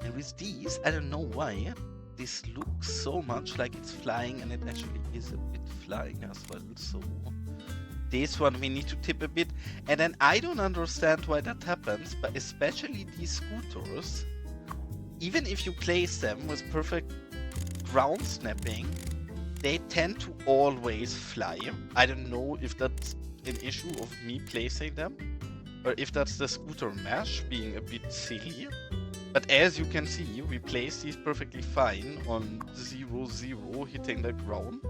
And with these, I don't know why, this looks so much like it's flying, and it actually is a bit flying as well, so this one we need to tip a bit. And then I don't understand why that happens, but especially these scooters, even if you place them with perfect ground snapping, they tend to always fly. I don't know if that's an issue of me placing them, or if that's the scooter mesh being a bit silly. But as you can see, we place these perfectly fine on 0-0 hitting the ground.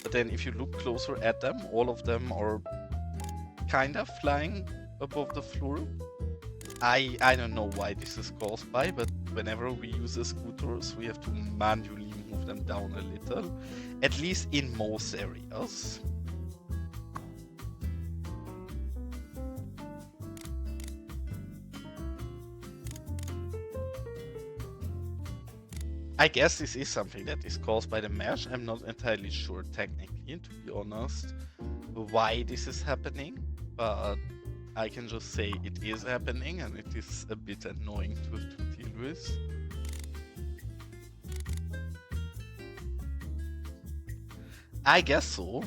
But then if you look closer at them, all of them are kind of flying above the floor. I don't know why this is caused by, but whenever we use the scooters, we have to manually move them down a little, at least in most areas. I guess this is something that is caused by the mesh. I'm not entirely sure technically, to be honest, why this is happening, but I can just say it is happening and it is a bit annoying to have to deal with. I guess so.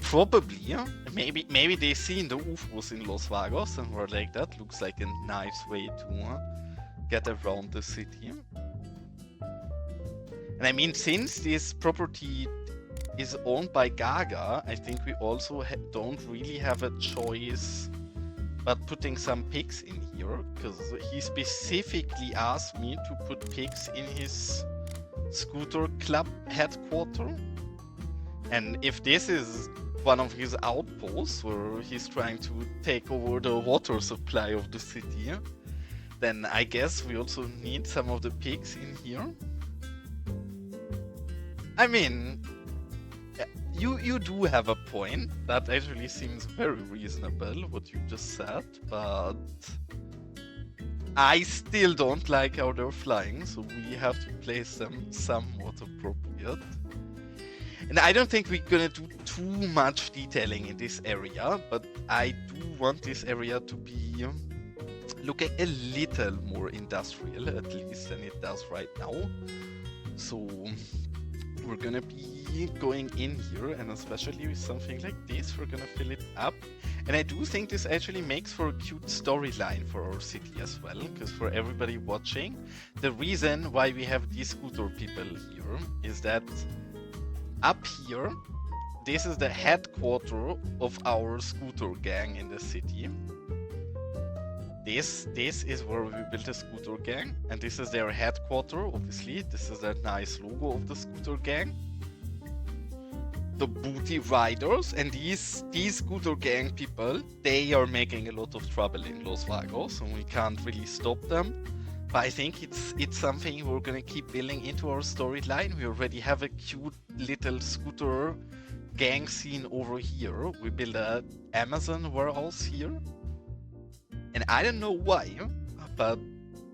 Probably. Maybe they seen the UFOs in Los Vagos and were like, that looks like a nice way to get around the city. And I mean, since this property is owned by Gaga, I think we also don't really have a choice but putting some pigs in here, because he specifically asked me to put pigs in his scooter club headquarters. And if this is one of his outposts where he's trying to take over the water supply of the city, then I guess we also need some of the pigs in here. I mean, you do have a point. That actually seems very reasonable, what you just said, but I still don't like how they're flying, so we have to place them somewhat appropriate. And I don't think we're gonna do too much detailing in this area, but I do want this area to be looking a little more industrial, at least, than it does right now. So we're gonna be going in here, and especially with something like this, we're gonna fill it up. And I do think this actually makes for a cute storyline for our city as well, because for everybody watching, the reason why we have these scooter people here is that up here, this is the headquarters of our scooter gang in the city. This is where we built a scooter gang, and this is their headquarters, obviously. This is their nice logo of the scooter gang. The booty riders, and these scooter gang people, they are making a lot of trouble in Los Vagos, and we can't really stop them. But I think it's something we're gonna keep building into our storyline. We already have a cute little scooter gang scene over here. We build an Amazon warehouse here. And I don't know why, but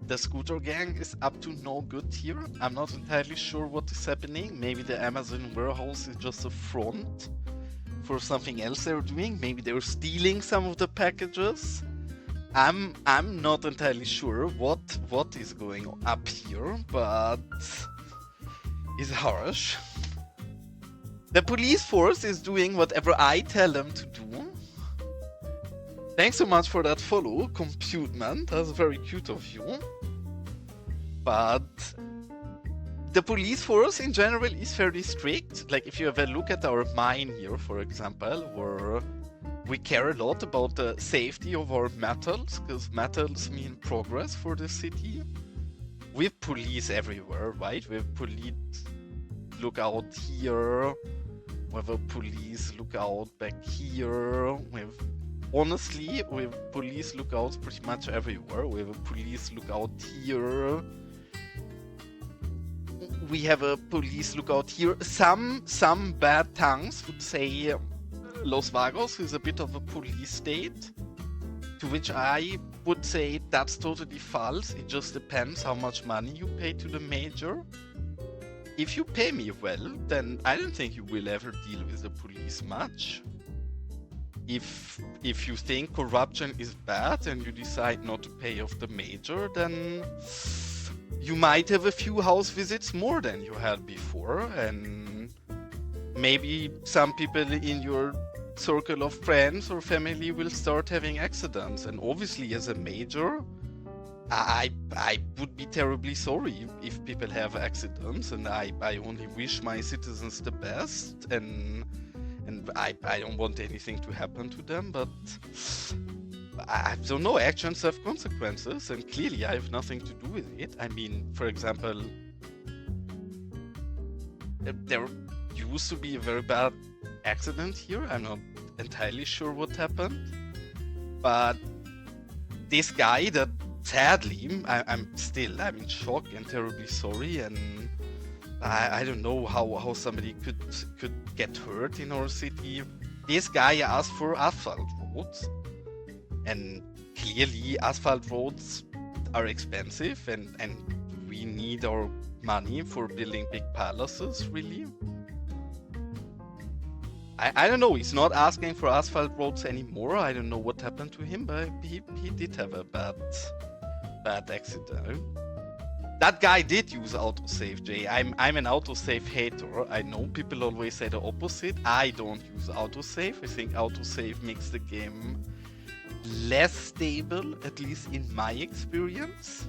the scooter gang is up to no good here. I'm not entirely sure what is happening. Maybe the Amazon warehouse is just a front for something else they're doing. Maybe they're stealing some of the packages. I'm not entirely sure what is going on up here, but it's harsh. The police force is doing whatever I tell them to do. Thanks so much for that follow, Compute Man. That's very cute of you. But the police force in general is fairly strict. Like if you have a look at our mine here, for example, where we care a lot about the safety of our metals, because metals mean progress for the city. We have police everywhere, right? We have police lookout here. We have a police lookout back here. Honestly, we have police lookouts pretty much everywhere. We have a police lookout here. We have a police lookout here. Some bad tongues would say Los Vagos is a bit of a police state, to which I would say that's totally false. It just depends how much money you pay to the mayor. If you pay me well, then I don't think you will ever deal with the police much. If you think corruption is bad and you decide not to pay off the mayor, then you might have a few house visits more than you had before, and maybe some people in your circle of friends or family will start having accidents. And obviously, as a mayor, I would be terribly sorry if people have accidents, and I only wish my citizens the best, and I don't want anything to happen to them, but I don't know, actions have consequences, and clearly I have nothing to do with it. I mean, for example, there used to be a very bad accident here. I'm not entirely sure what happened, but this guy that sadly, I'm in shock and terribly sorry, and I don't know how somebody could get hurt in our city. This guy asked for asphalt roads, and clearly asphalt roads are expensive, and we need our money for building big palaces, really. I don't know, he's not asking for asphalt roads anymore. I don't know what happened to him, but he did have a bad accident. That guy did use autosave, Jay. I'm an autosave hater. I know people always say the opposite. I don't use autosave. I think autosave makes the game less stable, at least in my experience.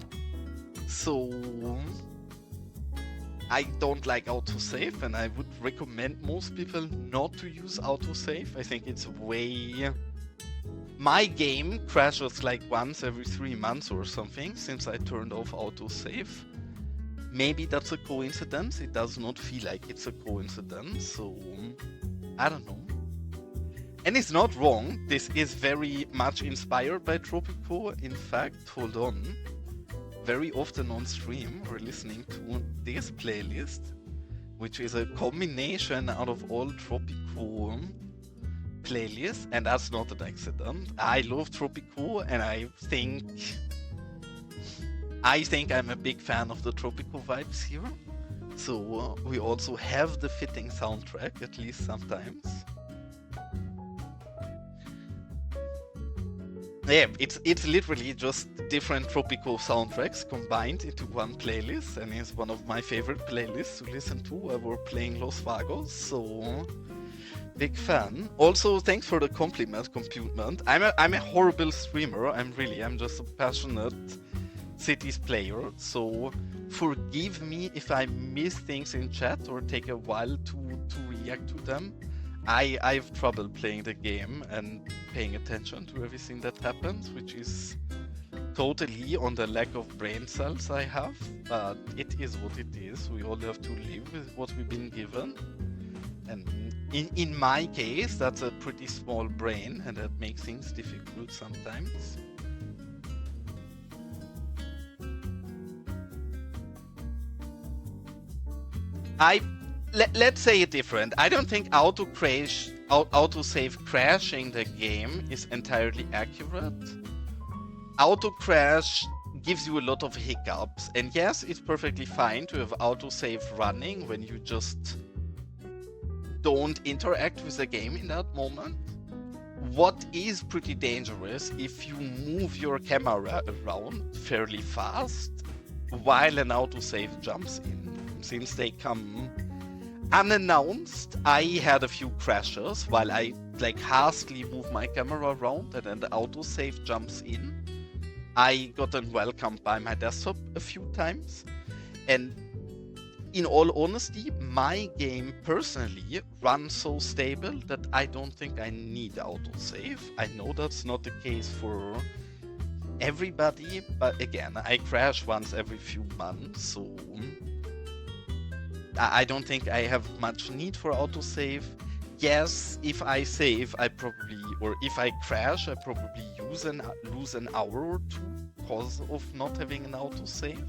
So I don't like autosave, and I would recommend most people not to use autosave. I think it's way... My game crashes like once every 3 months or something since I turned off autosave. Maybe that's a coincidence. It does not feel like it's a coincidence, so I don't know. And it's not wrong. This is very much inspired by Tropico. In fact, hold on. Very often on stream, we're listening to this playlist, which is a combination out of all Tropico playlists, and that's not an accident. I love Tropico, and I think I'm a big fan of the Tropico vibes here. So we also have the fitting soundtrack, at least sometimes. Yeah, it's literally just different Tropico soundtracks combined into one playlist, and it's one of my favorite playlists to listen to while we're playing Los Vagos, so big fan. Also, thanks for the compliment, Computement. I'm a horrible streamer. I'm just a passionate Cities player, so forgive me if I miss things in chat or take a while to react to them. I have trouble playing the game and paying attention to everything that happens, which is totally on the lack of brain cells I have, but it is what it is. We all have to live with what we've been given. And in my case, that's a pretty small brain, and that makes things difficult sometimes. Let's say it different. I don't think autosave crashing the game is entirely accurate. Auto crash gives you a lot of hiccups, and yes, it's perfectly fine to have autosave running when you just don't interact with the game in that moment. What is pretty dangerous if you move your camera around fairly fast while an autosave jumps in. Since they come unannounced, I had a few crashes while I hastily move my camera around, and then the autosave jumps in. I got unwelcomed by my desktop a few times, and in all honesty, my game personally runs so stable that I don't think I need autosave. I know that's not the case for everybody, but again, I crash once every few months, so I don't think I have much need for autosave. Yes, if I save, I probably, or if I crash, I probably lose an hour or two because of not having an autosave.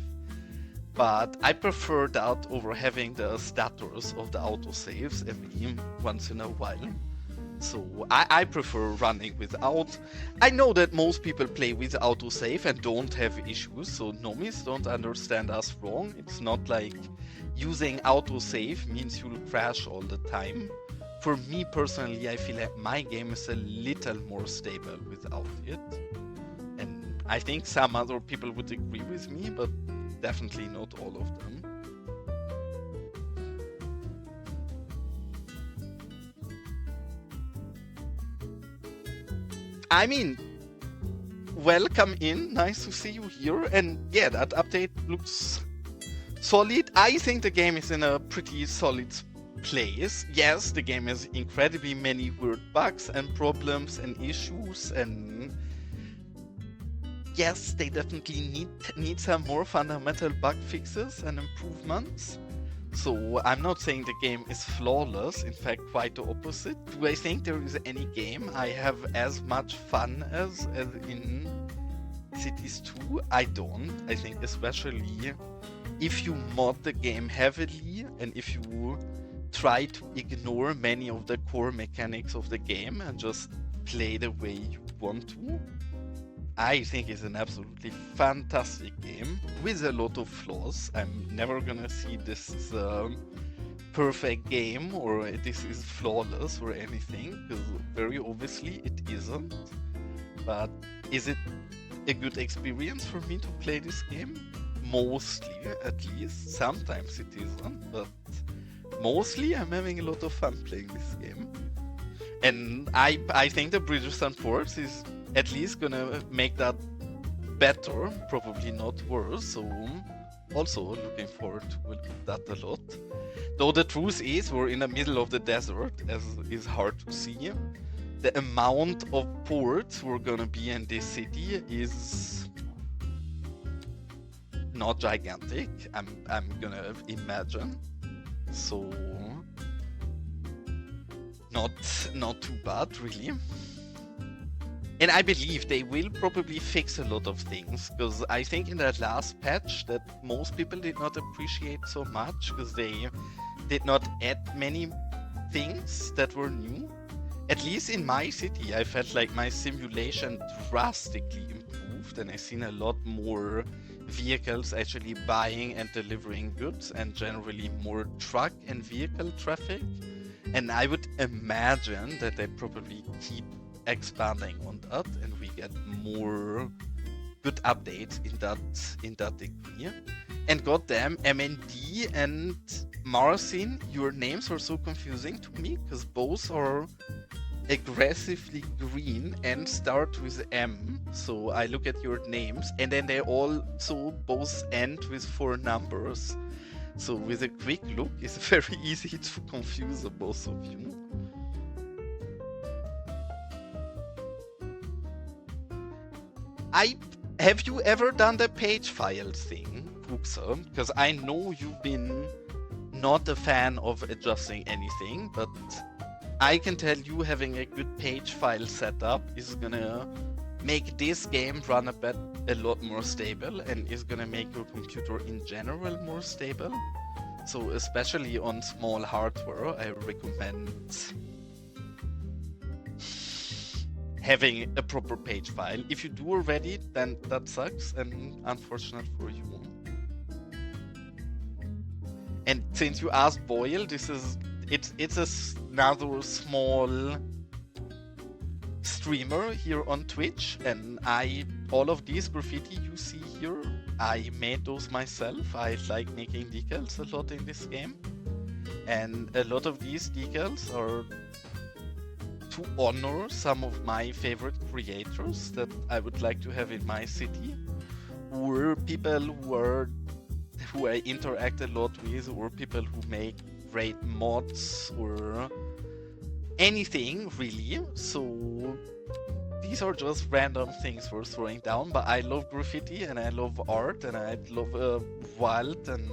But I prefer that over having the status of the autosaves every once in a while. So I prefer running without. I know that most people play with autosave and don't have issues, so nomies, don't understand us wrong. It's not like using autosave means you'll crash all the time. For me personally, I feel like my game is a little more stable without it. And I think some other people would agree with me, but definitely not all of them. I mean, welcome in, nice to see you here, and yeah, that update looks solid. I think the game is in a pretty solid place. Yes, the game has incredibly many weird bugs and problems and issues, and yes, they definitely need some more fundamental bug fixes and improvements. So I'm not saying the game is flawless, in fact quite the opposite. Do I think there is any game I have as much fun as in Cities 2? I don't. I think especially if you mod the game heavily and if you try to ignore many of the core mechanics of the game and just play the way you want to, I think it's an absolutely fantastic game with a lot of flaws. I'm never gonna see this as a perfect game or this is flawless or anything, because very obviously it isn't. But is it a good experience for me to play this game? Mostly, at least. Sometimes it isn't, but mostly I'm having a lot of fun playing this game. And I think the Bridges and Forts is at least gonna make that better, probably not worse, so also looking forward to that a lot. Though the truth is, we're in the middle of the desert, as is hard to see. The amount of ports we're gonna be in this city is not gigantic, I'm gonna imagine. So not too bad, really. And I believe they will probably fix a lot of things, because I think in that last patch that most people did not appreciate so much, because they did not add many things that were new. At least in my city, I felt like my simulation drastically improved, and I've seen a lot more vehicles actually buying and delivering goods, and generally more truck and vehicle traffic. And I would imagine that they probably keep expanding on that, and we get more good updates in that degree. And goddamn, MND and Marcin, your names are so confusing to me, because both are aggressively green and start with M. So I look at your names, and then they also both end with 4 numbers. So with a quick look, it's very easy to confuse the both of you. Have you ever done the page file thing, Kuxa? Because I know you've been not a fan of adjusting anything, but I can tell you having a good page file setup is gonna make this game run a lot more stable, and is gonna make your computer in general more stable. So especially on small hardware, I recommend having a proper page file. If you do already, then that sucks and unfortunate for you. And since you asked Boyle, it's another small streamer here on Twitch, and all of these graffiti you see here, I made those myself. I like making decals a lot in this game, and a lot of these decals are to honor some of my favorite creators that I would like to have in my city, or people who who I interact a lot with, or people who make great mods or anything really. So these are just random things we're throwing down, but I love graffiti and I love art and I love a wild and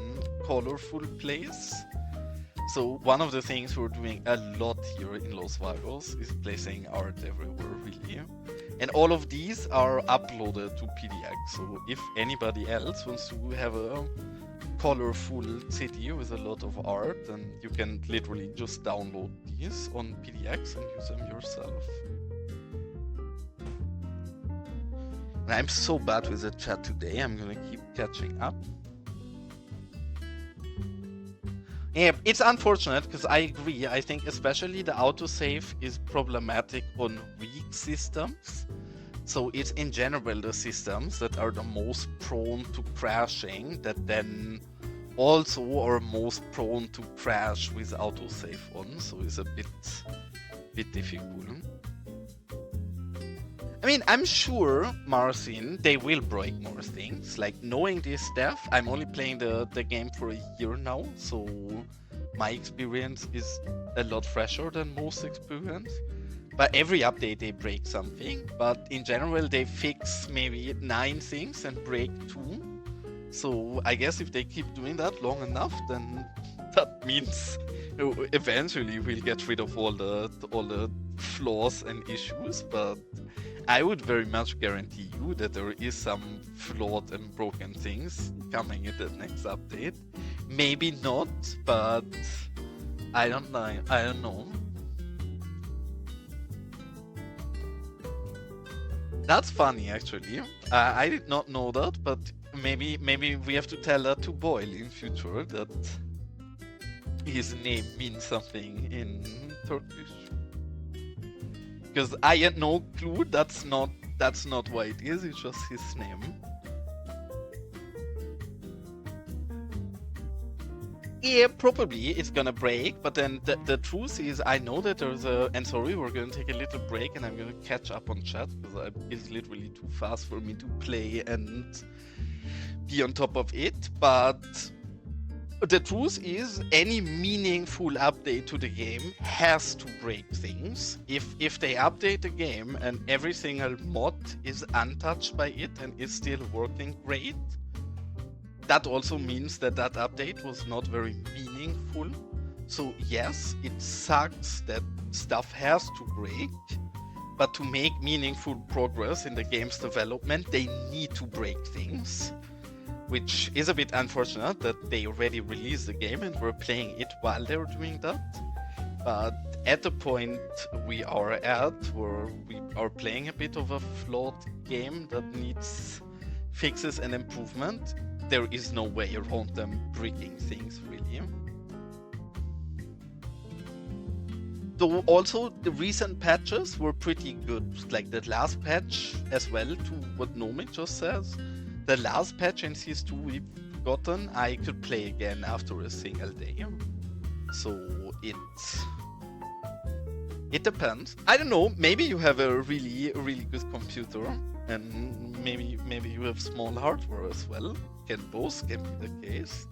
colorful place. So one of the things we're doing a lot here in Los Vagos is placing art everywhere, really. And all of these are uploaded to PDX. So if anybody else wants to have a colorful city with a lot of art, then you can literally just download these on PDX and use them yourself. And I'm so bad with the chat today, I'm gonna keep catching up. Yeah, it's unfortunate because I agree. I think especially the autosave is problematic on weak systems. So it's in general the systems that are the most prone to crashing that then also are most prone to crash with autosave on. So it's a bit difficult. I mean, I'm sure, Marcin, they will break more things. Like, knowing this stuff, I'm only playing the game for a year now, so my experience is a lot fresher than most experience. But every update they break something, but in general they fix maybe 9 things and break 2. So I guess if they keep doing that long enough, then that means eventually we'll get rid of all the flaws and issues, but I would very much guarantee you that there is some flawed and broken things coming in the next update. Maybe not, but I don't know. That's funny, actually. I did not know that, but maybe we have to tell that to Boyle in future, that his name means something in Turkish. Because I had no clue. That's not why it is. It's just his name. Yeah, probably it's gonna break. But then the truth is, I know that there's a. And sorry, we're gonna take a little break, and I'm gonna catch up on chat because it's literally too fast for me to play and be on top of it. But the truth is, any meaningful update to the game has to break things. If they update the game and every single mod is untouched by it and is still working great, that also means that update was not very meaningful. So yes, it sucks that stuff has to break, but to make meaningful progress in the game's development, they need to break things. Which is a bit unfortunate that they already released the game and were playing it while they were doing that. But at the point we are at, where we are playing a bit of a flawed game that needs fixes and improvement, there is no way around them breaking things, really. Though also the recent patches were pretty good, like the last patch as well, to what Nomik just says. The last patch in CS2 we've gotten, I could play again after a single day. So it depends. I don't know, maybe you have a really good computer and maybe you have small hardware as well. Both can be the case.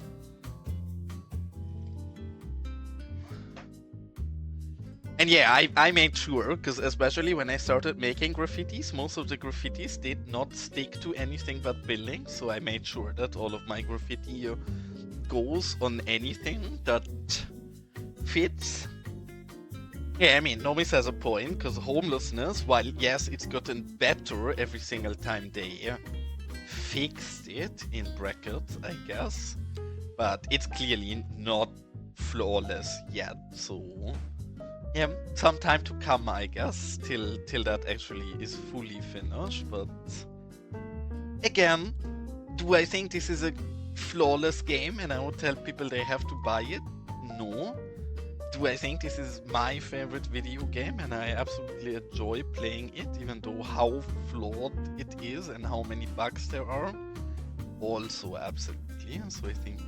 And yeah, I made sure, because especially when I started making graffitis, most of the graffitis did not stick to anything but buildings, so I made sure that all of my graffiti goes on anything that fits. Yeah, I mean, Nomis has a point, because homelessness, while yes, it's gotten better every single time they fixed it, in brackets, I guess, but it's clearly not flawless yet, so yeah, some time to come, I guess, till that actually is fully finished. But again, do I think this is a flawless game and I would tell people they have to buy it? No. Do I think this is my favorite video game and I absolutely enjoy playing it, even though how flawed it is and how many bugs there are? Also absolutely. So I think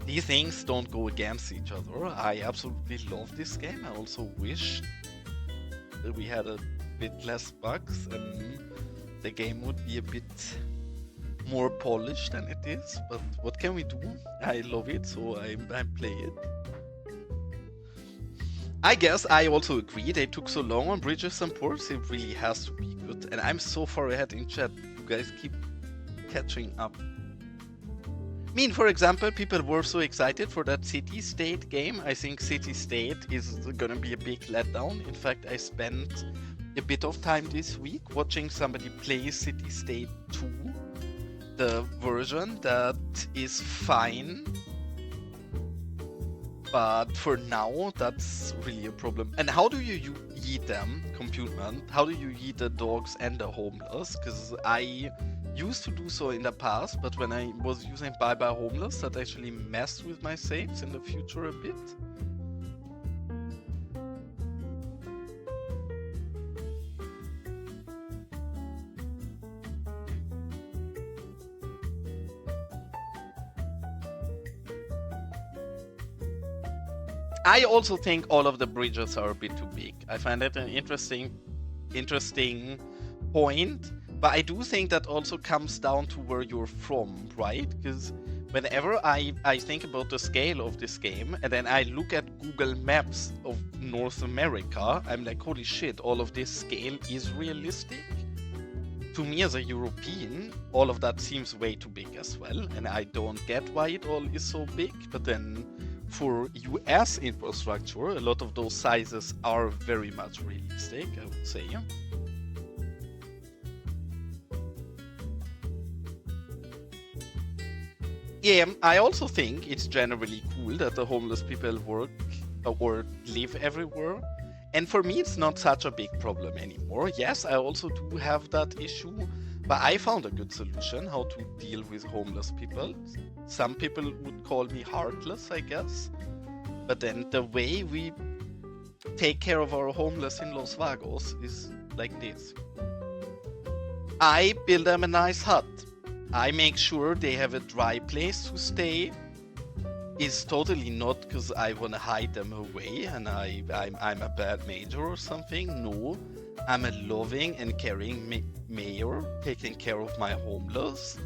these things don't go against each other. I absolutely love this game. I also wish that we had a bit less bugs and the game would be a bit more polished than it is, but what can we do? I love it, so I play it. I guess I also agree they took so long on Bridges and Ports, it really has to be good. And I'm so far ahead in chat, you guys keep catching up. I mean, for example, people were so excited for that City State game. I think City State is gonna be a big letdown. In fact, I spent a bit of time this week watching somebody play City State 2, the version that is fine. But for now, that's really a problem. And how do you eat them, Compute Man? How do you eat the dogs and the homeless? Because I used to do so in the past, but when I was using Bye Bye Homeless, that actually messed with my saves in the future a bit. I also think all of the bridges are a bit too big. I find that an interesting point, but I do think that also comes down to where you're from, right? Because whenever I think about the scale of this game, and then I look at Google Maps of North America, I'm like, holy shit, all of this scale is realistic. To me as a European, all of that seems way too big as well, and I don't get why it all is so big, but then for US infrastructure, a lot of those sizes are very much realistic, I would say. Yeah, I also think it's generally cool that the homeless people work or live everywhere. And for me, it's not such a big problem anymore. Yes, I also do have that issue, but I found a good solution how to deal with homeless people. Some people would call me heartless, I guess. But then the way we take care of our homeless in Los Vagos is like this. I build them a nice hut. I make sure they have a dry place to stay. It's totally not because I want to hide them away and I'm a bad major or something. No, I'm a loving and caring mayor taking care of my homeless.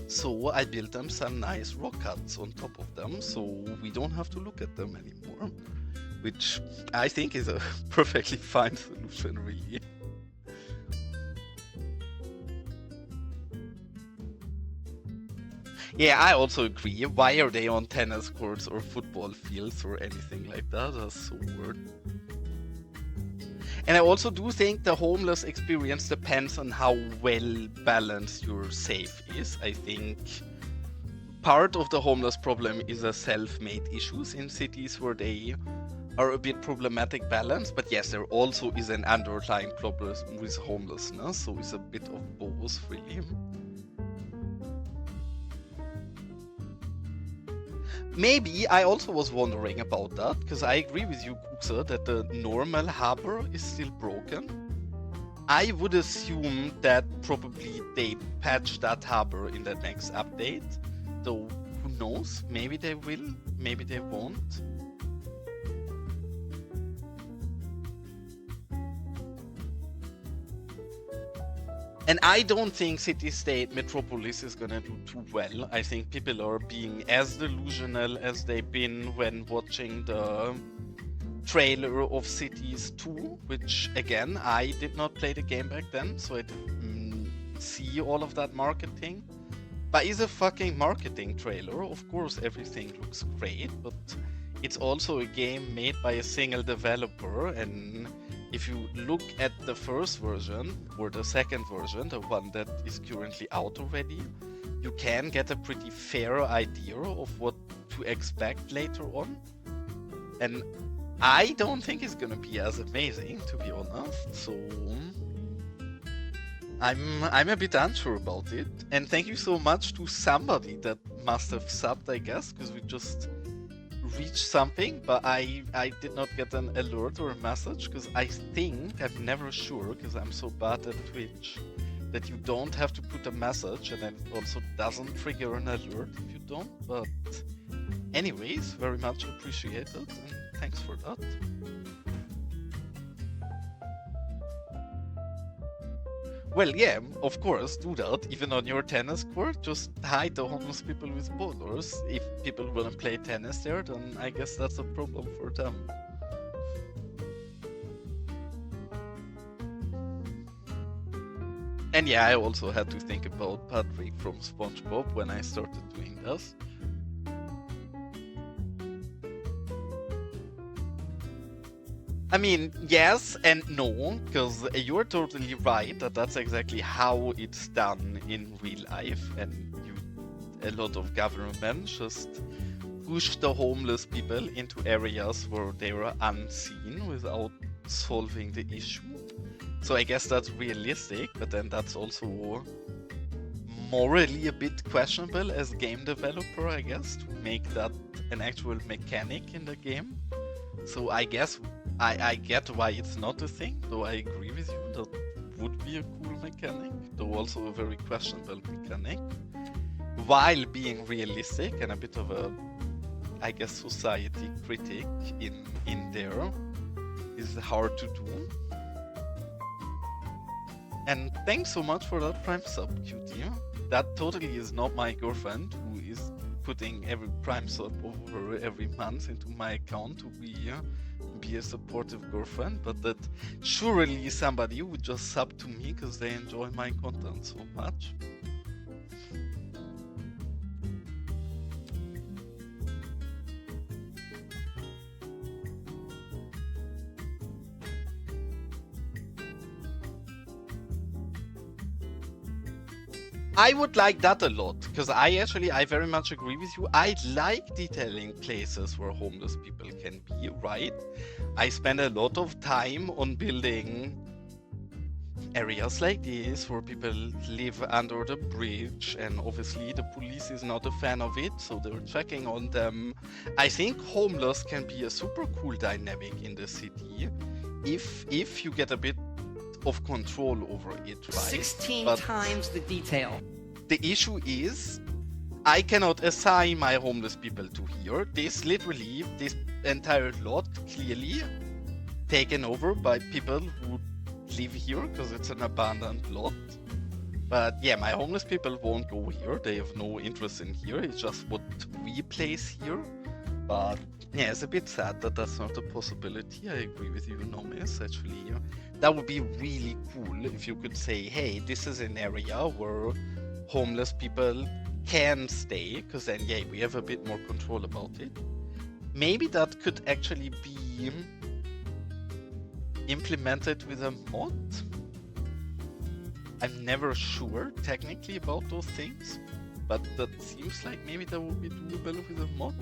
So I built them some nice rock huts on top of them so we don't have to look at them anymore. Which I think is a perfectly fine solution, really. Yeah, I also agree. Why are they on tennis courts or football fields or anything like that? That's so weird. And I also do think the homeless experience depends on how well balanced your safe is. I think part of the homeless problem is a self-made issues in cities where they are a bit problematic balance. But yes, there also is an underlying problem with homelessness. So it's a bit of both, really. Maybe I also was wondering about that, because I agree with you, Kuxa, that the normal harbor is still broken. I would assume that probably they patch that harbor in the next update, though who knows, maybe they will, maybe they won't. And I don't think City State Metropolis is gonna do too well. I think people are being as delusional as they've been when watching the trailer of Cities 2, which again, I did not play the game back then, so I didn't see all of that marketing. But it's a fucking marketing trailer. Of course, everything looks great, but it's also a game made by a single developer, and if you look at the first version or the second version, the one that is currently out already, you can get a pretty fair idea of what to expect later on. And I don't think it's gonna be as amazing, to be honest. So I'm a bit unsure about it. And thank you so much to somebody that must have subbed, I guess, because we just reach something, but I did not get an alert or a message, because I think, I'm never sure, because I'm so bad at Twitch, that you don't have to put a message, and it also doesn't trigger an alert if you don't, but anyways, very much appreciated, and thanks for that. Well, yeah, of course, do that. Even on your tennis court, just hide the homeless people with bowlers. If people want to play tennis there, then I guess that's a problem for them. And yeah, I also had to think about Patrick from SpongeBob when I started doing this. I mean, yes and no, because you're totally right that that's exactly how it's done in real life, and a lot of governments just push the homeless people into areas where they were unseen without solving the issue. So I guess that's realistic, but then that's also morally a bit questionable as a game developer, I guess, to make that an actual mechanic in the game. So I guess I get why it's not a thing, though I agree with you that would be a cool mechanic, though also a very questionable mechanic, while being realistic and a bit of a, I guess, society critic in there is hard to do. And thanks so much for that Prime sub, Cutie. That totally is not my girlfriend who is putting every Prime sub over every month into my account to be a supportive girlfriend, but that surely somebody would just sub to me because they enjoy my content so much. I would like that a lot, because I very much agree with you. I like detailing places where homeless people can be, right? I spend a lot of time on building areas like this where people live under the bridge, and obviously the police is not a fan of it, so they're checking on them. I think homeless can be a super cool dynamic in the city if you get a bit of control over it, right? 16 times the detail. The issue is, I cannot assign my homeless people to here. This entire lot clearly taken over by people who live here because it's an abandoned lot. But yeah, my homeless people won't go here. They have no interest in here. It's just what we place here. But yeah, it's a bit sad that that's not a possibility. I agree with you, Nomis, actually. That would be really cool if you could say, hey, this is an area where homeless people can stay, because then, yeah, we have a bit more control about it. Maybe that could actually be implemented with a mod. I'm never sure technically about those things, but that seems like maybe that would be doable with a mod.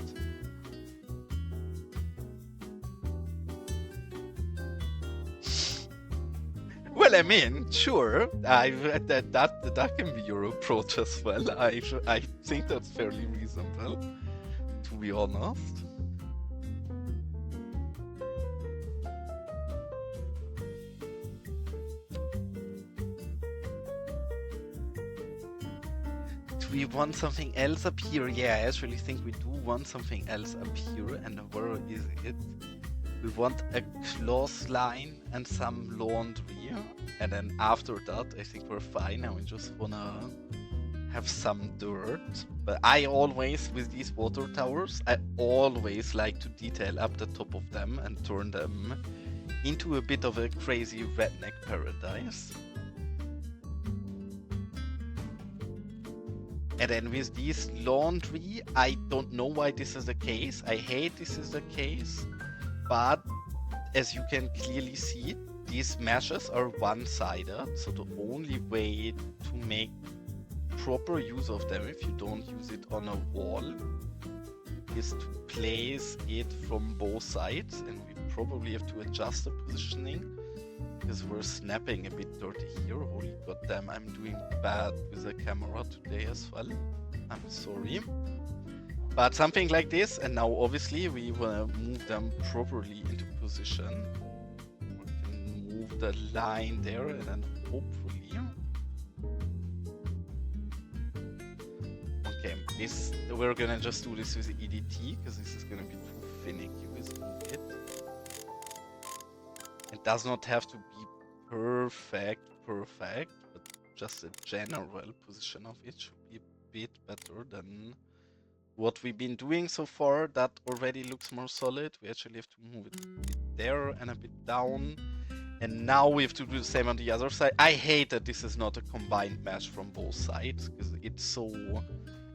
Well, I mean, sure, that can be your approach as well. I think that's fairly reasonable, to be honest. Do we want something else up here? Yeah, I actually think we do want something else up here, and where is it? We want a clothesline and some laundry, and then after that I think we're fine, and we just wanna have some dirt. But I always, with these water towers, I always like to detail up the top of them and turn them into a bit of a crazy redneck paradise. And then with these laundry, I don't know why this is the case. I hate this is the case. But as you can clearly see, these meshes are one-sided, so the only way to make proper use of them, if you don't use it on a wall, is to place it from both sides, and we probably have to adjust the positioning, because we're snapping a bit dirty here. Holy goddamn, I'm doing bad with the camera today as well. I'm sorry. But something like this, and now obviously we want to move them properly into position. We can move the line there, and then hopefully... Okay, we're gonna just do this with EDT, because this is gonna be too finicky with it. It does not have to be perfect, but just the general position of it should be a bit better than what we've been doing so far. That already looks more solid. We actually have to move it a bit there and a bit down. And now we have to do the same on the other side. I hate that this is not a combined mesh from both sides, because it's so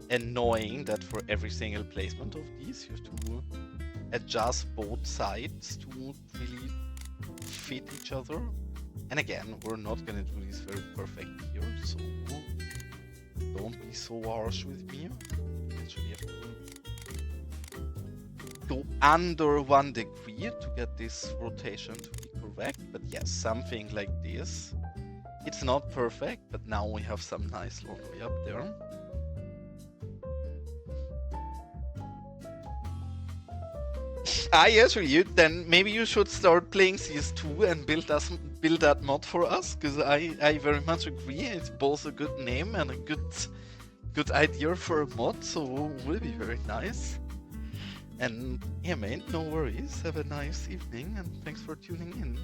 annoying that for every single placement of these, you have to adjust both sides to really fit each other. And again, we're not gonna do this very perfect here, so don't be so harsh with me. We actually have to go under 1 degree to get this rotation to be correct. But yes, something like this. It's not perfect, but now we have some nice long way up there. Then maybe you should start playing CS2 and build that mod for us, because I very much agree. It's both a good name and a good idea for a mod, so it will be very nice. And yeah, mate, no worries. Have a nice evening, and thanks for tuning in.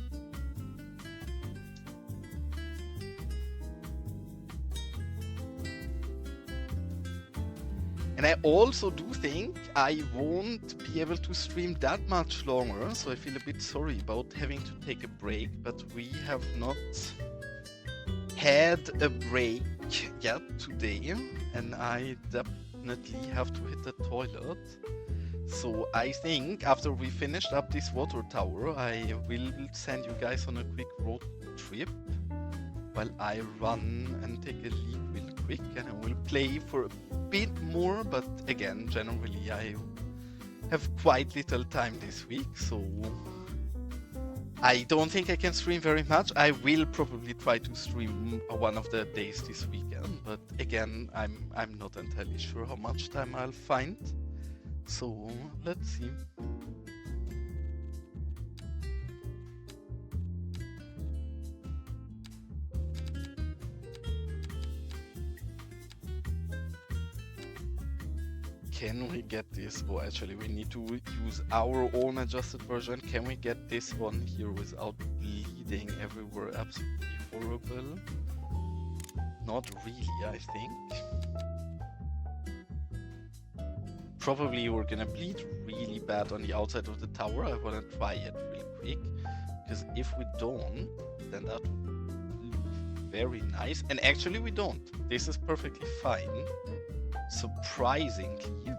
And I also do think I won't be able to stream that much longer, so I feel a bit sorry about having to take a break, but we have not had a break yet today, and I definitely have to hit the toilet. So I think after we finished up this water tower, I will send you guys on a quick road trip while I run and take a leak real quick, and I will play for a bit more, but again, generally I have quite little time this week, so I don't think I can stream very much. I will probably try to stream one of the days this weekend, but again, I'm not entirely sure how much time I'll find, so let's see. Can we get this? Oh, actually, we need to use our own adjusted version. Can we get this one here without bleeding everywhere? Absolutely horrible. Not really, I think. Probably we're gonna bleed really bad on the outside of the tower. I wanna try it real quick, because if we don't, then that would look very nice. And actually we don't. This is perfectly fine. Surprisingly,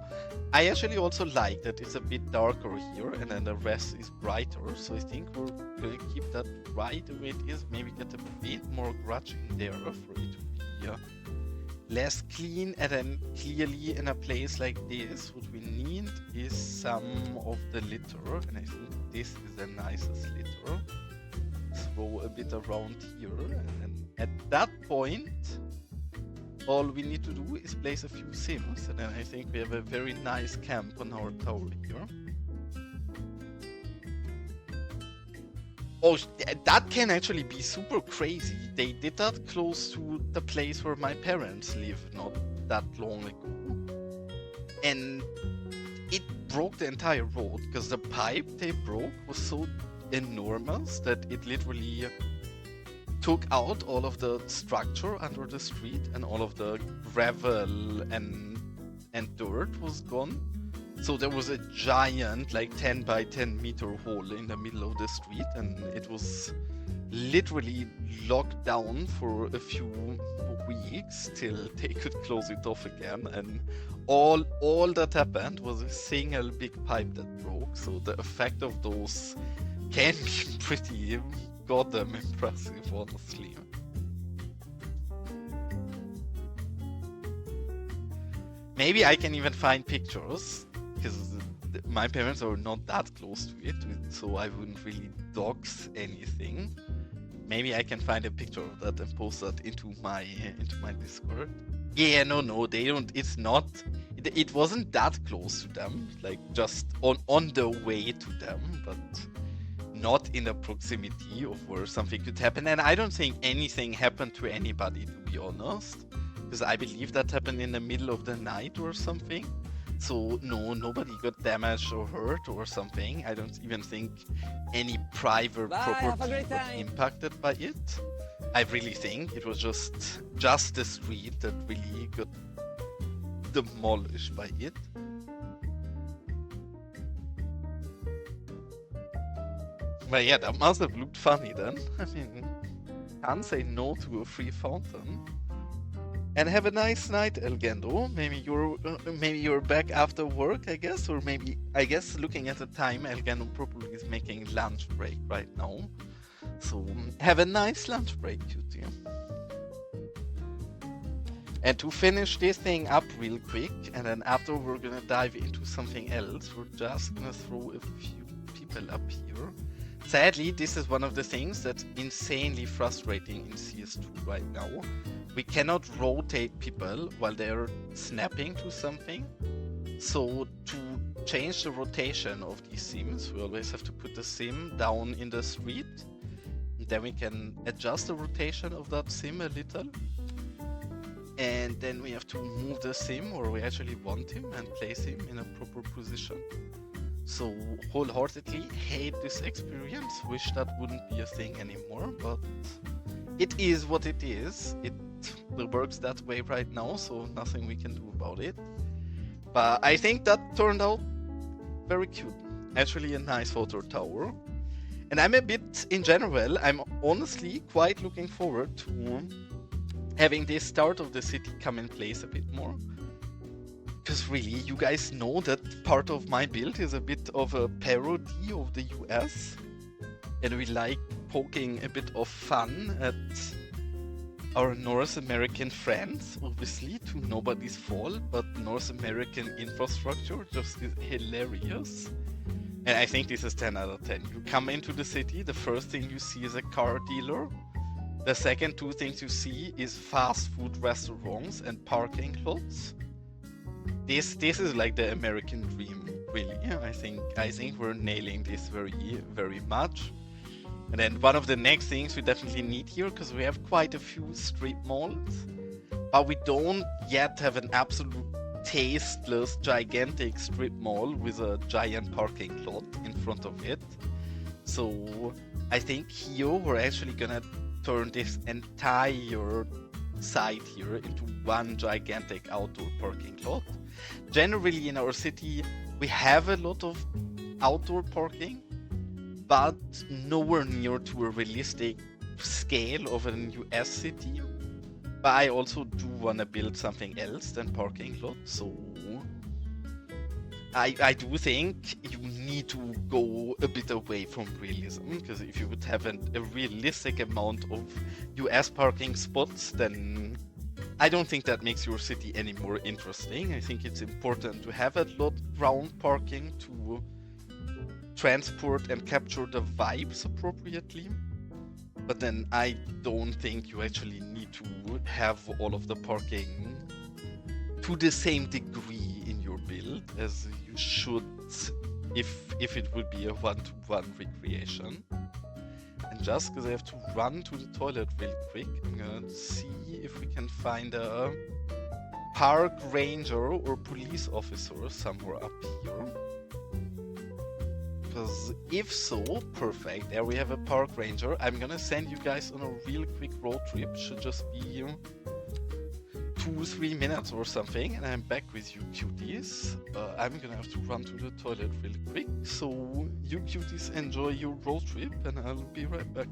I actually also like that it's a bit darker here and then the rest is brighter, so I think we're gonna keep that right the way it is, maybe get a bit more grudge in there for it to be less clean. And then clearly in a place like this, what we need is some of the litter, and I think this is the nicest litter. Throw a bit around here, and then at that point all we need to do is place a few sims, and then I think we have a very nice camp on our tower here. Oh, that can actually be super crazy. They did that close to the place where my parents live not that long ago. And it broke the entire road, because the pipe they broke was so enormous that it literally took out all of the structure under the street, and all of the gravel and dirt was gone. So there was a giant, like 10 by 10 meter hole in the middle of the street, and it was literally locked down for a few weeks till they could close it off again. And all that happened was a single big pipe that broke. So the effect of those can be pretty goddamn impressive, honestly. Maybe I can even find pictures, because my parents are not that close to it, so I wouldn't really dox anything. Maybe I can find a picture of that and post that into my Discord. Yeah, no, they don't. It's not. It wasn't that close to them, like just on the way to them, but not in the proximity of where something could happen. And I don't think anything happened to anybody, to be honest, because I believe that happened in the middle of the night or something. So no, nobody got damaged or hurt or something. I don't even think any private property got impacted by it. I really think it was just just the street that really got demolished by it. But yeah, that must have looked funny then. I mean, can't say no to a free fountain. And have a nice night, Elgendo. Maybe you're back after work, I guess, or maybe I guess looking at the time, Elgendo probably is making lunch break right now. So have a nice lunch break, cutie. And to finish this thing up real quick, and then after we're gonna dive into something else, we're just gonna throw a few people up here. Sadly, this is one of the things that's insanely frustrating in CS2 right now. We cannot rotate people while they're snapping to something. So to change the rotation of these sims, we always have to put the sim down in the street. Then we can adjust the rotation of that sim a little. And then we have to move the sim where we actually want him and place him in a proper position. So wholeheartedly hate this experience, wish that wouldn't be a thing anymore, but it is what it is. It works that way right now, so nothing we can do about it. But I think that turned out very cute. Actually a nice photo tower. And I'm a bit, in general, I'm honestly quite looking forward to having this start of the city come in place a bit more. Because really, you guys know that part of my build is a bit of a parody of the US. And we like poking a bit of fun at our North American friends, obviously, to nobody's fault, but North American infrastructure just is hilarious. And I think this is 10 out of 10. You come into the city, the first thing you see is a car dealer. The second two things you see is fast food restaurants and parking lots. This is like the American dream, really. I think we're nailing this very much. And then one of the next things we definitely need here, because we have quite a few strip malls, but we don't yet have an absolute tasteless, gigantic strip mall with a giant parking lot in front of it. So I think here we're actually gonna turn this entire site here into one gigantic outdoor parking lot. Generally in our city, we have a lot of outdoor parking, but nowhere near to a realistic scale of an US city. But I also do want to build something else than parking lot, so I do think you need to go a bit away from realism, because if you would have a realistic amount of US parking spots, then I don't think that makes your city any more interesting. I think it's important to have a lot ground parking to transport and capture the vibes appropriately. But then I don't think you actually need to have all of the parking to the same degree in your build as you should if it would be a one-to-one recreation. And just because I have to run to the toilet real quick, I'm gonna see if we can find a park ranger or police officer somewhere up here. Because if so, perfect. There we have a park ranger. I'm gonna send you guys on a real quick road trip. Should just be 2-3 minutes or something, and I'm back with you cuties. I'm gonna have to run to the toilet really quick. So you cuties enjoy your road trip, and I'll be right back.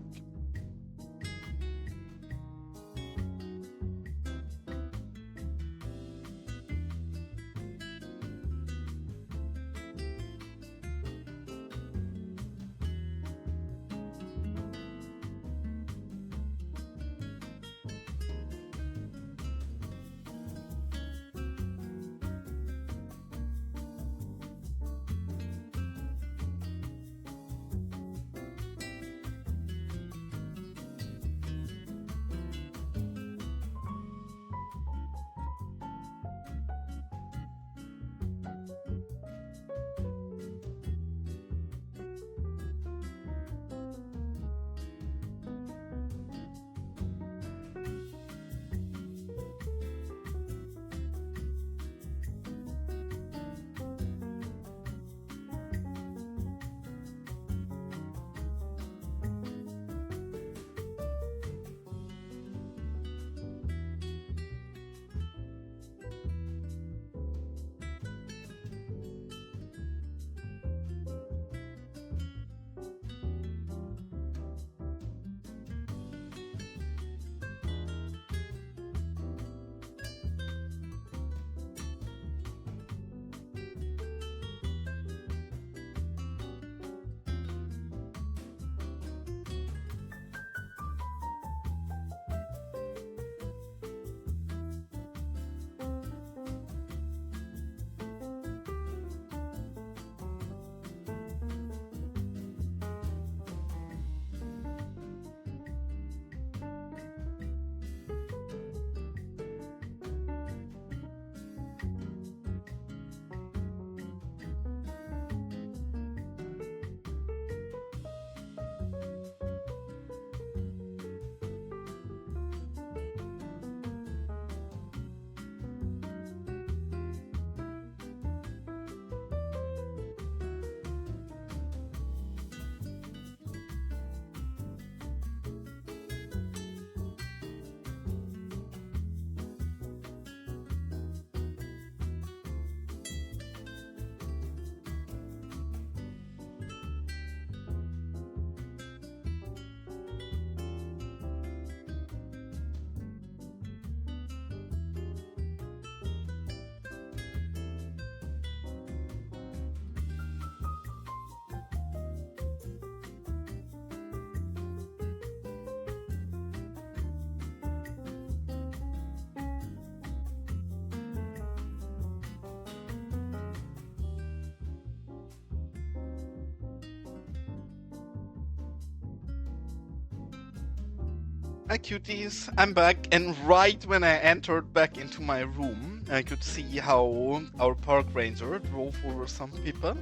Hi cuties, I'm back, and right when I entered back into my room, I could see how our park ranger drove over some people.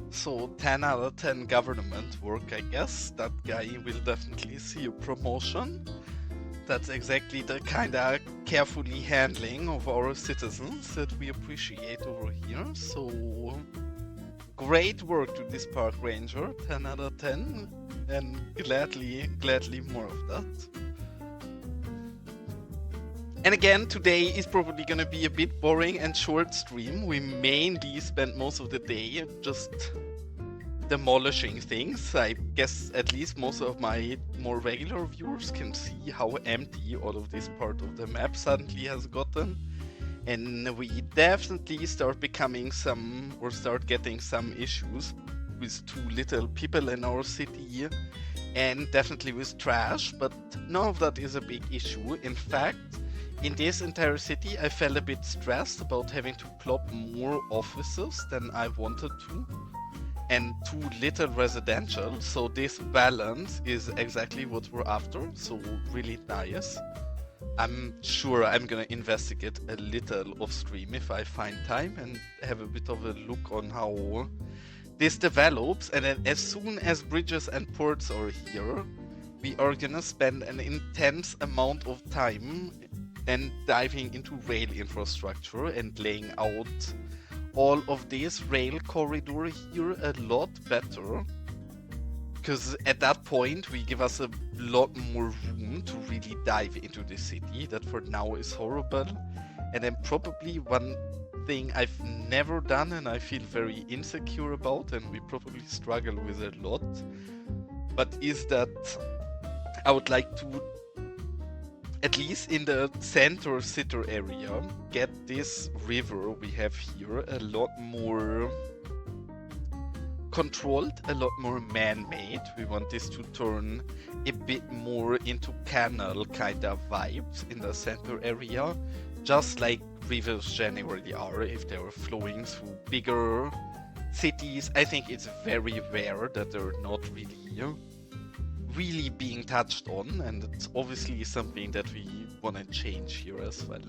So 10 out of 10 government work, I guess. That guy will definitely see a promotion. That's exactly the kind of carefully handling of our citizens that we appreciate over here. So great work to this park ranger, 10 out of 10, and gladly more of that. And again, today is probably gonna be a bit boring and short stream. We mainly spent most of the day just demolishing things. I guess at least most of my more regular viewers can see how empty all of this part of the map suddenly has gotten. And we definitely start getting some issues with too little people in our city and definitely with trash, but none of that is a big issue. In fact, in this entire city, I felt a bit stressed about having to plop more offices than I wanted to, and too little residential, so this balance is exactly what we're after, so really nice. I'm sure I'm gonna investigate a little off stream if I find time and have a bit of a look on how this develops, and then as soon as bridges and ports are here, we are gonna spend an intense amount of time and diving into rail infrastructure and laying out all of this rail corridor here a lot better, because at that point we give us a lot more room to really dive into the city that for now is horrible. And then probably one thing I've never done and I feel very insecure about, and we probably struggle with a lot, but is that I would like to, at least in the center area, get this river we have here a lot more controlled, a lot more man-made. We want this to turn a bit more into canal kind of vibes in the center area, just like rivers generally are if they're flowing through bigger cities. I think it's very rare that they're not really being touched on, and it's obviously something that we want to change here as well.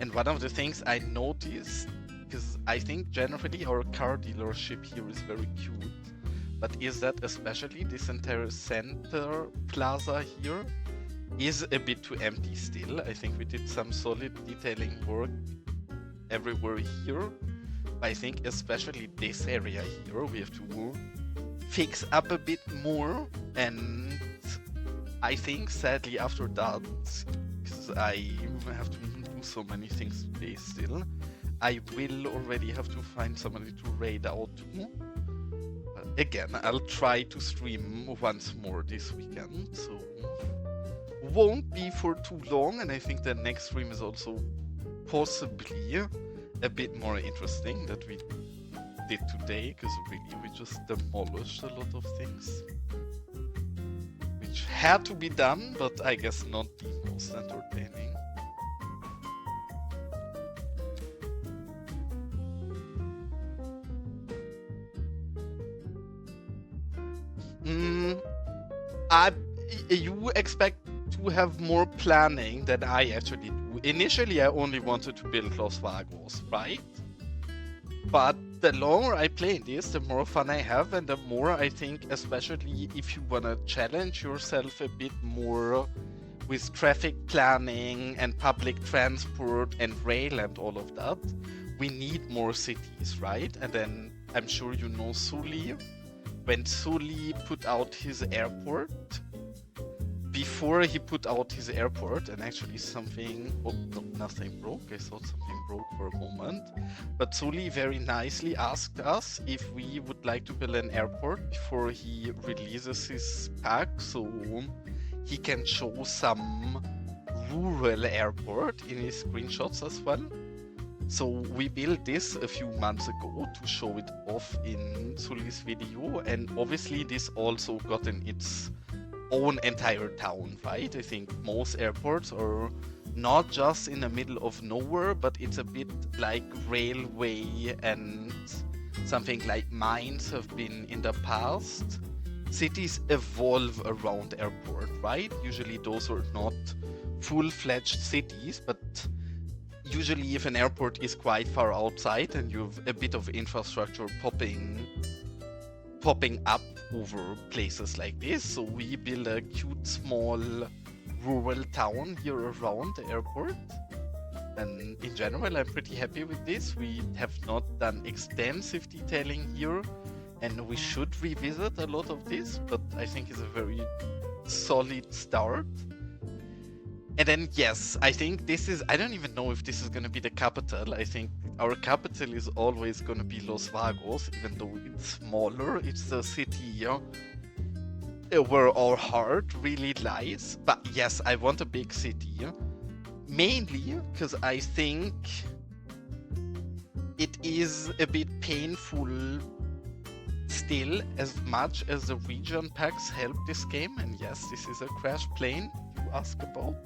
And one of the things I noticed, because I think generally our car dealership here is very cute, but is that especially this entire center plaza here is a bit too empty still. I think we did some solid detailing work everywhere here, but I think especially this area here we have to fix up a bit more. And I think sadly after that, because I have to do so many things today still, I will already have to find somebody to raid out to. But again, I'll try to stream once more this weekend, so won't be for too long, and I think the next stream is also possibly a bit more interesting that we did today, because really we just demolished a lot of things which had to be done, but I guess not the most entertaining. You expect to have more planning than I actually do. Initially, I only wanted to build Los Vagos, right? But the longer I play this, the more fun I have, and the more I think, especially if you want to challenge yourself a bit more with traffic planning and public transport and rail and all of that, we need more cities, right? And then I'm sure you know Sully. When Sully put out his airport, before he put out his airport, and actually something, oh no, nothing broke, I thought something broke for a moment, but Sully very nicely asked us if we would like to build an airport before he releases his pack, so he can show some rural airport in his screenshots as well. So we built this a few months ago to show it off in Sully's video, and obviously this also got in its own entire town, right? I think most airports are not just in the middle of nowhere, but it's a bit like railway and something like mines have been in the past. cities evolve around airport, right? Usually those are not full-fledged cities, but usually if an airport is quite far outside and you have a bit of infrastructure popping up over places like this, so we build a cute small rural town here around the airport. And in general, I'm pretty happy with this. We have not done extensive detailing here, and we should revisit a lot of this, but I think it's a very solid start. And then, yes, I think this is, I don't even know if this is going to be the capital. I think our capital is always going to be Los Vagos, even though it's smaller. It's the city where our heart really lies. But yes, I want a big city. Mainly because I think it is a bit painful still, as much as the region packs help this game. And yes, this is a crash plane you ask about.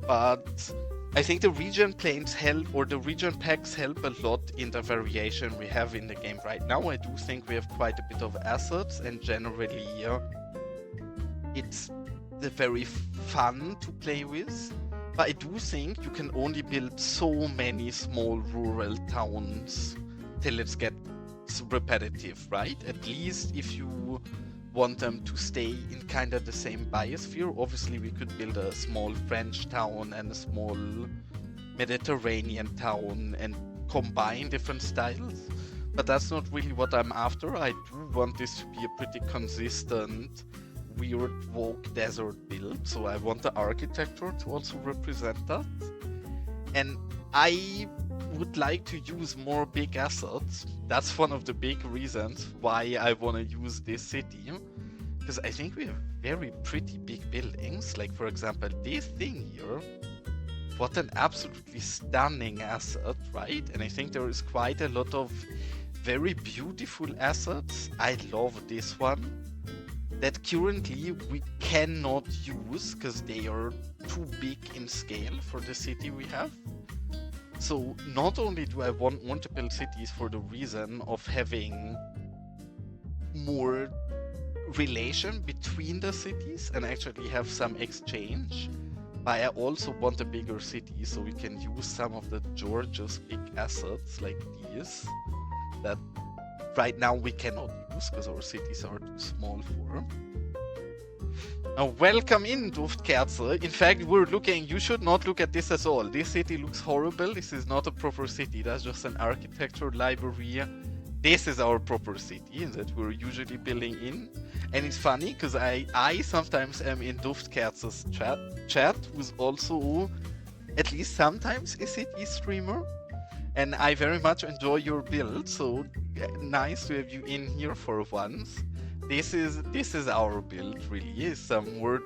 But I think the region planes help, or the region packs help a lot in the variation we have in the game right now. I do think we have quite a bit of assets, and generally it's very fun to play with. But I do think you can only build so many small rural towns till it gets repetitive, right? At least if you want them to stay in kind of the same biosphere. Obviously, we could build a small French town and a small Mediterranean town and combine different styles. But that's not really what I'm after. I do want this to be a pretty consistent weird woke desert build, so I want the architecture to also represent that. And I would like to use more big assets. That's one of the big reasons why I want to use this city, because I think we have very pretty big buildings. Like, for example, this thing here, what an absolutely stunning asset, right? And I think there is quite a lot of very beautiful assets. I love this one that currently we cannot use because they are too big in scale for the city we have. So not only do I want multiple cities for the reason of having more relation between the cities and actually have some exchange, but I also want a bigger city so we can use some of the Georgia's big assets like these that right now we cannot use because our cities are too small for. Now, welcome in, Duftkerze. In fact, you should not look at this at all. This city looks horrible. This is not a proper city. That's just an architecture library. This is our proper city that we're usually building in. And it's funny because I sometimes am in Duftkerze's chat, who's also at least sometimes a city streamer. And I very much enjoy your build, so nice to have you in here for once. This is our build, really. It's some more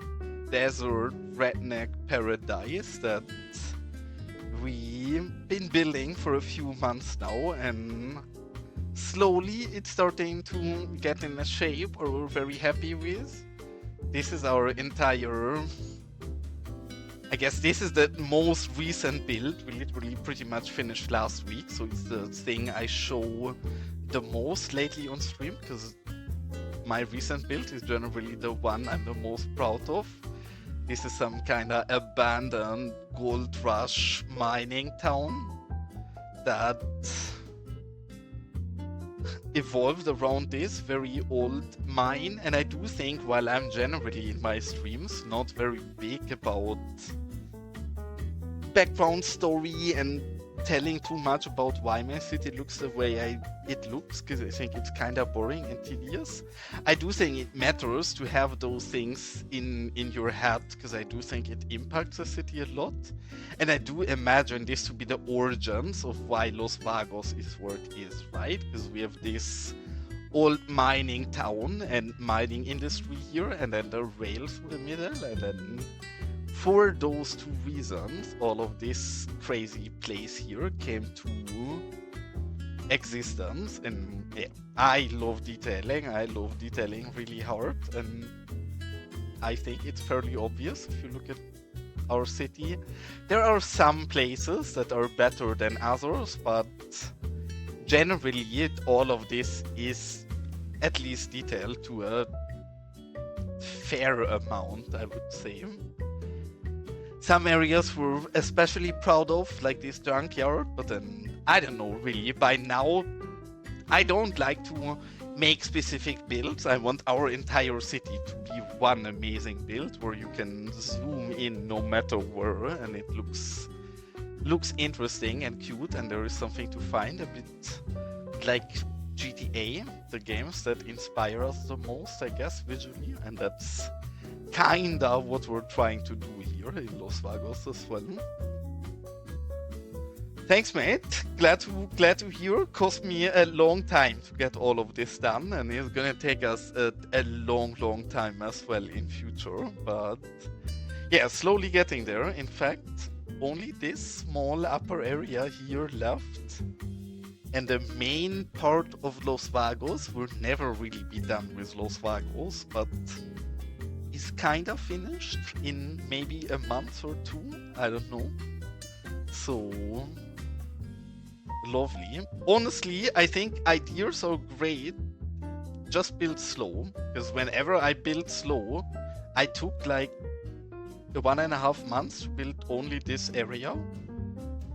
desert redneck paradise that we've been building for a few months now, and slowly it's starting to get in a shape or we're very happy with. This is our entire, I guess this is the most recent build. We literally pretty much finished last week, so it's the thing I show the most lately on stream, because my recent build is generally the one I'm the most proud of. This is some kind of abandoned gold rush mining town that evolved around this very old mine. And I do think, while I'm generally in my streams not very big about background story and telling too much about why my city looks the way it looks, because I think it's kind of boring and tedious, I do think it matters to have those things in your head, because I do think it impacts the city a lot. And I do imagine this to be the origins of why Los Vagos is where it is, right? Because we have this old mining town and mining industry here, and then the rails through the middle, and then for those two reasons, all of this crazy place here came to existence. And yeah, I love detailing. I love detailing really hard, and I think it's fairly obvious if you look at our city. There are some places that are better than others, but generally all of this is at least detailed to a fair amount, I would say. Some areas we're especially proud of, like this junkyard, but then, I don't know, really, by now, I don't like to make specific builds. I want our entire city to be one amazing build where you can zoom in no matter where, and it looks interesting and cute, and there is something to find, a bit like GTA, the games that inspire us the most, I guess, visually, and that's kinda what we're trying to do here in Los Vagos as well. Thanks, mate. Glad to hear. Cost me a long time to get all of this done, and it's gonna take us a long time as well in future. But yeah, slowly getting there. In fact, only this small upper area here left, and the main part of Los Vagos will never really be done with Los Vagos, but is kind of finished in maybe a month or two. I don't know. So lovely. Honestly, I think ideas are great. Just build slow, because whenever I build slow, I took like 1.5 months to build only this area.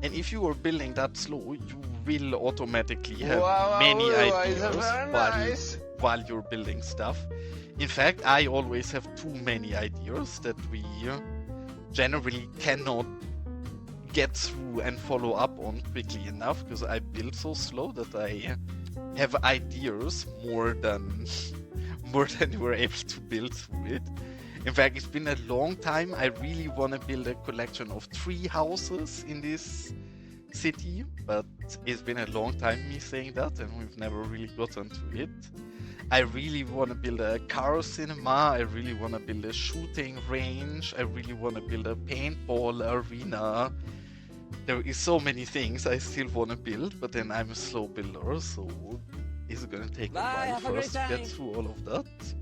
And if you are building that slow, you will automatically have many ideas while you're building stuff. In fact, I always have too many ideas that we generally cannot get through and follow up on quickly enough, because I build so slow that I have ideas more than we're able to build through it. In fact, it's been a long time. I really want to build a collection of 3 houses in this city, but it's been a long time me saying that, and we've never really gotten to it. I really want to build a car cinema. I really want to build a shooting range. I really want to build a paintball arena. There is so many things I still want to build, but then I'm a slow builder, so it's gonna take a while for us to get through all of that.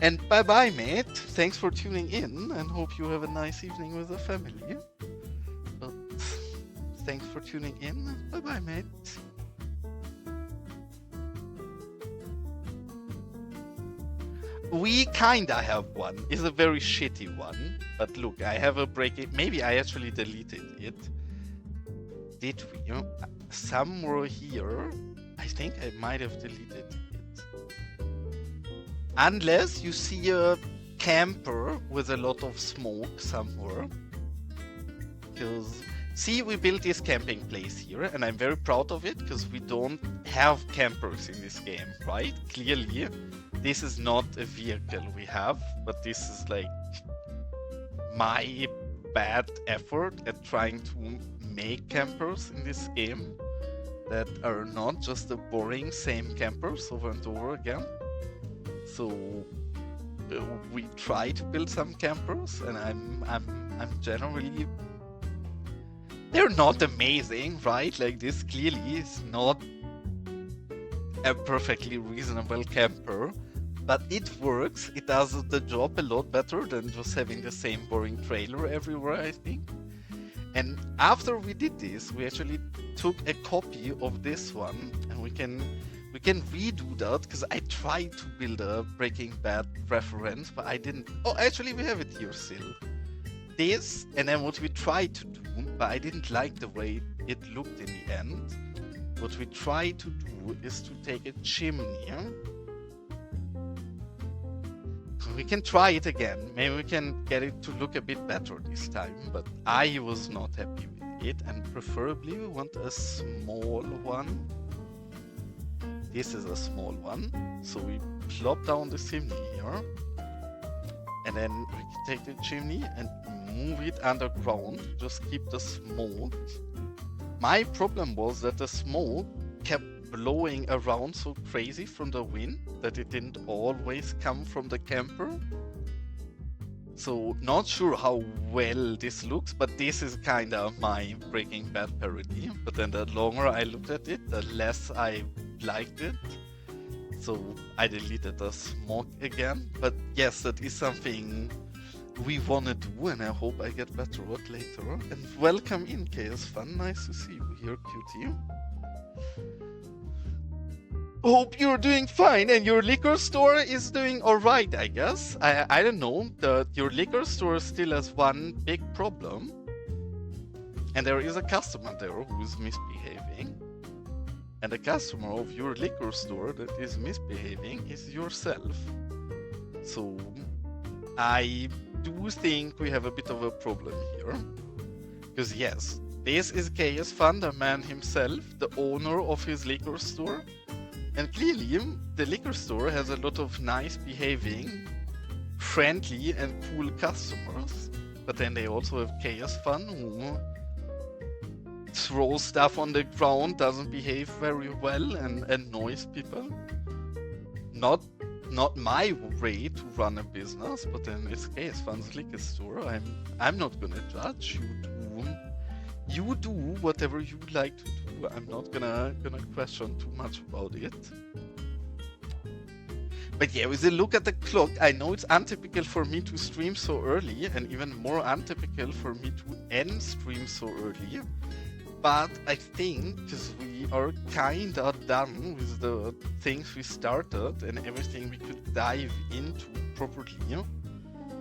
And bye-bye, mate. Thanks for tuning in, and hope you have a nice evening with the family. But thanks for tuning in. Bye-bye, mate. We kinda have one. It's a very shitty one. But look, I have a break. Maybe I actually deleted it. Did we? Somewhere here, I think I might have deleted it. Unless you see a camper with a lot of smoke somewhere. Because, see, we built this camping place here, and I'm very proud of it, because we don't have campers in this game, right? Clearly, this is not a vehicle we have, but this is like my bad effort at trying to make campers in this game that are not just the boring same campers over and over again. So we try to build some campers, and I'm generally, they're not amazing, right? Like, this clearly is not a perfectly reasonable camper, but it works. It does the job a lot better than just having the same boring trailer everywhere, I think. And after we did this, we actually took a copy of this one, and we can redo that, because I tried to build a Breaking Bad reference, but I didn't. Oh, actually, we have it here still. This, and then what we tried to do, but I didn't like the way it looked in the end. What we tried to do is to take a chimney. We can try it again. Maybe we can get it to look a bit better this time, but I was not happy with it, and preferably we want a small one. This is a small one, so we plop down the chimney here, and then we can take the chimney and move it underground, just keep the smoke. My problem was that the smoke kept blowing around so crazy from the wind that it didn't always come from the camper. So not sure how well this looks, but this is kinda my Breaking Bad parody. But then the longer I looked at it, the less I liked it. So I deleted the smoke again. But yes, that is something we wanna do, and I hope I get better at later. And welcome in, KS Fun. Nice to see you here, cutie. Hope you're doing fine and your liquor store is doing alright, I guess. I don't know. Your liquor store still has one big problem. And there is a customer there who is misbehaving. And the customer of your liquor store that is misbehaving is yourself. So I do think we have a bit of a problem here. Because yes, this is Chaos Thunderman himself, the owner of his liquor store. And clearly, the liquor store has a lot of nice behaving, friendly and cool customers. But then they also have Chaos Fun, who throws stuff on the ground, doesn't behave very well, and annoys people. Not my way to run a business, but then it's Chaos Fun's liquor store. I'm not gonna judge. You do whatever you like to do. I'm not gonna question too much about it. But yeah, with a look at the clock, I know it's untypical for me to stream so early, and even more untypical for me to end stream so early. But I think, because we are kinda done with the things we started, and everything we could dive into properly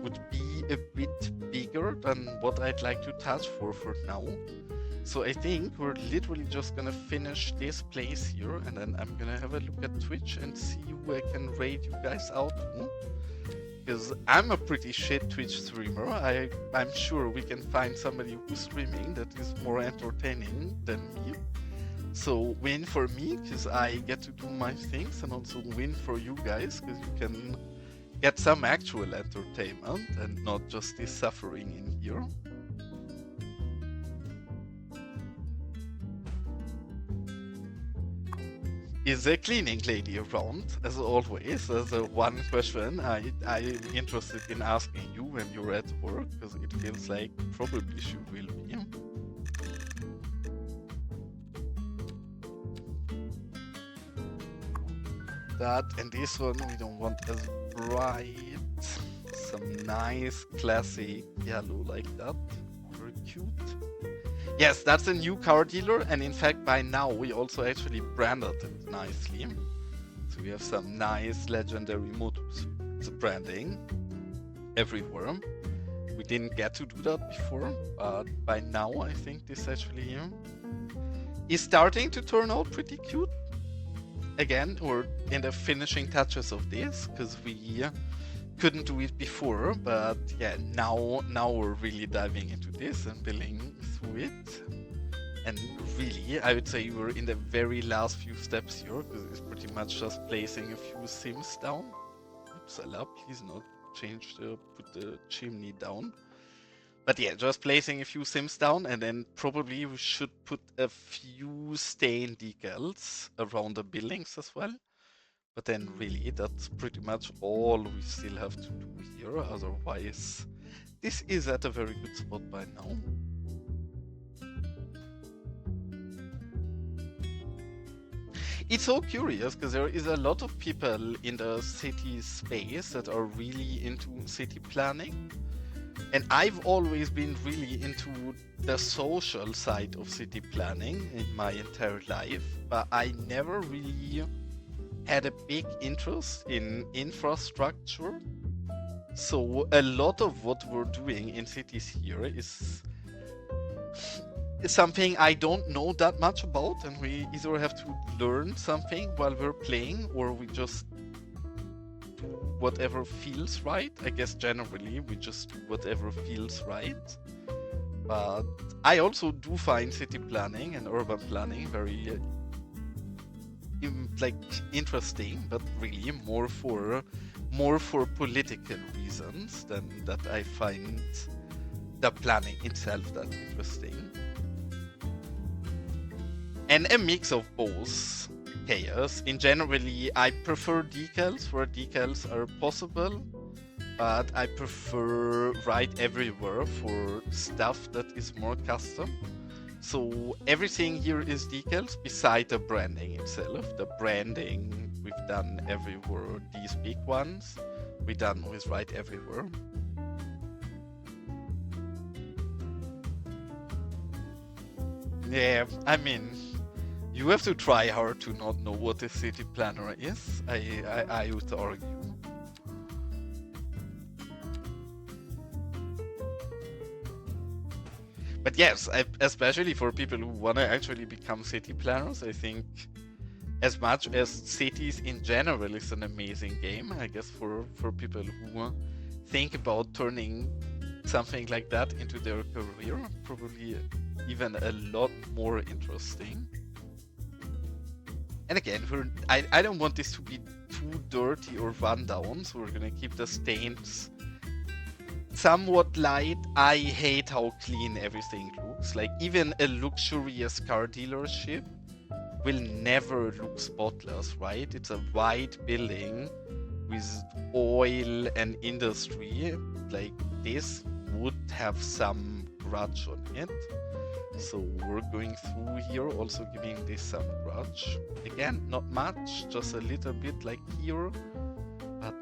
would be a bit bigger than what I'd like to touch for now. So I think we're literally just gonna finish this place here, and then I'm gonna have a look at Twitch and see who I can raid you guys out to. Because I'm a pretty shit Twitch streamer. I'm sure we can find somebody who's streaming that is more entertaining than me. So win for me, because I get to do my things, and also win for you guys, because you can get some actual entertainment and not just this suffering in here. Is the cleaning lady around? As always, there's one question I'm interested in asking you when you're at work, because it feels like probably she will be. That and this one we don't want as bright. Some nice classic yellow like that. Very cute. Yes, that's a new car dealer, and in fact by now we also actually branded it nicely. So we have some nice legendary motors branding everywhere. We didn't get to do that before, but by now I think this actually is starting to turn out pretty cute. Again, we're in the finishing touches of this, because we couldn't do it before, but yeah, now we're really diving into this and building through it. And really, I would say we're in the very last few steps here, because it's pretty much just placing a few sims down. Oops, Allah, please not put the chimney down. But yeah, just placing a few sims down, and then probably we should put a few stain decals around the buildings as well. But then really, that's pretty much all we still have to do here. Otherwise, this is at a very good spot by now. It's so curious, because there is a lot of people in the city space that are really into city planning. And I've always been really into the social side of city planning in my entire life. But I never really had a big interest in infrastructure. So a lot of what we're doing in cities here is something I don't know that much about, and we either have to learn something while we're playing, or we just do whatever feels right. I guess generally we just do whatever feels right. But I also do find city planning and urban planning very interesting, but really more for political reasons than that I find the planning itself that interesting. And a mix of both. Chaos. In generally, I prefer decals where decals are possible, but I prefer right everywhere for stuff that is more custom. So everything here is decals beside the branding itself. The branding we've done everywhere, these big ones, we done with right everywhere. Yeah, I mean, You have to try hard to not know what a city planner is, I would argue. But yes, especially for people who want to actually become city planners, I think as much as Cities in general is an amazing game, I guess for people who think about turning something like that into their career, probably even a lot more interesting. And again, I don't want this to be too dirty or run down, so we're gonna keep the stains somewhat light. I hate how clean everything looks. Like, even a luxurious car dealership will never look spotless, right? It's a white building with oil and industry. Like, this would have some grudge on it. So we're going through here, also giving this some grudge. Again, not much, just a little bit like here, but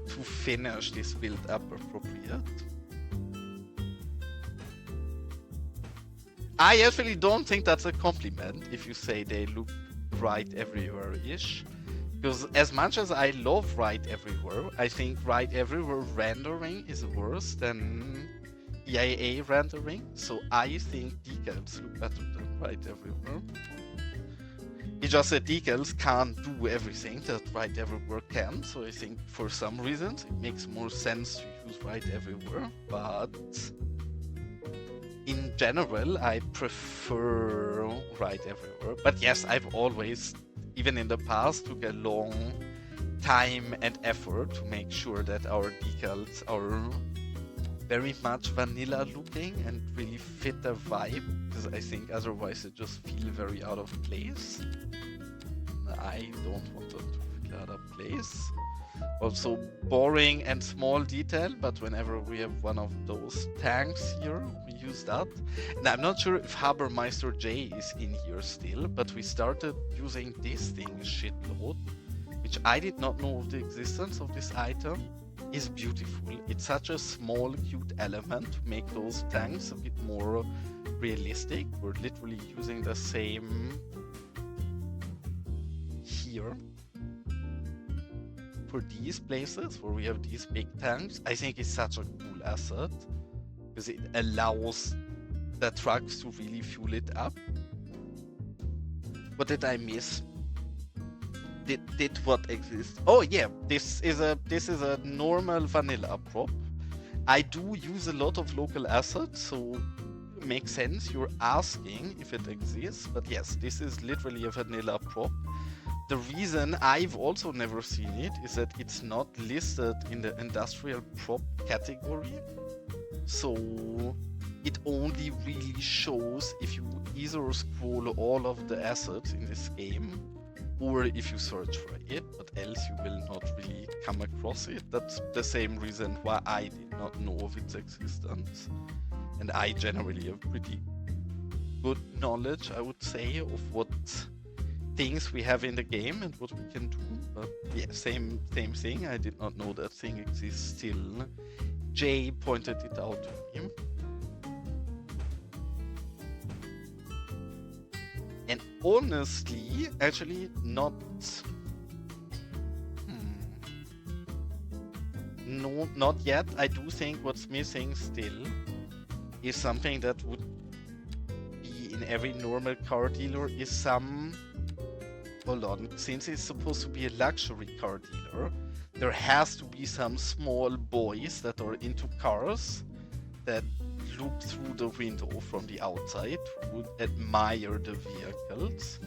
to finish this build up appropriate. I actually don't think that's a compliment if you say they look right everywhere-ish. Because as much as I love right everywhere, I think right everywhere rendering is worse than EIA rendering. So I think decals look better than right everywhere. It's just that decals can't do everything that right everywhere can. So I think for some reasons it makes more sense to use right everywhere. But in general, I prefer right everywhere. But yes, I've always, even in the past, took a long time and effort to make sure that our decals are very much vanilla looking and really fit the vibe, because I think otherwise it just feel very out of place. I don't want them to feel out of place. Also boring and small detail, but whenever we have one of those tanks here, we use that. And I'm not sure if Habermeister J is in here still, but we started using this thing shitload, which I did not know of the existence of this item. Is beautiful. It's such a small, cute element to make those tanks a bit more realistic. We're literally using the same here for these places where we have these big tanks. I think it's such a cool asset because it allows the trucks to really fuel it up. What did I miss? Did what exist? Oh yeah, this is a normal vanilla prop. I do use a lot of local assets, so it makes sense you're asking if it exists. But yes, this is literally a vanilla prop. The reason I've also never seen it is that it's not listed in the industrial prop category. So it only really shows if you either scroll all of the assets in this game, or if you search for it, but else you will not really come across it. That's the same reason why I did not know of its existence. And I generally have pretty good knowledge, I would say, of what things we have in the game and what we can do. But yeah, same thing. I did not know that thing exists still. Jay pointed it out to me. And honestly, actually not... No, not yet. I do think what's missing still is something that would be in every normal car dealer is some... Hold on, since it's supposed to be a luxury car dealer, there has to be some small boys that are into cars that look through the window from the outside, would admire the vehicles.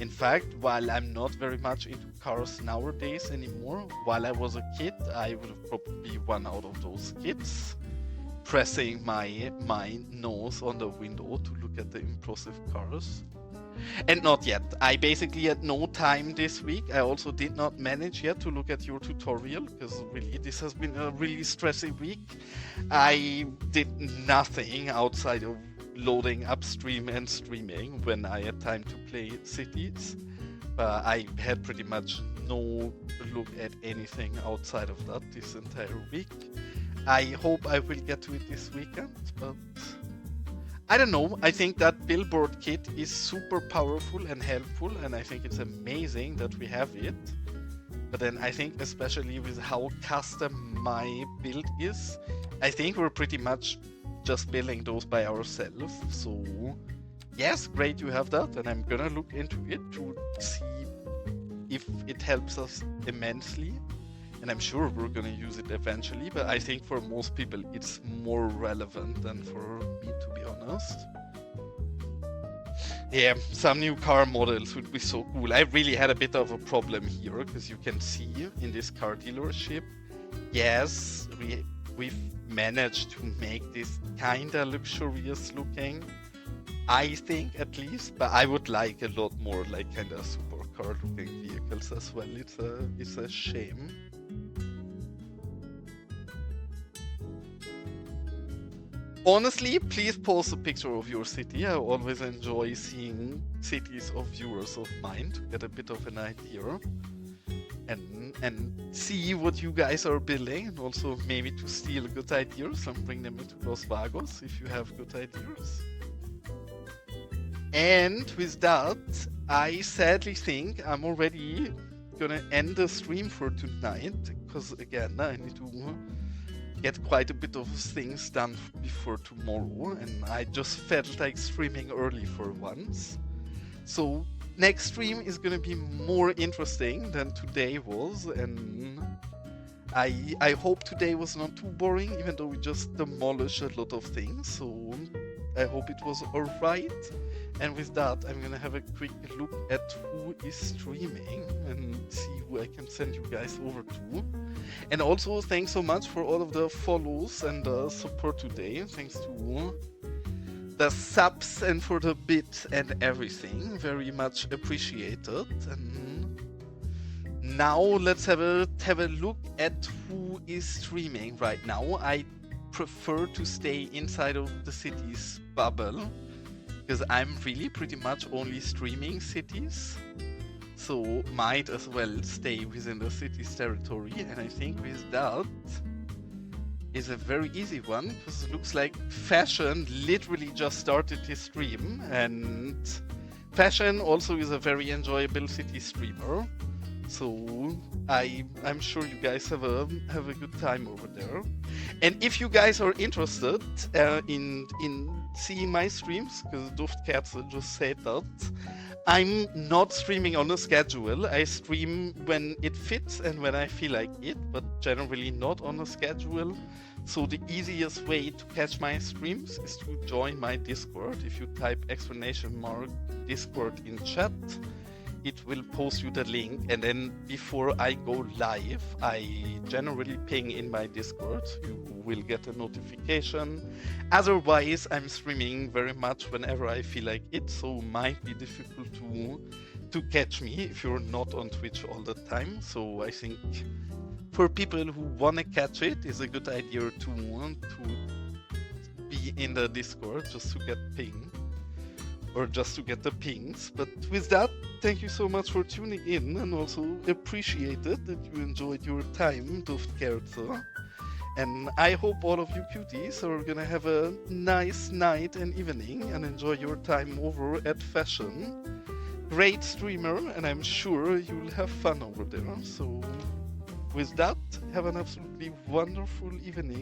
In fact, while I'm not very much into cars nowadays anymore, while I was a kid, I would have probably be one out of those kids, pressing my nose on the window to look at the impressive cars. And not yet. I basically had no time this week. I also did not manage yet to look at your tutorial, because really this has been a really stressy week. I did nothing outside of loading upstream and streaming when I had time to play Cities. I had pretty much no look at anything outside of that this entire week. I hope I will get to it this weekend, but I don't know. I think that billboard kit is super powerful and helpful, and I think it's amazing that we have it. But then I think, especially with how custom my build is, I think we're pretty much just building those by ourselves. So yes, great you have that, and I'm gonna look into it to see if it helps us immensely. And I'm sure we're gonna use it eventually, but I think for most people it's more relevant than for me, to be honest. Yeah, some new car models would be so cool. I really had a bit of a problem here, because you can see in this car dealership, yes, we've managed to make this kinda luxurious looking, I think at least, but I would like a lot more like kinda supercar looking vehicles as well. It's a shame. Honestly, please post a picture of your city. I always enjoy seeing cities of viewers of mine to get a bit of an idea and see what you guys are building, and also maybe to steal good ideas and bring them into Los Vagos if you have good ideas. And with that, I sadly think I'm already gonna end the stream for tonight, because again, I need to get quite a bit of things done before tomorrow, and I just felt like streaming early for once. So next stream is gonna be more interesting than today was, and I hope today was not too boring, even though we just demolished a lot of things, so I hope it was alright. And with that, I'm gonna have a quick look at who is streaming and see who I can send you guys over to. And also, thanks so much for all of the follows and the support today. Thanks to the subs and for the bit and everything. Very much appreciated. And now let's have a look at who is streaming right now. I prefer to stay inside of the city's bubble, because I'm really pretty much only streaming cities, so might as well stay within the city's territory. And I think with that is a very easy one, because it looks like Fashion literally just started his stream, and Fashion also is a very enjoyable city streamer, so I'm sure you guys have a good time over there. And if you guys are interested in seeing my streams, because Duftkerze just said that, I'm not streaming on a schedule. I stream when it fits and when I feel like it, but generally not on a schedule. So the easiest way to catch my streams is to join my Discord. If you type !Discord in chat, it will post you the link, and then before I go live, I generally ping in my Discord. You will get a notification. Otherwise, I'm streaming very much whenever I feel like it, so might be difficult to catch me if you're not on Twitch all the time. So I think for people who wanna catch it, it's a good idea to be in the Discord just to get ping, or just to get the pings. But with that, thank you so much for tuning in, and also appreciated that you enjoyed your time, Duftkerze. And I hope all of you cuties are gonna have a nice night and evening and enjoy your time over at Fashion. Great streamer, and I'm sure you'll have fun over there. So with that, have an absolutely wonderful evening.